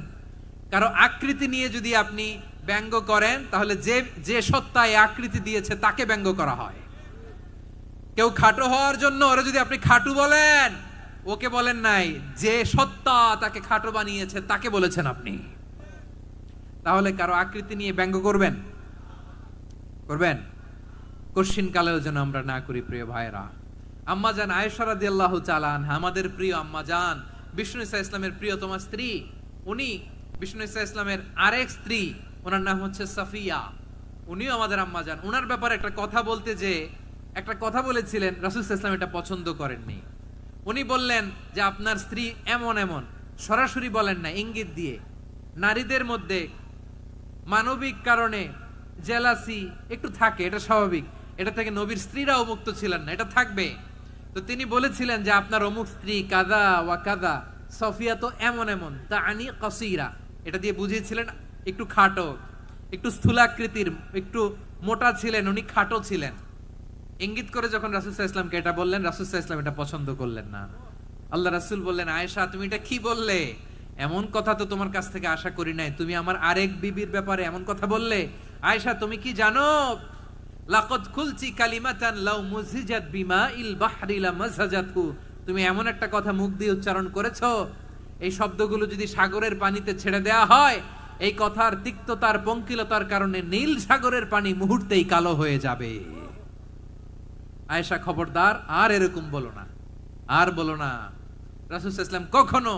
কারো আকৃতি নিয়ে যদি আপনি ব্যঙ্গ করেন, তাহলে যে যে সত্তা এই আকৃতি দিয়েছে তাকে ব্যঙ্গ করা হয়। কেউ খাটো হওয়ার জন্য ওরে যদি আপনি খাটু বলেন, ওকে বলেন নাই, যে সত্তা তাকে খাটো বানিয়েছে তাকে বলেছেন আপনি। তাহলে কারো আকৃতি নিয়ে ব্যঙ্গ করবেন? করবেন? কোশ্চিন কালেও যেন আমরা না করি। প্রিয় ভাইরা, আম্মা জান আয়েশা রাদিয়াল্লাহু তাআলা আনহা, আমাদের প্রিয় আম্মা জান, বিষ্ণু ইসা ইসলামের প্রিয়তমা স্ত্রী, উনি বিষ্ণু ইসা ইসলামের আরেক স্ত্রী, ওনার নাম হচ্ছে সাফিয়া, উনিও আমাদের আম্মা জান। ওনার ব্যাপারে একটা কথা বলতে যে একটা কথা বলেছিলেন, রাসূল সাল্লাল্লাহু আলাইহি ওয়াসাল্লাম এটা পছন্দ করেননি। উনি বললেন যে আপনার স্ত্রী এমন এমন, সরাসরি বলেন না, ইঙ্গিত দিয়ে। নারীদের মধ্যে মানবিক কারণে জেলাসি একটু থাকে, এটা স্বাভাবিক। এটা থেকে নবীর স্ত্রীরাও মুক্ত ছিলেন না, এটা থাকবে। তো তিনি বলেছিলেন যে আপনার অমুক স্ত্রী কাদা ওয়া কাদা, সফিয়া তো এমন এমন, তা আনি কাসীরা, এটা দিয়ে বুঝিয়েছিলেন একটু খাটো, একটু স্থূলাকৃতির, একটু মোটা ছিলেন, উনি খাটো ছিলেন। ইঙ্গিত করে যখন রাসূল সাল্লাল্লাহু আলাইহি ওয়াসাল্লামকে এটা বললেন, রাসূল সাল্লাল্লাহু আলাইহি ওয়াসাল্লাম এটা পছন্দ করলেন না। আল্লাহ রাসূল বললেন, আয়েশা তুমি এটা কি বললে? এমন কথা তো তোমার কাছ থেকে আশা করি নাই। তুমি আমার আরেক বিবির ব্যাপারে এমন কথা বললে। আয়েশা, তুমি কি জানো, লাকাদ কুলতি কালিমাতান লাউ মুযিজাত বিমাইল বাহরি লামাযাজাতহু, তুমি এমন একটা কথা মুখ দিয়ে উচ্চারণ করেছো, এই শব্দগুলো যদি সাগরের পানিতে ছেড়ে দেয়া হয়, এই কথার তিক্ততার, পঙ্কিলতার কারণে নীল সাগরের পানি মুহূর্তেই কালো হয়ে যাবে। আয়েশা, খবরদার, আর এরকম বলো না, আর বলো না। রাসূল সাল্লাল্লাহু আলাইহি ওয়াসাল্লাম কখনো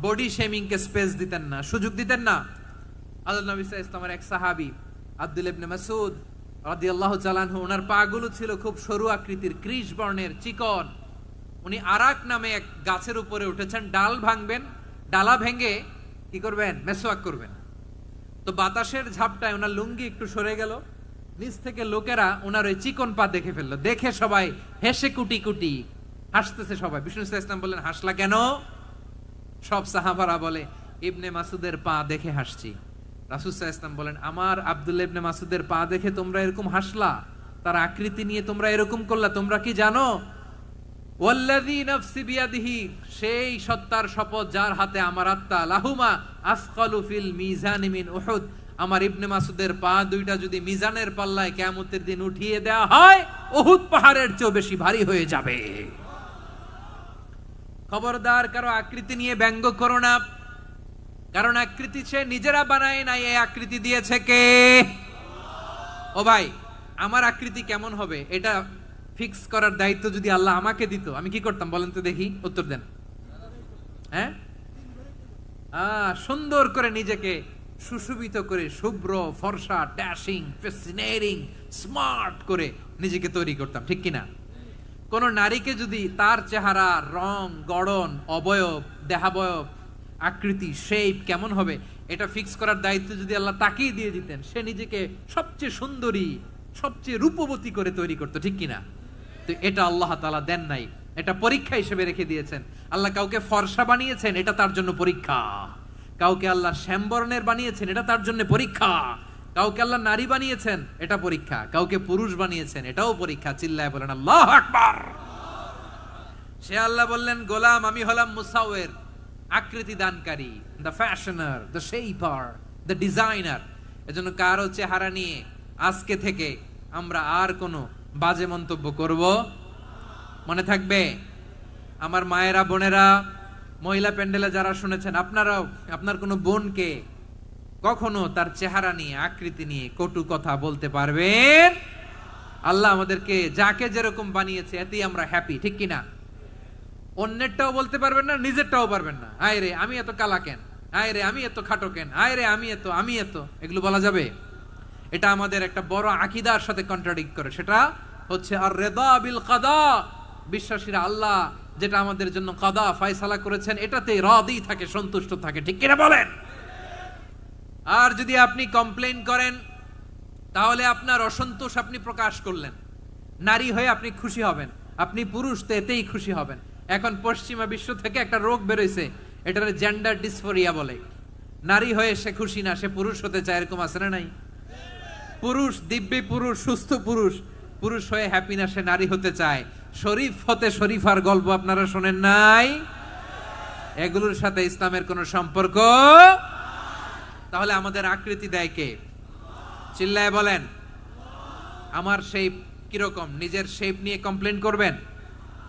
বডি শেমিং কে স্পেস দিতেন না, সুযোগ দিতেন না। আল্লাহ নবী সাল্লাল্লাহু আলাইহি ওয়াসাল্লামের এক সাহাবী আব্দুল্লাহ ইবনে মাসউদ রাদিয়াল্লাহু তাআলা আনহু, ওনার পাগুলো ছিল খুব সরু আকৃতির, কৃষ বর্ণের, চিকন। উনি আরাক নামে এক গাছের উপরে উঠেছেন, ডাল ভাঙবেন, ডালা ভেঙে কি করবেন? মেসওয়াক করবেন। তো বাতাসের ঝাপটায় ওনার লুঙ্গি একটু সরে গেল, নিচ থেকে লোকেরা ওনার ওই চিকন পা দেখে ফেললো। দেখে সবাই হেসে কুটি কুটি হাসতেছে সবাই। বিষ্ণু ইসলাম ইসলাম বললেন, হাসলা কেন? সব সাহাবারা বলে, ইবনে মাসুদের পা দেখে হাসছি। রাসূল সাল্লাল্লাহু আলাইহি ওয়াসাল্লাম বলেন, আমার আব্দুল্লাহ ইবনে মাসুদের পা দেখে তোমরা এরকম হাসলা, তার আকৃতি নিয়ে তোমরা এরকম করলা, তোমরা কি জানো? ওয়াল্লাযী নাফসি বিয়াদিহি, সেই সত্তার শপথ যার হাতে আমার আত্মা, লাহুমা আসকালু ফিল মিজানি মিন উহুদ, আমার ইবনে মাসুদের পা দুইটা যদি মিজানের পাল্লায় কিয়ামতের দিন উঠিয়ে দেওয়া হয়, উহুদ পাহাড়ের চেয়ে বেশি ভারী হয়ে যাবে। খবরদার, কারো আকৃতি নিয়ে ব্যঙ্গ করো না, কারণ আকৃতি সে নিজেরা বানায় নাই, এই আকৃতি দিয়েছে কে? ও ভাই, আমার আকৃতি কেমন হবে এটা ফিক্স করার দায়িত্ব যদি আল্লাহ আমাকে দিত, আমি কি করতাম বলেন তো দেখি, উত্তর দেন। হ্যাঁ, সুন্দর করে নিজেকে সুশোভিত করে, শুভ্র, ফর্সা, ড্যাশিং, ফ্যাসিনেটিং, স্মার্ট করে নিজেকে তৈরি করতাম, ঠিক কিনা? কোন নারীকে যদি তার চেহারা, রং, গড়ন, অবয়ব, দেহাবয়ব, আকৃতি, শেপ কেমন হবে এটা ফিক্স করার দায়িত্ব যদি আল্লাহ তাকেই দিয়ে দিতেন, সে নিজেকে সবচেয়ে সুন্দরী, সবচেয়ে রূপবতী করে তৈরি করতো, ঠিক কিনা? তো এটা আল্লাহ তাআলা দেন নাই, এটা পরীক্ষা হিসেবে রেখে দিয়েছেন। আল্লাহ কাউকে ফর্সা বানিয়েছেন, এটা তার জন্য পরীক্ষা। কাউকে আল্লাহ শ্যামবর্ণের বানিয়েছেন, এটা তার জন্য পরীক্ষা। কাউকে আল্লাহ নারী বানিয়েছেন, এটা পরীক্ষা। কাউকে পুরুষ বানিয়েছেন, এটাও পরীক্ষা। চিল্লায় বলেন আল্লাহু আকবার। সে আল্লাহ বললেন, গোলাম আমি হলাম মুসাওয়ির, আকৃতি দানকারী, the fashioner, the shaper, the designer. এজন্য কারো চেহারা নিয়ে আজকে থেকে আমরা আর কোনো বাজে মন্তব্য করব মনে থাকবে? আমার মায়েরা, বোনেরা, মহিলা প্যান্ডেলে যারা শুনেছেন, আপনারাও আপনার কোনো বোনকে কখনো তার চেহারা নিয়ে, আকৃতি নিয়ে কটু কথা বলতে পারবেন? আল্লাহ আমাদেরকে যাকে যেরকম বানিয়েছে এতেই আমরা হ্যাপি, ঠিক কিনা? অন্যেরটাও বলতে পারবেন না, নিজেরটাও পারবেন না। আয় রে আমি এত কালা কেন, আয় রে আমি এত খাটো কেন, আয় রে আমি এত, এগুলো বলা যাবে? এটা আমাদের একটা বড় আকীদার সাথে কন্ট্রাডিক্ট করে। সেটা হচ্ছে আর রিদা বিল কাদা। বিশ্বাসীরা আল্লাহ যেটা আমাদের জন্য কাদা ফয়সালা করেছেন এটাতে রাদি থাকে, সন্তুষ্ট থাকে, ঠিক কিনা বলেন? আর যদি আপনি কমপ্লেইন করেন তাহলে আপনার অসন্তোষ আপনি প্রকাশ করলেন। নারী হয়ে আপনি খুশি হবেন, আপনি পুরুষ তো এতেই খুশি হবেন। এখন পশ্চিমা বিশ্ব থেকে একটা রোগ বেরোইছে, এটার জেন্ডার ডিসফোরিয়া বলে। নারী হয়ে সে খুশি না, সে পুরুষ হতে চায়, এরকম আছে না নাই? পুরুষ, দিব্যি পুরুষ, সুস্থ পুরুষ, পুরুষ হয়ে হ্যাপি না, সে নারী হতে চায়। শরীফ হতে শরীফার গল্প আপনারা শোনেন নাই? এগুলোর সাথে ইসলামের কোনো সম্পর্ক? তাহলে আমাদের আকৃতি দেয় কে? চিল্লায় বলেন। আমার শেপ কিরকম, নিজের শেপ নিয়ে কমপ্লেন করবেন?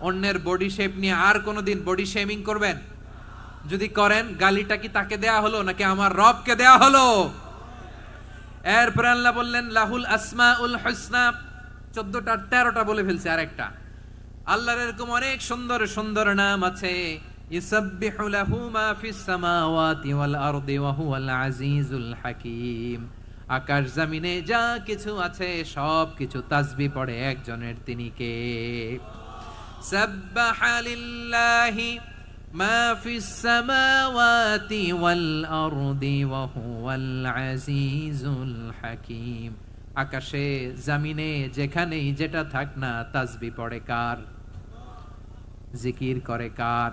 অন্যের বডি শেপ নিয়ে আর কোনোদিন বডি শেমিং করবেন? যদি করেন, গালিটা কি তাকে দেয়া হলো নাকি আমার রবকে দেয়া হলো? এরপর আল্লাহ বললেন লাহুল আসমাউল হুসনা। 14টা 13টা বলে ফেলছে, আরেকটা। আল্লাহর এরকম অনেক সুন্দর সুন্দর নাম আছে। ইউসাব্বিহু লাহু মা ফিস সামাওয়াতি ওয়াল আরদি ওয়া হুয়াল আজিজুল হাকীম। আকাশ জমিনে যা কিছু আছে সব কিছু তাসবিহ পড়ে একজনের, তিনি কে? সাব্বাহা লিল্লাহি মা ফিস সামাওয়াতি ওয়াল আরদি ওয়া হুয়াল আজিজুল হাকীম। আকাশে জমিনে যেখানেই যেটা থাক না, তাসবিহ পড়ে কার? জিকির করে কার?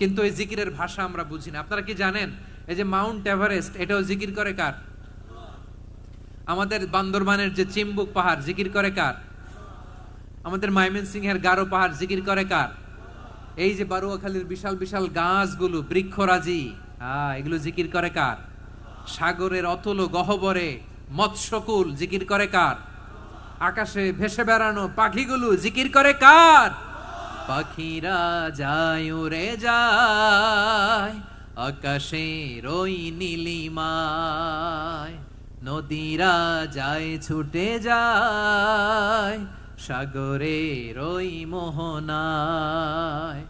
কিন্তু এই জিকিরের ভাষা আমরা বুঝি না। আপনারা কি জানেন এই যে মাউন্ট এভারেস্ট, এটাও জিকির করে কার? আমাদের বান্দরবানের যে চিম্বুক পাহাড়, জিকির করে কার? আমাদের ময়মনসিংহের গারো পাহাড়, জিকির করে কার? এই যে বারুয়াখালীর বিশাল বিশাল গাছগুলো, বৃক্ষরাজি, এগুলো জিকির করে কার? সাগরের অতল গহ্বরে মৎস্যকুল, জিকির করে কার? আকাশে ভেসে বেড়ানো পাখিগুলো, জিকির করে কার? পাখিরা যায় উড়ে যায় আকাশের ওই নীলিমায়, নদীরা যায় ছুটে যায় সাগরের ওই মোহনায়।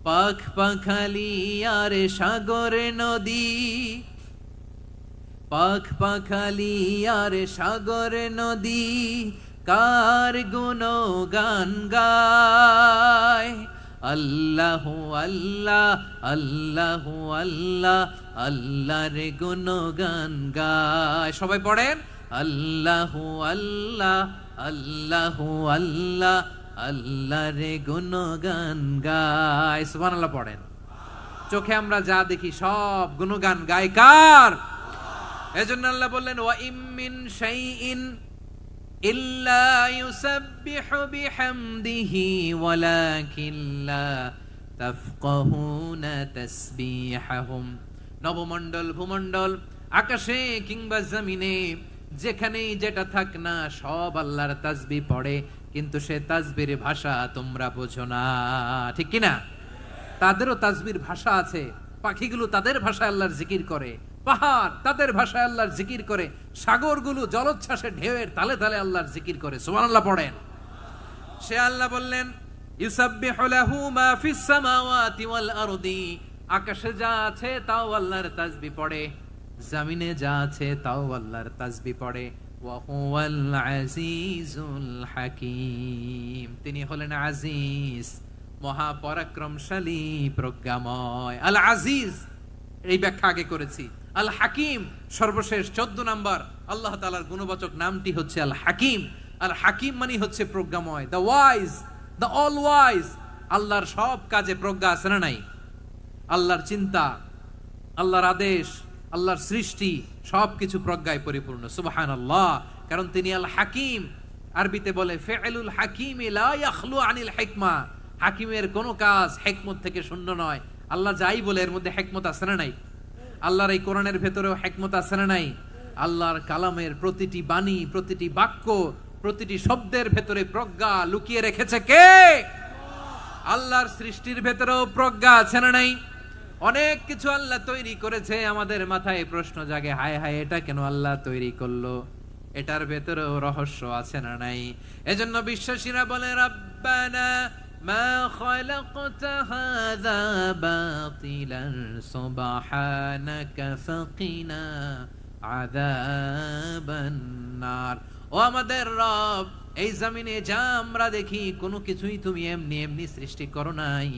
পাখ পাখালি আর সাগরে নদী, পাখ পাখালি আর সাগরে নদী, কার গুণগান গায়। আল্লাহু আল্লাহ, আল্লাহু আল্লাহ, আল্লাহর গুণগান গায়। সবাই পড়েন আল্লাহু আল্লাহ, আল্লাহু আল্লাহ, আল্লাহর গুণগান গায়। সুবহানাল্লাহ পড়েন। চোখে আমরা যা দেখি সব গুণগান গায় কার? এজন্য আল্লাহ বললেন ওয়া ইম মিন শাইইন ইল্লা ইউসাব্বিহু বিহামদিহি ওয়ালাকিন লা তাফকাহুনা তাসবিহাহুম। নবমণ্ডল, ভূমণ্ডল, আকাশে কিংবা জমিনে যেখানেই যেটা থাক না সব আল্লাহর তাসবিহ পড়ে, কিন্তু সে তাসবির ভাষা তোমরা বোঝো না, ঠিক কিনা? তাদেরও তাসবির ভাষা আছে। পাখিগুলো তাদের ভাষায় আল্লাহর জিকির করে, পাহাড় তাদের ভাষায় আল্লাহর জিকির করে, সাগরগুলো জলোচ্ছ্বাসে ঢেউয়ের তালে তালে আল্লাহর জিকির করে। সুবহানাল্লাহ পড়েন। সে আল্লাহ বললেন ইউসাব্বিহু লাহু মা ফিস সামাওয়াতি ওয়াল আরদি। আকাশে যা আছে তাও আল্লাহর তাসবিহ পড়ে, জমিনে যা আছে তাও আল্লাহর তাসবিহ পড়ে। ওয়া হুয়াল আজিজুল হাকীম, তিনি হলেন আজিজ, মহাপরাক্রমশালী, প্রজ্ঞাময়। আল আজিজ এই ব্যাখ্যা আগে করেছি। আল হাকিম সর্বশেষ 14 নাম্বার আল্লাহ তাআলার গুণবাচক নামটি হচ্ছে আল হাকিম। আল হাকিম মানে হচ্ছে প্রজ্ঞাময়, the wise, the all wise. আল্লাহর সব কাজে প্রজ্ঞা আছে না নাই? আল্লাহর চিন্তা, আল্লাহর আদেশ, আল্লাহর সৃষ্টি সবকিছু প্রজ্ঞায় পরিপূর্ণ। সুবহানাল্লাহ, কারণ তিনি আল হাকিম। আরবিতে বলে ফিআলুল হাকিম লা ইয়াখলু আনিল হিকমা, হাকিমের কোনো কাজ হিকমত থেকে শূন্য নয়। আল্লাহ যাই বলে এর মধ্যে হিকমত আছে না নাই? আল্লাহর এই কোরআনের ভেতরেও হিকমত আছে না নাই? আল্লাহর কালামের প্রতিটি বাণী, প্রতিটি বাক্য, প্রতিটি শব্দের ভেতরে প্রজ্ঞা লুকিয়ে রেখেছে কে? আল্লাহর সৃষ্টির ভেতরেও প্রজ্ঞা আছে না নাই? অনেক কিছু আল্লাহ তৈরি করেছে, আমাদের মাথায় প্রশ্ন জাগে, হায় হায় এটা কেন আল্লাহ তৈরি করলো? এটার ভেতরেও রহস্য আছে না নাই? এজন্য বিশ্বাসীরা বলে রব্বানা মা খালাকতা হাযা বাতিলান সুবহানাকা ফাকিনা আযাবান নার। ও আমাদের রব, এই জমিনে যা আমরা দেখি কোনো কিছুই তুমি এমনি এমনি সৃষ্টি করো নাই,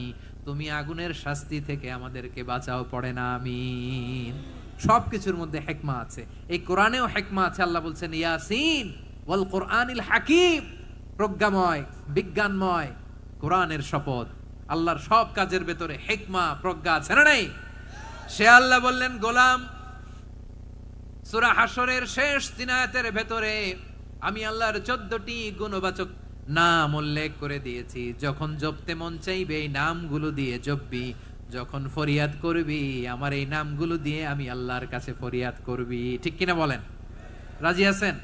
তুমি আগুনের শাস্তি থেকে আমাদেরকে বাঁচাও, পড়ে না আমিন। সবকিছুর মধ্যে হিকমা আছে, এই কোরআনেও হিকমা আছে। আল্লাহ বলছেন ইয়াসিন ওয়াল কোরআনিল হাকিম, প্রজ্ঞাময়, বিজ্ঞানময় কোরআনের শপথ। আল্লাহর সব কাজের ভেতরে হিকমা, প্রজ্ঞা আছে না নাই? সে আল্লাহ বললেন গোলাম, সূরা হাশরের শেষ 3 আয়াতের ভেতরে আমি আল্লাহর 14টি গুণবাচক নাম উল্লেখ করে দিয়েছি। যখন জপতে মন চাইবে এই নামগুলো দিয়ে জপবি, যখন ফরিয়াদ করবি আমার এই নামগুলো দিয়ে আমি আল্লাহর কাছে ফরিয়াদ করবি। ঠিক কিনা বলেন? রাজি আছেন?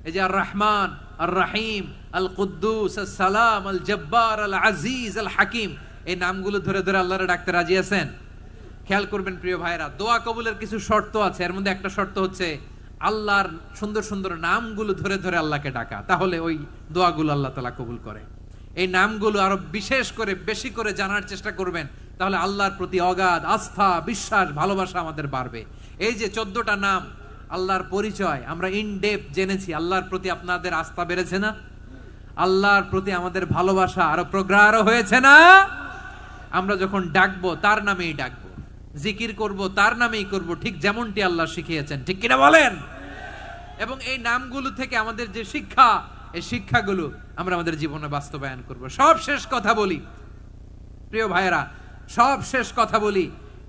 এই যে আর রহমান, আর রাহিম, আল কুদ্দুস, আস সালাম, আল জব্বার, আল আজিজ, আল হাকিম, এই নামগুলো ধরে ধরে আল্লাহরে ডাকতে রাজি আছেন? খেয়াল করবেন প্রিয় ভাইরা, দোয়া কবুলের কিছু শর্ত আছে। এর মধ্যে একটা শর্ত হচ্ছে আল্লাহর সুন্দর সুন্দর নামগুলো ধরে ধরে আল্লাহকে ডাকা, তাহলে ওই দোয়াগুলো আল্লাহ তাআলা কবুল করে। এই নামগুলো আরো বিশেষ করে বেশি করে জানার চেষ্টা করবেন, তাহলে আল্লাহর প্রতি অগাধ আস্থা, বিশ্বাস, ভালোবাসা আমাদের বাড়বে। এই যে 14টা নাম আল্লাহর পরিচয় আমরা ইন ডেপথ জেনেছি, আল্লাহর প্রতি আপনাদের আস্থা বেড়েছে না? আল্লাহর প্রতি আমাদের ভালোবাসা আরো প্রগাঢ় হয়েছে না? আমরা যখন ডাকবো তার নামেই ডাকবো, জিকির করব তার নামেই করব, ঠিক যেমনটি আল্লাহ শিখিয়েছেন। ঠিক কিনা বলেন? এবং এই নামগুলো থেকে আমাদের যে শিক্ষা, এই শিক্ষাগুলো আমরা আমাদের জীবনে বাস্তবায়ন করব। সব শেষ কথা বলি প্রিয় ভাইয়েরা, সব শেষ কথা বলি,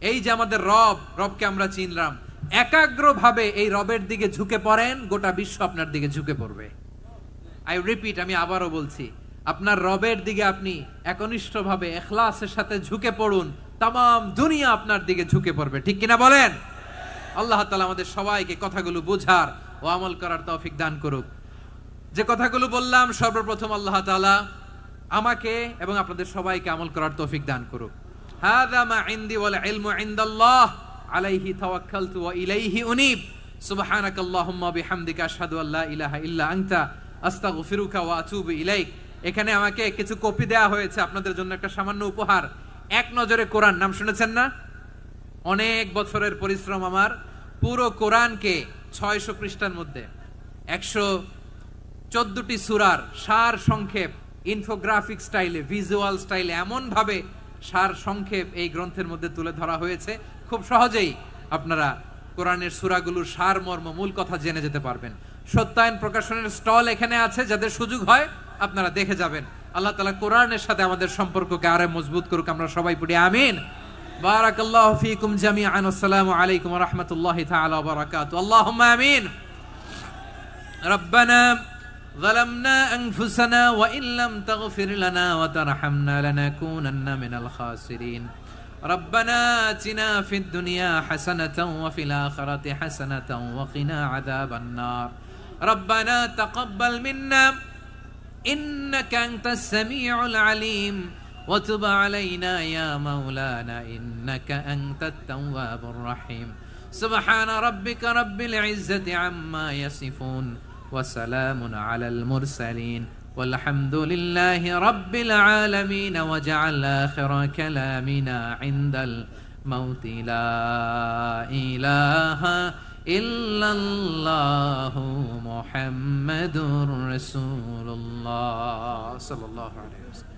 এই যে আমাদের রব, রবকে আমরা চিনলাম, একাগ্রভাবে এই রবের দিকে ঝুঁকে পড়েন, গোটা বিশ্ব আপনার দিকে ঝুঁকে পড়বে। আই রিপিট, আমি আবারও বলছি, আপনার রবের দিকে আপনি একনিষ্ঠভাবে ইখলাসের সাথে ঝুঁকে পড়ুন, তামাম দুনিয়া আপনার দিকে ঝুঁকে পড়বে। ঠিক কিনা বলেন? আল্লাহ তাআলা আমাদের সবাইকে কথাগুলো বুঝার ও আমল করার তৌফিক দান করুক। যে কথাগুলো বললাম, সর্বপ্রথম আল্লাহ তাআলা আমাকে এবং আপনাদের সবাইকে আমল করার তৌফিক দান করুক। হাযা মা ইনদি ওয়াল ইলমু ইনদাল্লাহ আলাইহি তাওয়াক্কালতু ওয়া ইলাইহি উনীব। সুবহানাকাল্লাহুম্মা বিহামদিকা আশহাদু আল্লা ইলাহা ইল্লা আনতা আস্তাগফিরুকা ওয়া আতুবু ইলাইক। এখানে আমাকে কিছু কপি দেয়া হয়েছে আপনাদের জন্য, একটা সামান্য উপহার। এক নজরে কোরআন নাম শুনেছেন না? অনেক বছরের পরিশ্রম আমার, পুরো কোরআনকে 600 পৃষ্ঠার মধ্যে 114টি সূরার সার সংক্ষেপ, ইনফোগ্রাফিক স্টাইলে, ভিজুয়াল স্টাইলে এমন ভাবে সার সংক্ষেপ এই গ্রন্থের মধ্যে তুলে ধরা হয়েছে, খুব সহজেই আপনারা কোরআনের সূরাগুলোর সার মর্ম, মূল কথা জেনে যেতে পারবেন। সত্যায়ন প্রকাশনের স্টল এখানে আছে, যাদের সুযোগ হয় আপনারা দেখে যাবেন। আল্লাহ তাআলা কোরআনের সাথে আমাদের সম্পর্ককে আরো মজবুত করুক, আমরা সবাই পড়ি আমিন। বারাকাল্লাহু ফীকুম জামিআন। আসসালামু আলাইকুম ওয়া রাহমাতুল্লাহি তাআলা ওয়া বারাকাতুহু। আল্লাহুম্মা আমিন। রব্বানা ظلمنا أنفسنا وإن لم تغفر لنا وترحمنا لنكونن من الخاسرين. ربنا آتنا في الدنيا حسنة وفي الآخرة حسنة وقنا عذاب النار. ربنا تقبل منا إنك أنت السميع العليم وتب علينا يا مولانا إنك أنت التواب الرحيم. سبحان ربك رب العزة عما يصفون وسلام على المرسلين والحمد لله رب العالمين. وجعل آخر كلامنا عند الموت لا إله ইল্লাল্লাহু মুহাম্মাদুর রাসূলুল্লাহ সাল্লাল্লাহু আলাইহি ওয়াসাল্লাম।